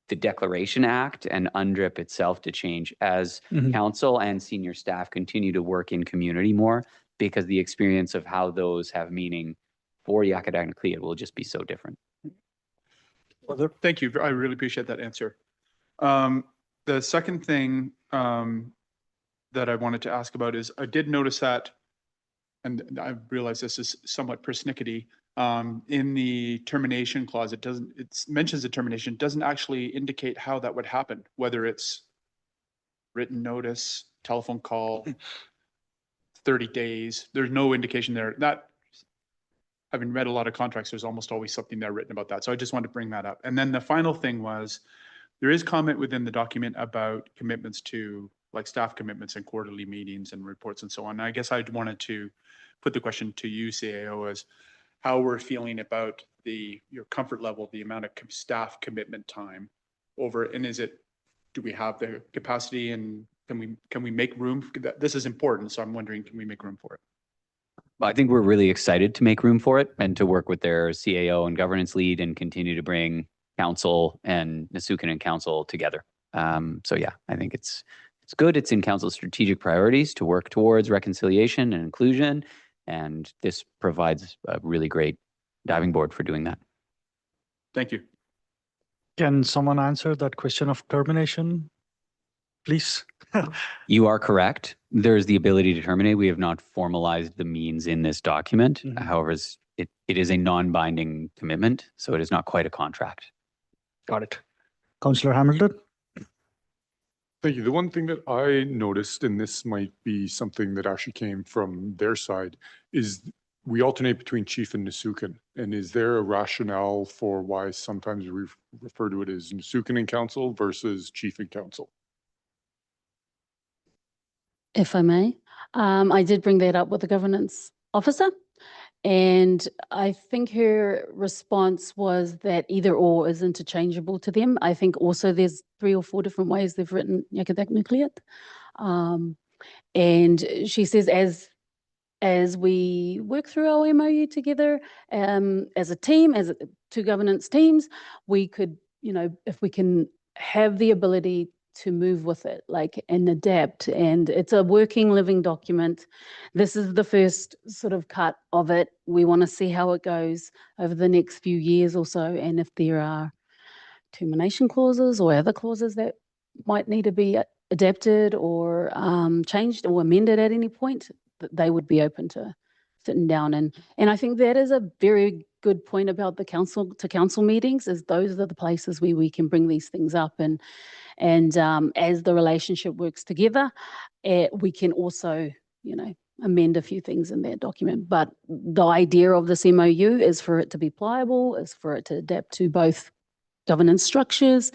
the Declaration Act and UNDRIP itself to change as council and senior staff continue to work in community more, because the experience of how those have meaning for Yakatagan will just be so different. Thank you. I really appreciate that answer. The second thing that I wanted to ask about is I did notice that, and I realize this is somewhat persnickety, in the termination clause, it mentions the termination, doesn't actually indicate how that would happen, whether it's written notice, telephone call, 30 days. There's no indication there. That, having read a lot of contracts, there's almost always something there written about that. So I just wanted to bring that up. And then the final thing was, there is comment within the document about commitments to, like, staff commitments and quarterly meetings and reports and so on. And I guess I wanted to put the question to you, CAO, as how we're feeling about your comfort level, the amount of staff commitment time over, and do we have the capacity, and can we make room? This is important, so I'm wondering, can we make room for it? I think we're really excited to make room for it and to work with their CAO and governance lead and continue to bring council and Nisukan and council together. So yeah, I think it's good. It's in council's strategic priorities to work towards reconciliation and inclusion. And this provides a really great diving board for doing that. Thank you. Can someone answer that question of termination, please? You are correct. There's the ability to terminate. We have not formalized the means in this document. However, it is a non-binding commitment, so it is not quite a contract. Got it. Councillor Hamilton? Thank you. The one thing that I noticed, and this might be something that actually came from their side, is we alternate between chief and Nisukan. And is there a rationale for why sometimes we refer to it as Nisukan and council versus chief and council? If I may, I did bring that up with the governance officer, And I think her response was that either or is interchangeable to them. I think also there's 3 or 4 different ways they've written Yakadak Nucleate. And she says as we work through our MOU together, as a team, as 2 governance teams, we could, if we can have the ability to move with it, and adapt. And it's a working, living document. This is the first sort of cut of it. We want to see how it goes over the next few years or so. And if there are termination clauses or other clauses that might need to be adapted or changed or amended at any point, that they would be open to sitting down. And I think that is a very good point about the council to council meetings, is those are the places where we can bring these things up. And as the relationship works together, we can also, amend a few things in that document. But the idea of this MOU is for it to be pliable, is for it to adapt to both governance structures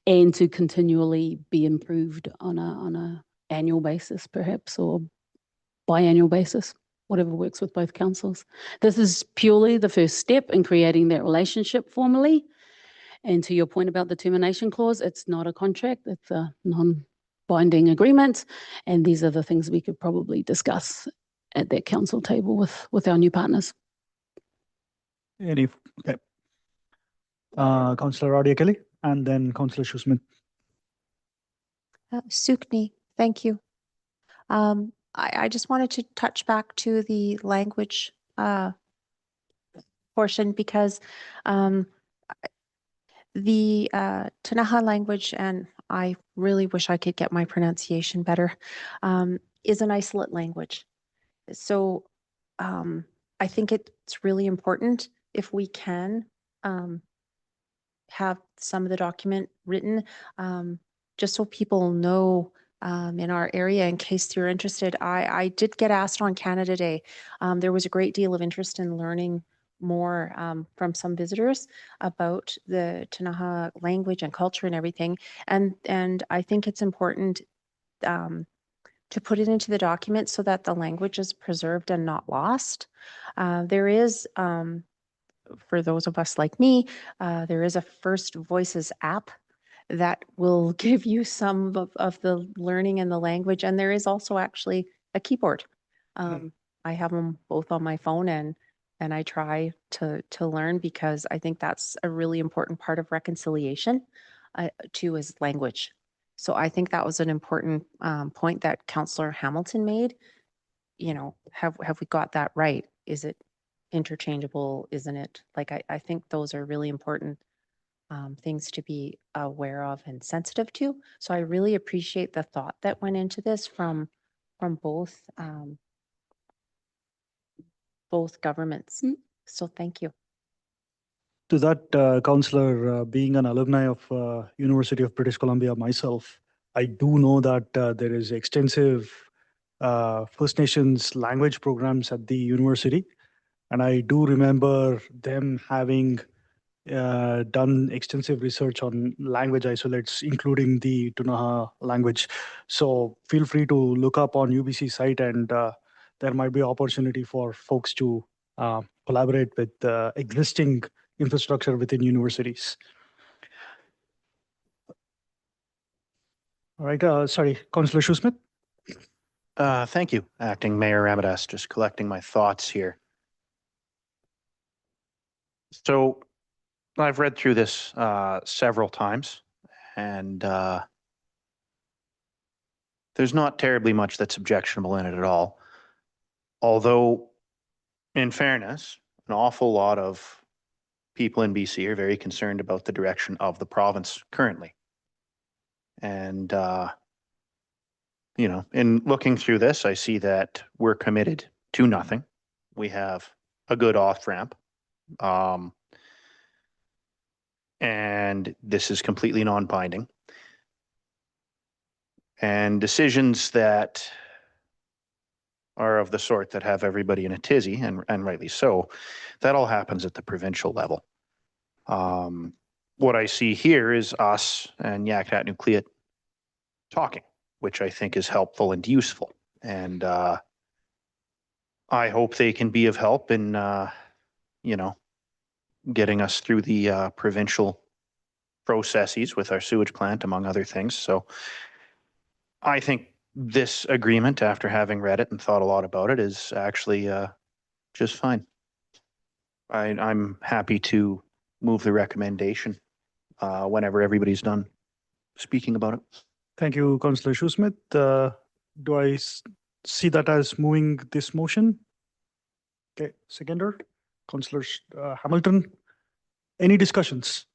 and to continually be improved on a annual basis, perhaps, or biannual basis, whatever works with both councils. This is purely the first step in creating that relationship formally. And to your point about the termination clause, it's not a contract, it's a non-binding agreement. And these are the things we could probably discuss at that council table with our new partners. Okay. Councillor Audia Kelly and then Councillor Shoesmith. Sukni, thank you. I just wanted to touch back to the language portion because the Tanaha language, and I really wish I could get my pronunciation better, is an isolate language. So I think it's really important if we can have some of the document written just so people know in our area in case you're interested. I did get asked on Canada Day. There was a great deal of interest in learning more from some visitors about the Tanaha language and culture and everything. And I think it's important to put it into the document so that the language is preserved and not lost. There is, for those of us like me, there is a First Voices app that will give you some of the learning and the language. And there is also actually a keyboard. I have them both on my phone and I try to learn because I think that's a really important part of reconciliation too, is language. So I think that was an important point that Councillor Hamilton made. Have we got that right? Is it interchangeable? Isn't it? I think those are really important things to be aware of and sensitive to. So I really appreciate the thought that went into this from both governments. So thank you. To that, Councillor, being an alumni of University of British Columbia myself, I do know that there is extensive First Nations language programs at the university. And I do remember them having done extensive research on language isolates, including the Tunaha language. So feel free to look up on UBC site, and there might be opportunity for folks to collaborate with existing infrastructure within universities. All right, sorry, Councillor Shoesmith. Thank you, Acting Mayor Ramadas. Just collecting my thoughts here. So I've read through this several times, and there's not terribly much that's objectionable in it at all. Although, in fairness, an awful lot of people in BC are very concerned about the direction of the province currently. And, in looking through this, I see that we're committed to nothing. We have a good off-ramp. And this is completely non-binding. And decisions that are of the sort that have everybody in a tizzy, and rightly so, that all happens at the provincial level. What I see here is us and Yakutat Nucleate talking, which I think is helpful and useful. And I hope they can be of help in, you know, getting us through the provincial processes with our sewage plant, among other things. So I think this agreement, after having read it and thought a lot about it, is actually just fine. I'm happy to move the recommendation whenever everybody's done speaking about it. Thank you, Councillor Shoesmith. Do I see that as moving this motion? Okay, seconder, Councillor Hamilton. Any discussions?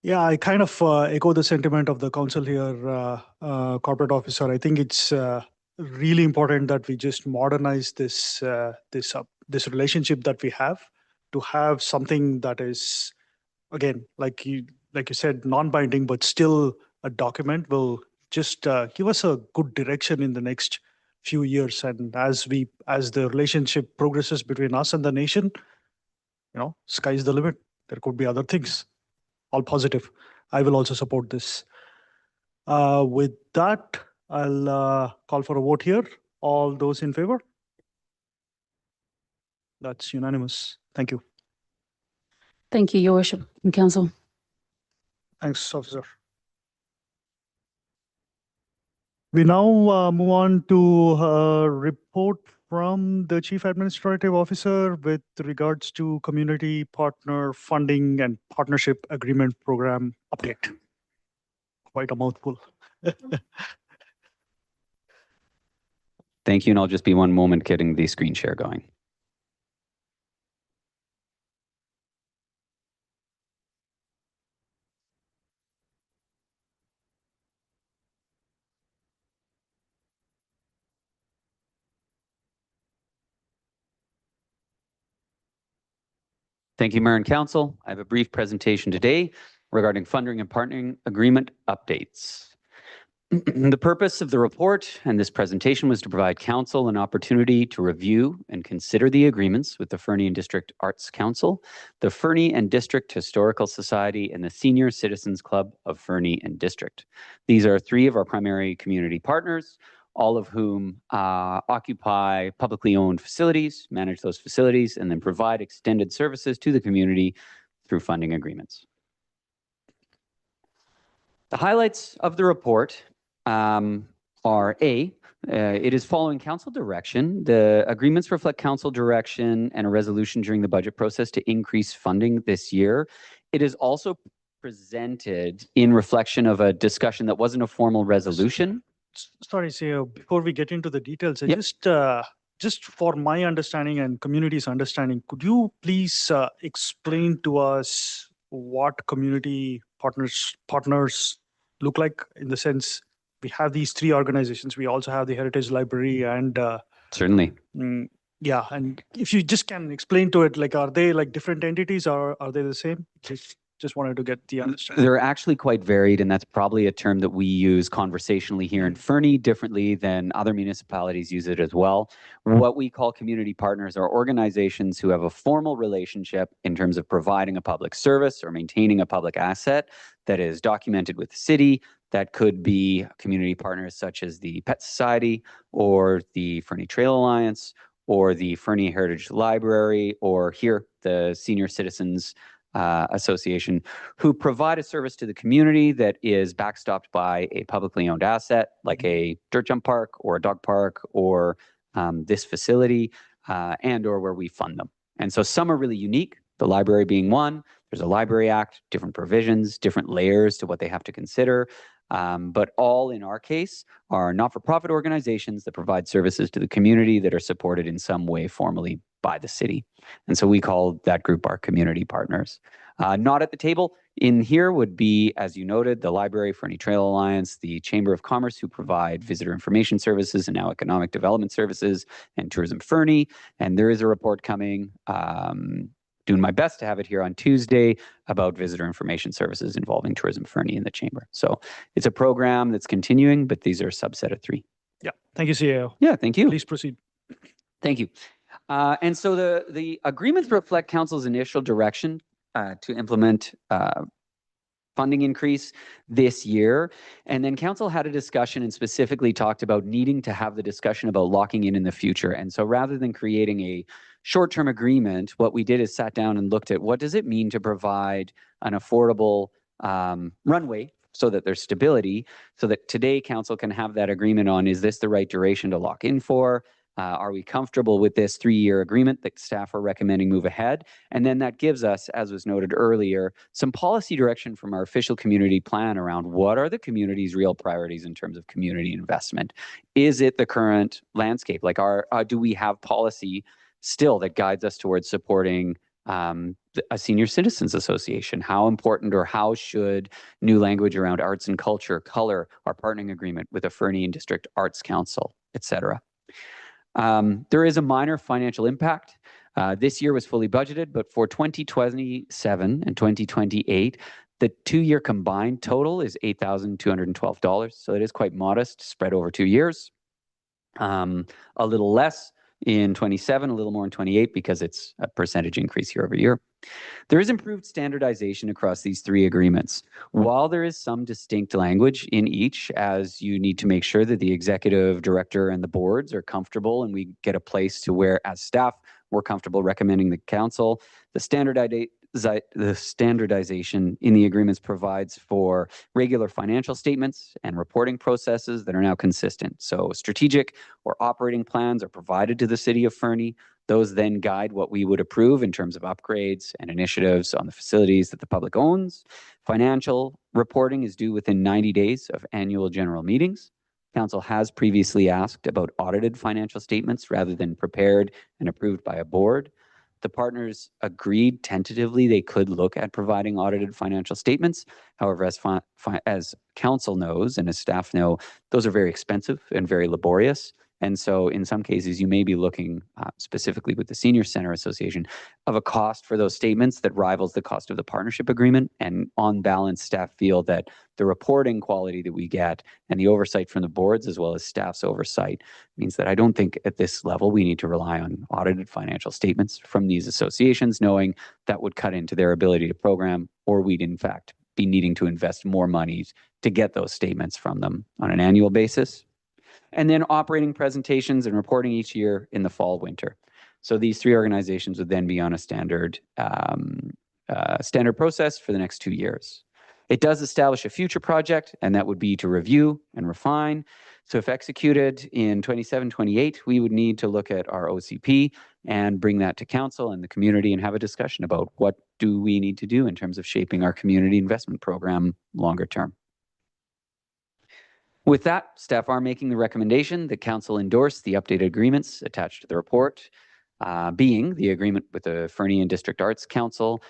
Yeah, I kind of echo the sentiment of the council here, corporate officer. I think it's really important that we just modernize this this relationship that we have, to have something that is, again, like you said, non-binding, but still a document will just give us a good direction in the next few years. And as the relationship progresses between us and the nation, sky's the limit. There could be other things. All positive. I will also support this. With that, I'll call for a vote here. All those in favor? That's unanimous. Thank you. Thank you, Your Worship and Council. Thanks, officer. We now move on to a report from the Chief Administrative Officer with regards to Community Partner Funding and Partnership Agreement Program update. Quite a mouthful. Thank you, and I'll just be one moment getting the screen share going. Thank you, Mayor and Council. I have a brief presentation today regarding funding and partnering agreement updates. The purpose of the report and this presentation was to provide Council an opportunity to review and consider the agreements with the Fernie and District Arts Council, the Fernie and District Historical Society, and the Senior Citizens Club of Fernie and District. These are three of our primary community partners, all of whom occupy publicly owned facilities, manage those facilities, and then provide extended services to the community through funding agreements. The highlights of the report are it is following council direction. The agreements reflect council direction and a resolution during the budget process to increase funding this year. It is also presented in reflection of a discussion that wasn't a formal resolution. Sorry, CEO, before we get into the details, Yep. Just for my understanding and community's understanding, could you please explain to us what community partners look like, in the sense we have these three organizations, we also have the Heritage Library and Certainly. yeah, and if you just can explain to it, like, are they like different entities or are they the same? Just wanted to get the understanding. They're actually quite varied, and that's probably a term that we use conversationally here in Fernie differently than other municipalities use it as well. What we call community partners are organizations who have a formal relationship in terms of providing a public service or maintaining a public asset that is documented with the city. That could be community partners such as the Pet Society or the Fernie Trail Alliance or the Fernie Heritage Library, or here, the Senior Citizens Association, who provide a service to the community that is backstopped by a publicly owned asset like a dirt jump park or a dog park or this facility and or where we fund them. And so some are really unique, the library being one. There's a Library Act, different provisions, different layers to what they have to consider. But all in our case are not-for-profit organizations that provide services to the community that are supported in some way formally by the city. And so we call that group our community partners. Not at the table in here would be, as you noted, the Library, Fernie Trail Alliance, the Chamber of Commerce, who provide visitor information services and now economic development services, and Tourism Fernie. And there is a report coming, doing my best to have it here on Tuesday, about visitor information services involving Tourism Fernie and the Chamber. So it's a program that's continuing, but these are a subset of three. Yeah, thank you, CEO. Yeah, thank you. Please proceed. Thank you. And so the agreements reflect council's initial direction to implement funding increase this year. And then council had a discussion and specifically talked about needing to have the discussion about locking in the future. And so rather than creating a short-term agreement, what we did is sat down and looked at what does it mean to provide an affordable runway so that there's stability, so that today council can have that agreement on, is this the right duration to lock in for? Are we comfortable with this 3-year agreement that staff are recommending move ahead? And then that gives us, as was noted earlier, some policy direction from our official community plan around what are the community's real priorities in terms of community investment. Is it the current landscape? Like, do we have policy still that guides us towards supporting a senior citizens association? How important or how should new language around arts and culture color our partnering agreement with a Fernie and District Arts Council, et cetera? There is a minor financial impact. This year was fully budgeted, but for 2027 and 2028, the 2-year combined total is $8,212. So it is quite modest, spread over 2 years. A little less in 27, a little more in 28 because it's a percentage increase year over year. There is improved standardization across these 3 agreements. While there is some distinct language in each, as you need to make sure that the executive director and the boards are comfortable and we get a place to where, as staff, we're comfortable recommending the council, the standardization in the agreements provides for regular financial statements and reporting processes that are now consistent. So strategic or operating plans are provided to the city of Fernie. Those then guide what we would approve in terms of upgrades and initiatives on the facilities that the public owns. Financial reporting is due within 90 days of annual general meetings. Council has previously asked about audited financial statements rather than prepared and approved by a board. The partners agreed tentatively they could look at providing audited financial statements. However, as council knows and as staff know, those are very expensive and very laborious. And so in some cases, you may be looking specifically with the Senior Center Association of a cost for those statements that rivals the cost of the partnership agreement. And on balance, staff feel that the reporting quality that we get and the oversight from the boards as well as staff's oversight means that I don't think at this level we need to rely on audited financial statements from these associations, knowing that would cut into their ability to program, or we'd in fact be needing to invest more money to get those statements from them on an annual basis. And then operating presentations and reporting each year in the fall, winter. So these 3 organizations would then be on a standard process for the next 2 years. It does establish a future project, and that would be to review and refine. So if executed in 27, 28, we would need to look at our OCP and bring that to council and the community and have a discussion about what do we need to do in terms of shaping our community investment program longer term. With that, staff are making the recommendation that council endorse the updated agreements attached to the report, being the agreement with the Fernie and District Arts Council,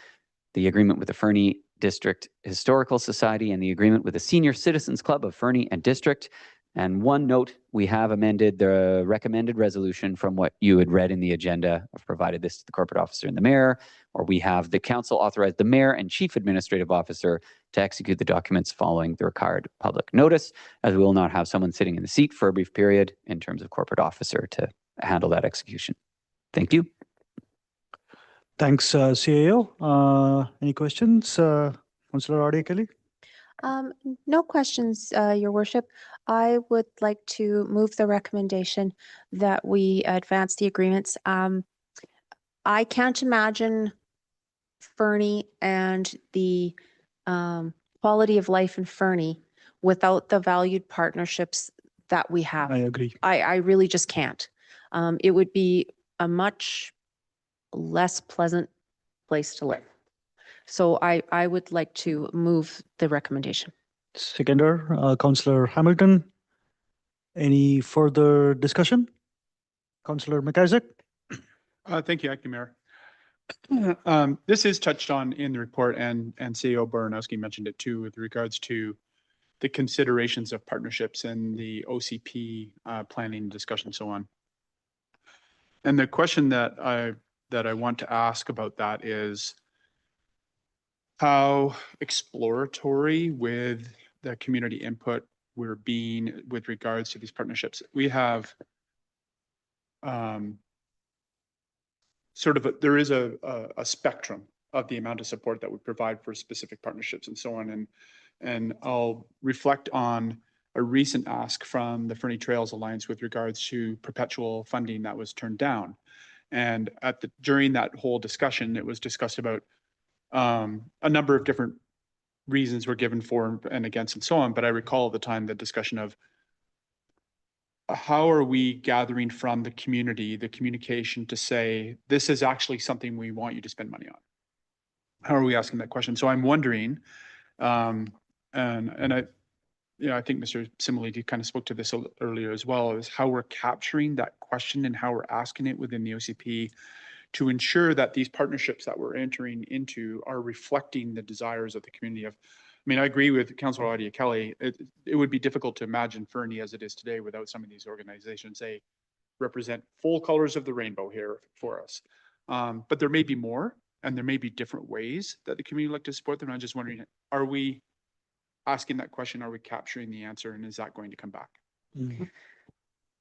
the agreement with the Fernie District Historical Society, and the agreement with the Senior Citizens Club of Fernie and District. And one note, we have amended the recommended resolution from what you had read in the agenda. I've provided this to the corporate officer and the mayor, or we have the council authorize the mayor and chief administrative officer to execute the documents following the required public notice, as we will not have someone sitting in the seat for a brief period in terms of corporate officer to handle that execution. Thank you. Thanks, CAO. Any questions? Councillor Audia Kelly? No questions, Your Worship. I would like to move the recommendation that we advance the agreements. I can't imagine Fernie and the quality of life in Fernie without the valued partnerships that we have. I agree. I really just can't. It would be a much less pleasant place to live. So I would like to move the recommendation. Seconder, Councillor Hamilton. Any further discussion? Councillor McIsaac? Thank you, Acting Mayor. This is touched on in the report, and CEO Baranowski mentioned it too, with regards to the considerations of partnerships and the OCP planning discussion and so on. And the question that I want to ask about that is how exploratory with the community input we're being with regards to these partnerships. We have there is a spectrum of the amount of support that we provide for specific partnerships and so on. And I'll reflect on a recent ask from the Fernie Trails Alliance with regards to perpetual funding that was turned down. And during that whole discussion, it was discussed about a number of different reasons were given for and against and so on. But I recall at the time the discussion of how are we gathering from the community the communication to say, this is actually something we want you to spend money on? How are we asking that question? So I'm wondering, and I, I think Mr. Simile kind of spoke to this earlier as well, is how we're capturing that question and how we're asking it within the OCP to ensure that these partnerships that we're entering into are reflecting the desires of the community. I agree with Councillor Audia Kelly. It would be difficult to imagine Fernie as it is today without some of these organizations. They represent full colors of the rainbow here for us. But there may be more, and there may be different ways that the community would like to support them. I'm just wondering, are we asking that question? Are we capturing the answer? And is that going to come back?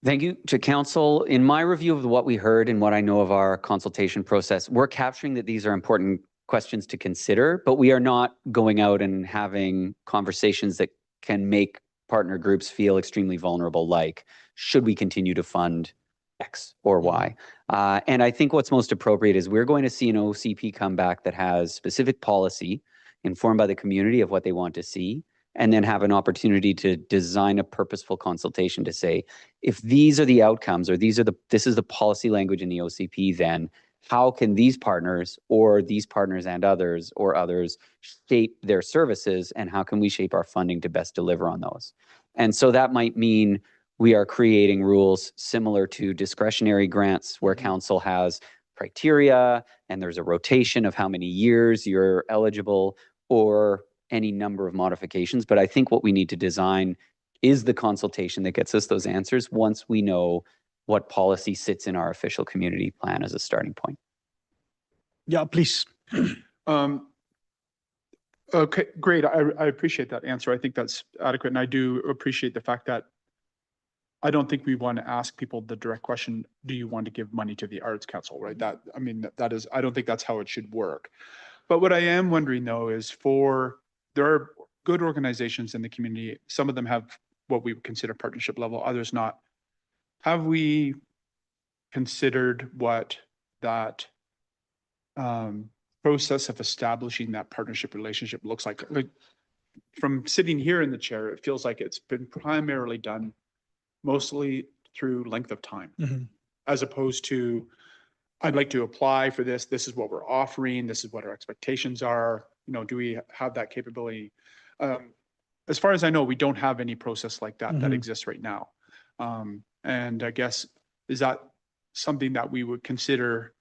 Thank you to council. In my review of what we heard and what I know of our consultation process, we're capturing that these are important questions to consider, but we are not going out and having conversations that can make partner groups feel extremely vulnerable, like, should we continue to fund X or Y? And I think what's most appropriate is we're going to see an OCP come back that has specific policy informed by the community of what they want to see, and then have an opportunity to design a purposeful consultation to say, if these are the outcomes, or this is the policy language in the OCP, then how can these partners or these partners and others or others shape their services, and how can we shape our funding to best deliver on those? And so that might mean we are creating rules similar to discretionary grants where council has criteria and there's a rotation of how many years you're eligible, or any number of modifications. But I think what we need to design is the consultation that gets us those answers once we know what policy sits in our official community plan as a starting point. Yeah, please. Okay, great. I appreciate that answer. I think that's adequate. And I do appreciate the fact that I don't think we want to ask people the direct question, do you want to give money to the Arts Council, right? That is, I don't think that's how it should work. But what I am wondering though is there are good organizations in the community. Some of them have what we would consider partnership level, others not. Have we considered what that process of establishing that partnership relationship looks like? Like, from sitting here in the chair, it feels like it's been primarily done mostly through length of time, as opposed to, I'd like to apply for this. This is what we're offering. This is what our expectations are. Do we have that capability? As far as I know, we don't have any process like that that exists right now. And I guess, is that something that we would consider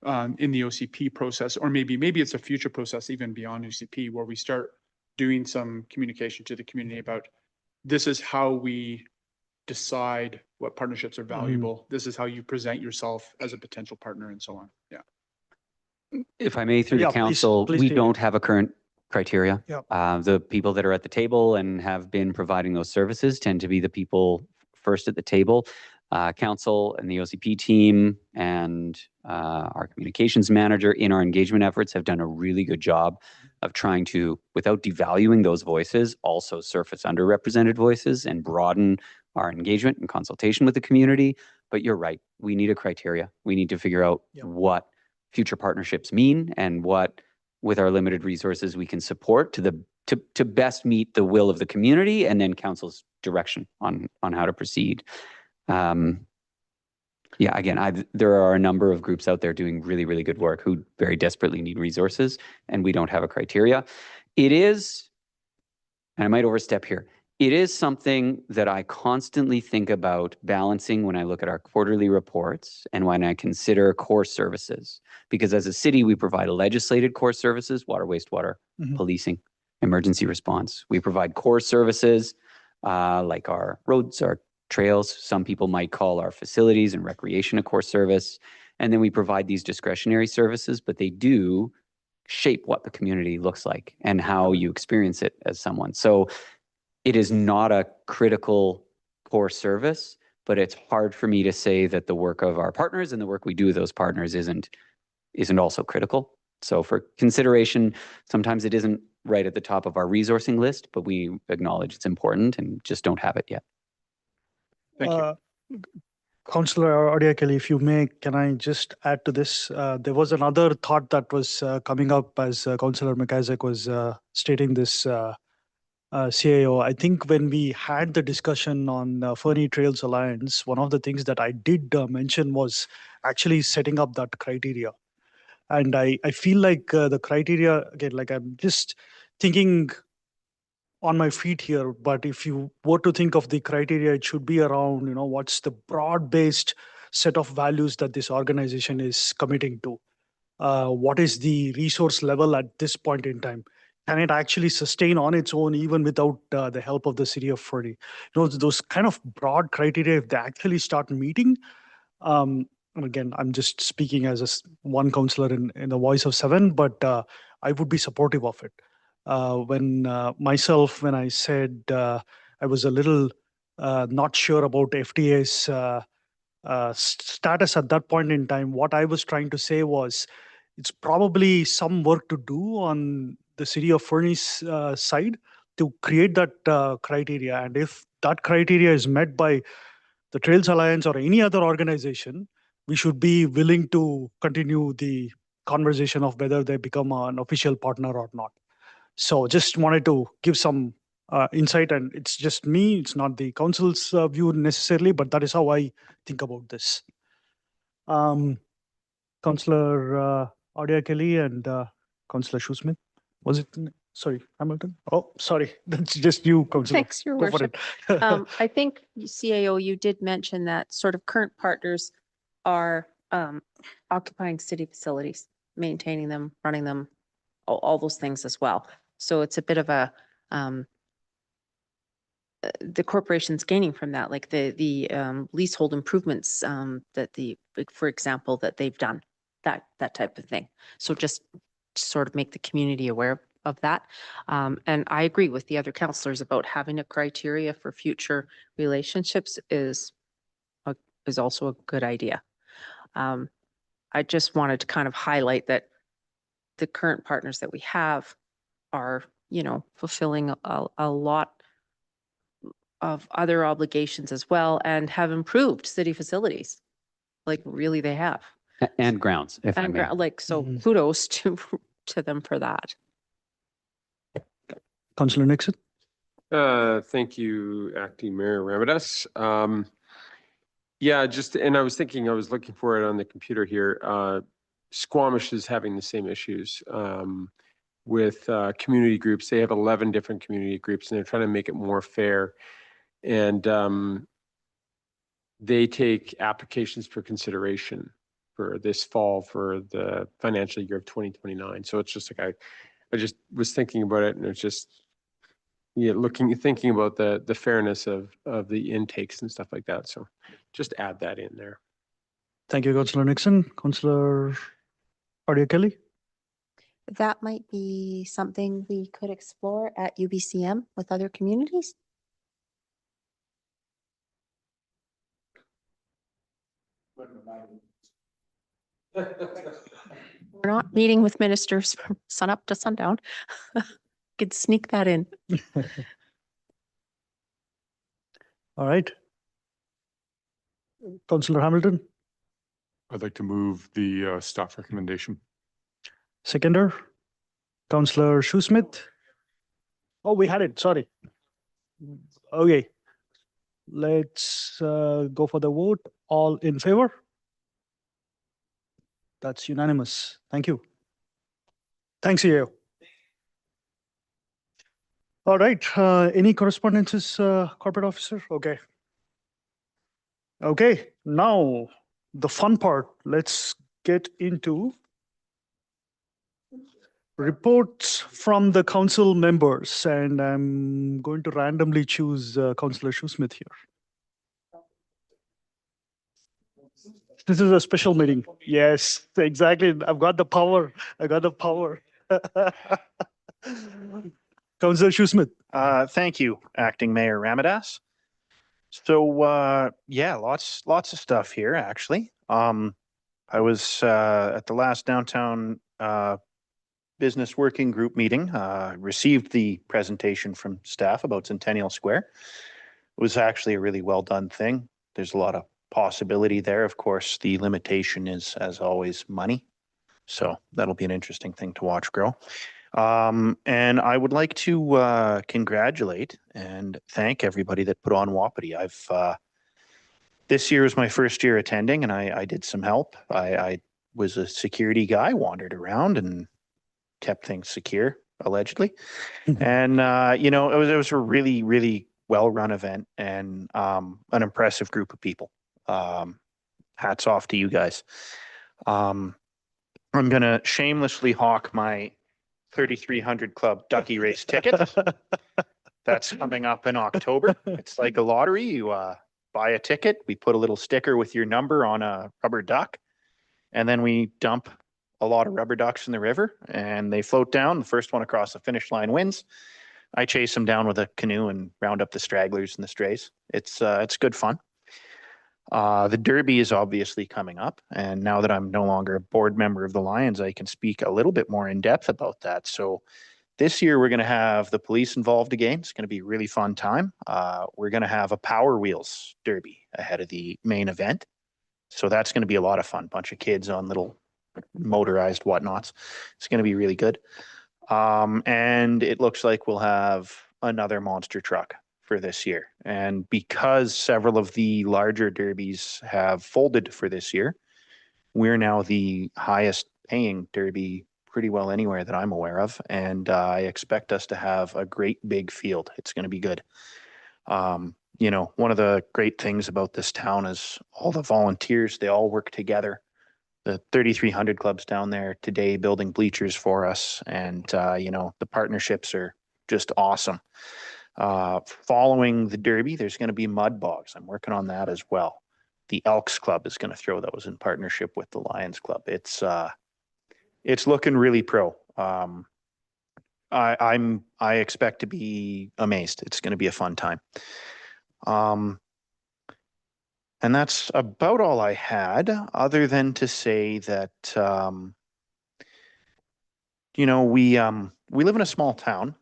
in the OCP process, or maybe it's a future process even beyond OCP, where we start doing some communication to the community about, this is how we decide what partnerships are valuable. This is how you present yourself as a potential partner, and so on. Yeah. If I may, through the council, please we do. don't have a current criteria. Yep. The people that are at the table and have been providing those services tend to be the people first at the table. Council and the OCP team and our communications manager in our engagement efforts have done a really good job of trying to, without devaluing those voices, also surface underrepresented voices and broaden our engagement and consultation with the community. But you're right, we need a criteria. We need to figure out what future partnerships mean, and what, with our limited resources, we can support to best meet the will of the community, and then council's direction on how to proceed. Yeah, again, there are a number of groups out there doing really, really good work who very desperately need resources, and we don't have a criteria. It is, and I might overstep here, it is something that I constantly think about balancing when I look at our quarterly reports and when I consider core services. Because as a city, we provide legislated core services, water, wastewater, policing, emergency response. We provide core services like our roads, our trails. Some people might call our facilities and recreation a core service. And then we provide these discretionary services, but they do shape what the community looks like and how you experience it as someone. So it is not a critical core service, but it's hard for me to say that the work of our partners and the work we do with those partners isn't also critical. So for consideration, sometimes it isn't right at the top of our resourcing list, but we acknowledge it's important and just don't have it yet. Thank you. Councillor Odia Kelly, if you may, can I just add to this? There was another thought that was coming up as Councillor McIsaac was stating this CAO. I think when we had the discussion on Fernie Trails Alliance, one of the things that I did mention was actually setting up that criteria. And I feel like the criteria, again, like I'm just thinking on my feet here, but if you were to think of the criteria, it should be around, what's the broad-based set of values that this organization is committing to? What is the resource level at this point in time? Can it actually sustain on its own even without the help of the city of Fernie? Those kind of broad criteria, if they actually start meeting, and again, I'm just speaking as one councillor in the voice of 7, but I would be supportive of it. When I said I was a little not sure about FTA's status at that point in time, what I was trying to say was it's probably some work to do on the city of Fernie's side to create that criteria. And if that criteria is met by the Trails Alliance or any other organization, we should be willing to continue the conversation of whether they become an official partner or not. So just wanted to give some insight, and it's just me, it's not the council's view necessarily, but that is how I think about this. Councillor Odia Kelly and Councillor Shoesmith, was it? Sorry, Hamilton? Oh, sorry, that's just you, Councillor. Thanks, Your Go for Worship. it. I think CAO, you did mention that sort of current partners are occupying city facilities, maintaining them, running them, all those things as well. So it's a bit of a, the corporation's gaining from that, like the leasehold improvements that like, for example, that they've done, that type of thing. So just sort of make the community aware of that. And I agree with the other councillors about having a criteria for future relationships is also a good idea. I just wanted to kind of highlight that the current partners that we have are, fulfilling a lot of other obligations as well and have improved city facilities. Like really they have. And grounds, if I And may. so kudos to them for that. Councillor Nixon? Thank you, Acting Mayor Ramadas. Yeah, and I was thinking, I was looking for it on the computer here. Squamish is having the same issues with community groups. They have 11 different community groups and they're trying to make it more fair. And they take applications for consideration for this fall for the financial year of 2029. So it's just like, I just was thinking about it, and it's just, thinking about the fairness of the intakes and stuff like that. So just add that in there. Thank you, Councillor Nixon. Councillor Odia Kelly? That might be something we could explore at UBCM with other communities. We're not meeting with ministers from sun up to sundown. Could sneak that in. All right. Councillor Hamilton? I'd like to move the staff recommendation. Seconder? Councillor Shoesmith? Oh, we had it, sorry. Okay. Let's go for the vote. All in favor? That's unanimous. Thank you. Thanks, EAO. All right. Any correspondences, corporate officer? Okay. Okay. Now, the fun part. Let's get into reports from the council members. And I'm going to randomly choose Councillor Shoesmith here. This is a special meeting. Yes, exactly. I've got the power. I got the power. Councillor Shoesmith. Thank you, Acting Mayor Ramadas. So yeah, lots of stuff here actually. I was at the last downtown business working group meeting, received the presentation from staff about Centennial Square. It was actually a really well done thing. There's a lot of possibility there. Of course, the limitation is, as always, money. So that'll be an interesting thing to watch grow. And I would like to congratulate and thank everybody that put on Wapiti. This year was my first year attending, and I did some help. I was a security guy, wandered around and kept things secure, allegedly. And you know, it was a really, really well-run event and an impressive group of people. Hats off to you guys. I'm gonna shamelessly hawk my 3300 Club Ducky Race ticket. That's coming up in October. It's like a lottery. You buy a ticket, we put a little sticker with your number on a rubber duck, and then we dump a lot of rubber ducks in the river, and they float down. The first one across the finish line wins. I chase them down with a canoe and round up the stragglers and the strays. It's good fun. The Derby is obviously coming up, and now that I'm no longer a board member of the Lions, I can speak a little bit more in depth about that. So this year we're going to have the police involved again. It's going to be a really fun time. We're going to have a Power Wheels Derby ahead of the main event. So that's going to be a lot of fun. Bunch of kids on little motorized whatnots. It's going to be really good. And it looks like we'll have another monster truck for this year. And because several of the larger derbies have folded for this year, we're now the highest paying derby pretty well anywhere that I'm aware of. And I expect us to have a great big field. It's going to be good. You know, one of the great things about this town is all the volunteers, they all work together. The 3300 clubs down there today building bleachers for us. And, you know, the partnerships are just awesome. Following the Derby, there's going to be mud bogs. I'm working on that as well. The Elks Club is going to throw those in partnership with the Lions Club. It's looking really pro. I expect to be amazed. It's going to be a fun time. And that's about all I had, other than to say that, you know, we live in a small town,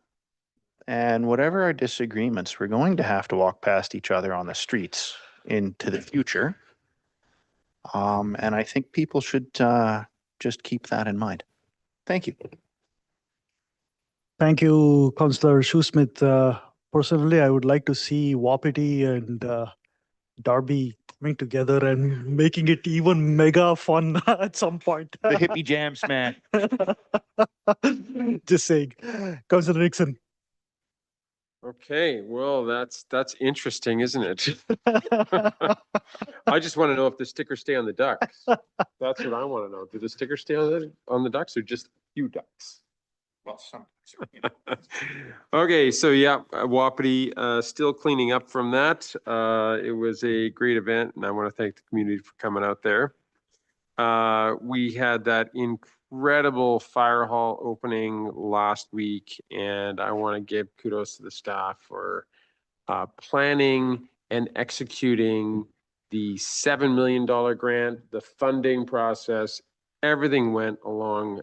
and whatever our disagreements, we're going to have to walk past each other on the streets into the future. And I think people should just keep that in mind. Thank you. Thank you, Councillor Shoesmith. Personally, I would like to see Wapiti and Derby coming together and making it even mega fun at some point. The hippie jams, man. Just saying. Councillor Nixon. Okay, well, that's interesting, isn't it? I just want to know if the stickers stay on the ducks. That's what I want to know. Do the stickers stay on the ducks or just a few ducks? Well, some. Okay, so yeah, Wapiti, still cleaning up from that. It was a great event, and I want to thank the community for coming out there. We had that incredible fire hall opening last week, and I want to give kudos to the staff for planning and executing the $7 million grant, the funding process. Everything went along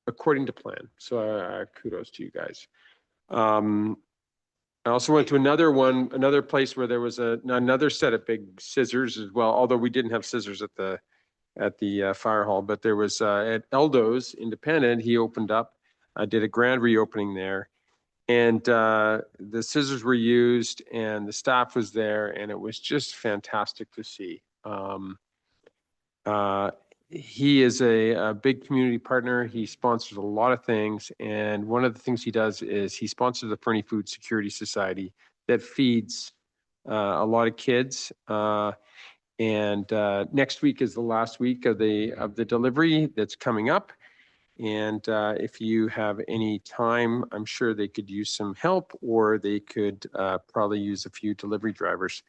according to plan. So kudos to you guys. I also went to another place where there was another set of big scissors as well, although we didn't have scissors at the fire hall, but there was at Eldo's Independent, he opened up, did a grand reopening there. And the scissors were used and the staff was there, and it was just fantastic to see. He is a big community partner. He sponsors a lot of things. And one of the things he does is he sponsors the Fernie Food Security Society that feeds a lot of kids. And next week is the last week of the delivery that's coming up. And if you have any time, I'm sure they could use some help, or they could probably use a few delivery drivers.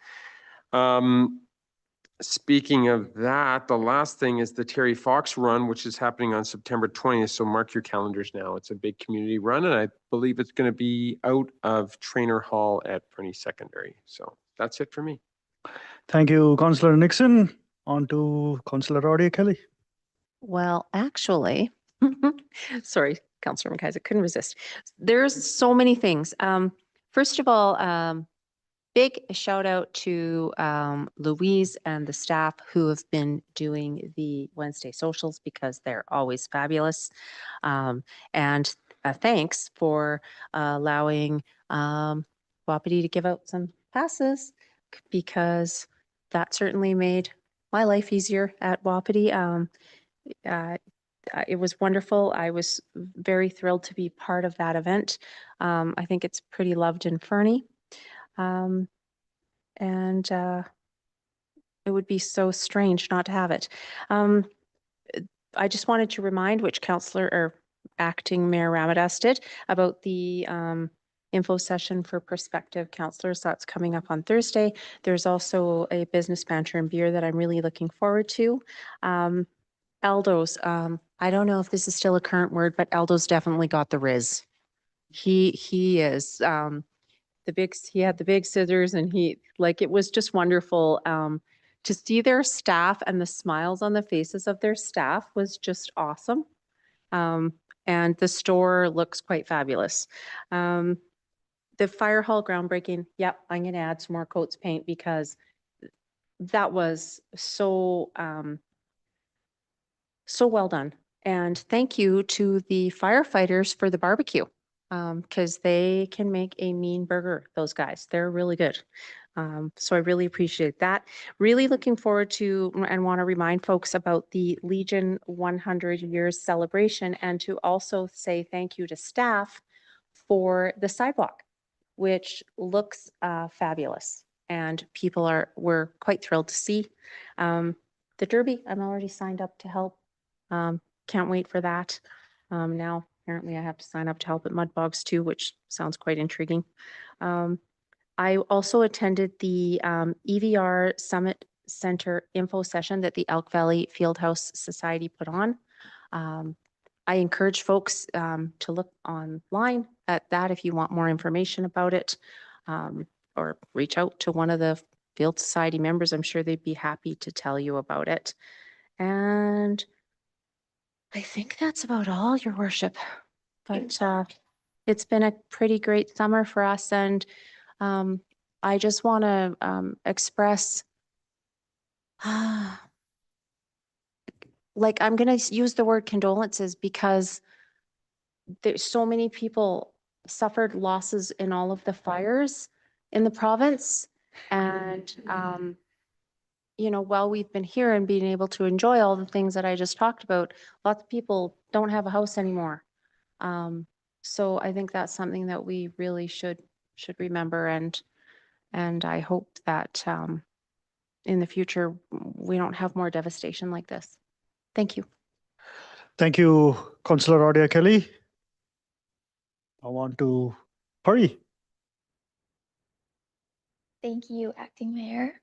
Speaking of that, the last thing is the Terry Fox run, which is happening on September 20th. So mark your calendars now. It's a big community run, and I believe it's going to be out of Trainer Hall at Fernie Secondary. So that's it for me. Thank you, Councillor Nixon. On to Councillor Roddy Kelly. Well, actually, sorry, Councillor McIsaac, couldn't resist. There's so many things. First of all, big shout out to Louise and the staff who have been doing the Wednesday socials because they're always fabulous. And thanks for allowing Wapiti to give out some passes because that certainly made my life easier at Wapiti. It was wonderful. I was very thrilled to be part of that event. I think it's pretty loved in Fernie. And it would be so strange not to have it. I just wanted to remind which Councillor or Acting Mayor Ramadas did about the info session for prospective councillors. That's coming up on Thursday. There's also a business banter and beer that I'm really looking forward to. Aldo's, I don't know if this is still a current word, but Aldo's definitely got the riz. He is he had the big scissors and it was just wonderful. To see their staff and the smiles on the faces of their staff was just awesome. And the store looks quite fabulous. The fire hall groundbreaking, yep, I'm going to add some more coats paint because that was so well done. And thank you to the firefighters for the barbecue because they can make a mean burger, those guys. They're really good. So I really appreciate that. Really looking forward to and want to remind folks about the Legion 100 years celebration and to also say thank you to staff for the sidewalk, which looks fabulous. And people were quite thrilled to see. The Derby, I'm already signed up to help. Can't wait for that. Now, apparently I have to sign up to help at Mudbogs too, which sounds quite intriguing. I also attended the EVR Summit Center info session that the Elk Valley Fieldhouse Society put on. I encourage folks to look online at that if you want more information about it, or reach out to one of the Field Society members. I'm sure they'd be happy to tell you about it. And I think that's about all, Your Worship. But it's been a pretty great summer for us, and I just want to express, I'm going to use the word condolences because there's so many people suffered losses in all of the fires in the province. And, while we've been here and being able to enjoy all the things that I just talked about, lots of people don't have a house anymore. So I think that's something that we really should remember. And I hope that in the future, we don't have more devastation like this. Thank you. Thank you, Councillor Rodia Kelly. I want to hurry. Thank you, Acting Mayor.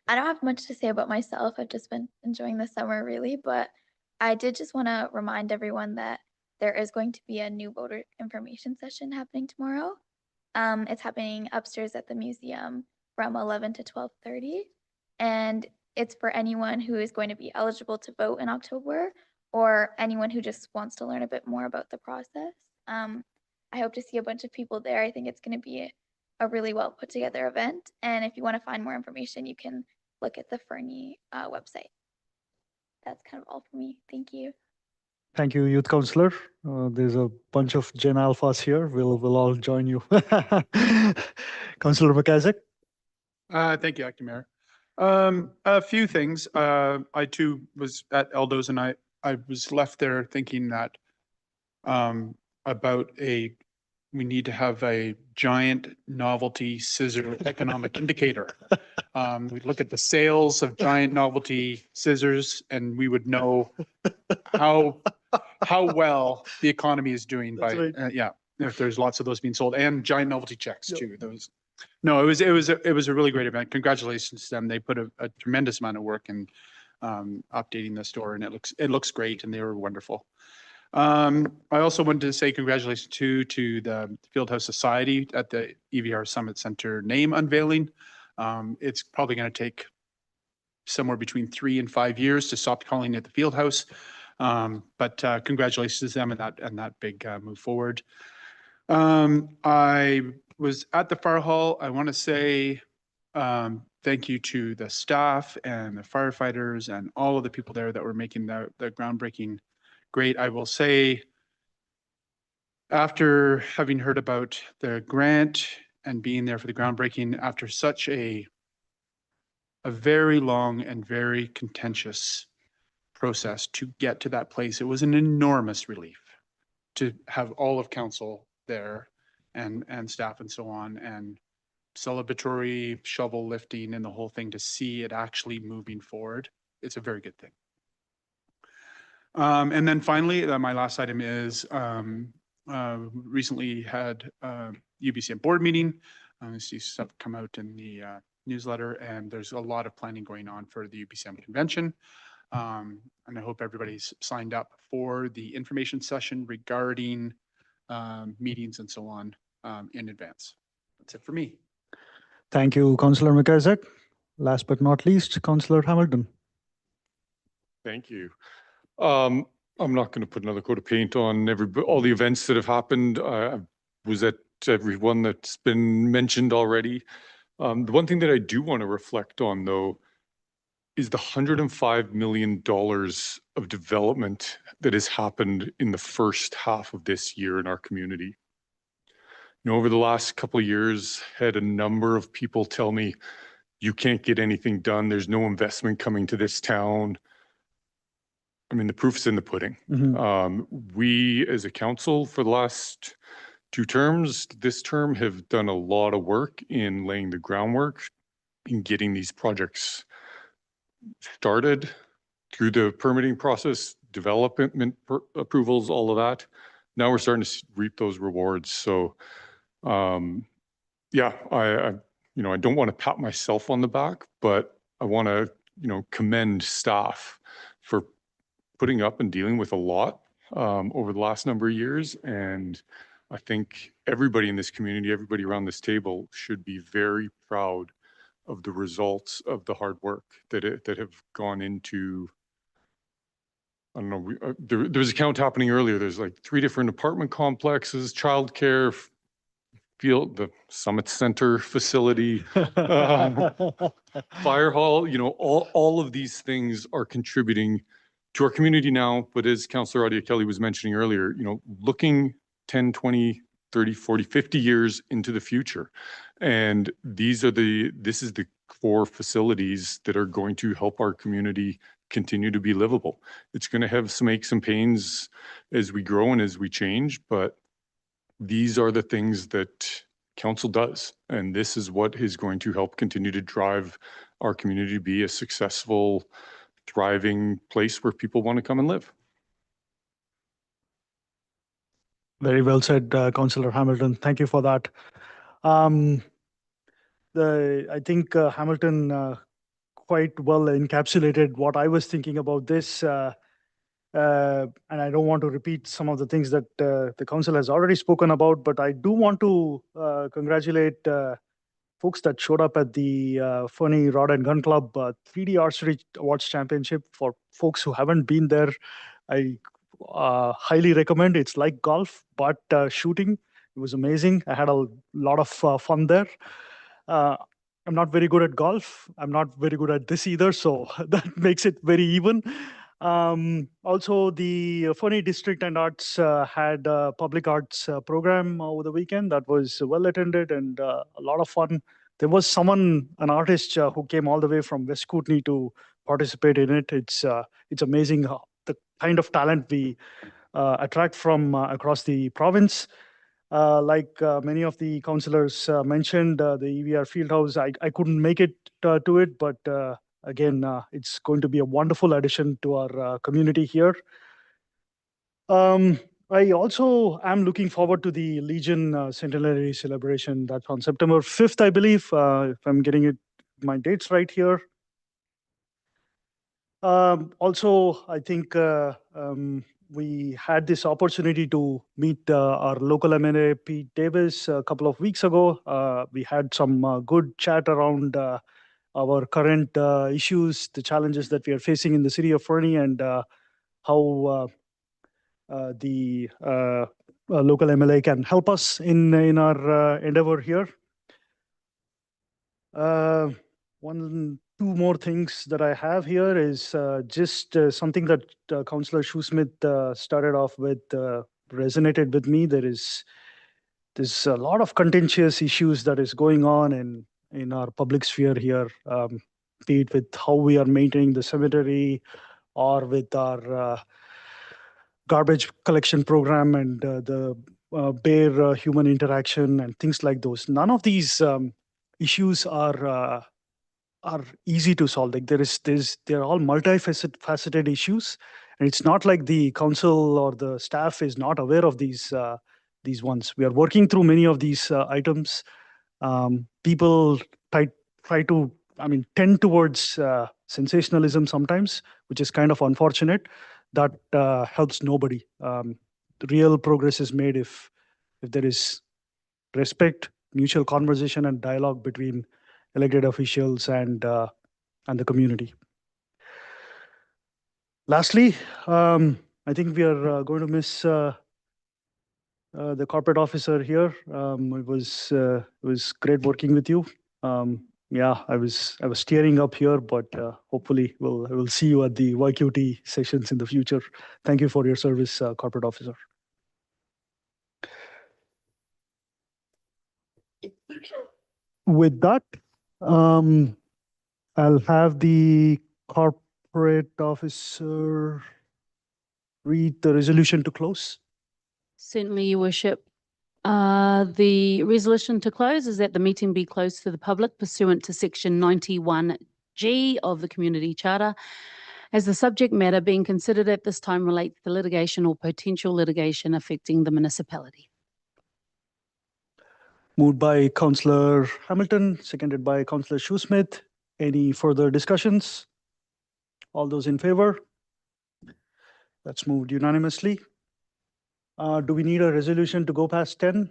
I don't have much to say about myself. I've just been enjoying the summer really, but I did just want to remind everyone that there is going to be a new voter information session happening tomorrow. It's happening upstairs at the museum from 11 to 12:30. And it's for anyone who is going to be eligible to vote in October or anyone who just wants to learn a bit more about the process. I hope to see a bunch of people there. I think it's going to be a really well put together event. And if you want to find more information, you can look at the Fernie website. That's kind of all for me. Thank you. Thank you, Youth Councillor. There's a bunch of Gen Alphas here. We'll all join you. Councillor McIsaac. Thank you, Acting Mayor. A few things. I too was at Eldo's and I was left there thinking that we need to have a giant novelty scissor economic indicator. We look at the sales of giant novelty scissors and we would know how well the economy is doing by, if there's lots of those being sold, and giant novelty checks too. Those. No, it was a really great event. Congratulations to them. They put a tremendous amount of work in updating the store, and it looks great, and they were wonderful. I also wanted to say congratulations to the Fieldhouse Society at the EVR Summit Center name unveiling. It's probably going to take somewhere between 3 and 5 years to stop calling it the field house. But congratulations to them and that big move forward. I was at the fire hall. I want to say thank you to the staff and the firefighters and all of the people there that were making the groundbreaking great. I will say, after having heard about the grant and being there for the groundbreaking, after such a very long and very contentious process to get to that place, it was an enormous relief to have all of council there and staff and so on, and celebratory shovel lifting and the whole thing, to see it actually moving forward. It's a very good thing. And then finally, my last item is recently had UBCM board meeting. I see stuff come out in the newsletter, and there's a lot of planning going on for the UBCM convention. And I hope everybody's signed up for the information session regarding meetings and so on in advance. That's it for me. Thank you, Councillor McIsaac. Last but not least, Councillor Hamilton. Thank you. I'm not going to put another coat of paint on all the events that have happened. I was at every one that's been mentioned already. The one thing that I do want to reflect on, though, is the $105 million of development that has happened in the first half of this year in our community. You know, over the last couple of years, had a number of people tell me, you can't get anything done. There's no investment coming to this town. I mean, the proof's in the pudding. We as a council for the last 2 terms, this term, have done a lot of work in laying the groundwork in getting these projects started through the permitting process, development approvals, all of that. Now we're starting to reap those rewards. So yeah, I don't want to pat myself on the back, but I want to, commend staff for putting up and dealing with a lot over the last number of years. And I think everybody in this community, everybody around this table should be very proud of the results of the hard work that have gone into, I don't know, there was a count happening earlier. There's like 3 different apartment complexes, childcare, field, the Summit Center facility, fire hall, all of these things are contributing to our community now. But as Councillor Adia Kelly was mentioning earlier, looking 10, 20, 30, 40, 50 years into the future. And this is the core facilities that are going to help our community continue to be livable. It's going to have some aches and pains as we grow and as we change, but these are the things that council does. And this is what is going to help continue to drive our community to be a successful, thriving place where people want to come and live. Very well said, Councillor Hamilton. Thank you for that. I think Hamilton quite well encapsulated what I was thinking about this. And I don't want to repeat some of the things that the council has already spoken about, but I do want to congratulate folks that showed up at the Fernie Rod and Gun Club 3D Archery Awards Championship. For folks who haven't been there, I highly recommend. It's like golf, but shooting. It was amazing. I had a lot of fun there. I'm not very good at golf. I'm not very good at this either, so that makes it very even. Also, the Fernie District and Arts had a public arts program over the weekend that was well attended and a lot of fun. There was an artist who came all the way from West Kootenay to participate in it. It's amazing the kind of talent we attract from across the province. Like many of the councillors mentioned, the EVR Fieldhouse, I couldn't make it to it, but again, it's going to be a wonderful addition to our community here. I also am looking forward to the Legion Centenary celebration. That's on September 5th, I believe, if I'm getting my dates right here. Also, I think we had this opportunity to meet our local MLA, Pete Davis, a couple of weeks ago. We had some good chat around our current issues, the challenges that we are facing in the city of Fernie, and how the local MLA can help us in our endeavor here. Two more things that I have here is just something that Councillor Shoesmith started off with, resonated with me. There's a lot of contentious issues that is going on in our public sphere here, be it with how we are maintaining the cemetery or with our garbage collection program and the bare human interaction and things like those. None of these issues are easy to solve. Like they're all multifaceted issues, and it's not like the council or the staff is not aware of these ones. We are working through many of these items. People try to, tend towards sensationalism sometimes, which is kind of unfortunate. That helps nobody. The real progress is made if there is respect, mutual conversation, and dialogue between elected officials and the community. Lastly, I think we are going to miss the corporate officer here. It was great working with you. Yeah, I was tearing up here, but hopefully we'll see you at the YQT sessions in the future. Thank you for your service, corporate officer. With that, I'll have the corporate officer read the resolution to close. Certainly, Your Worship. The resolution to close is that the meeting be closed to the public pursuant to section 91G of the Community Charter, as the subject matter being considered at this time relates to litigation or potential litigation affecting the municipality. Moved by Councillor Hamilton, seconded by Councillor Shoesmith. Any further discussions? All those in favor? That's moved unanimously. Do we need a resolution to go past 10?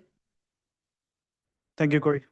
Thank you, Corey.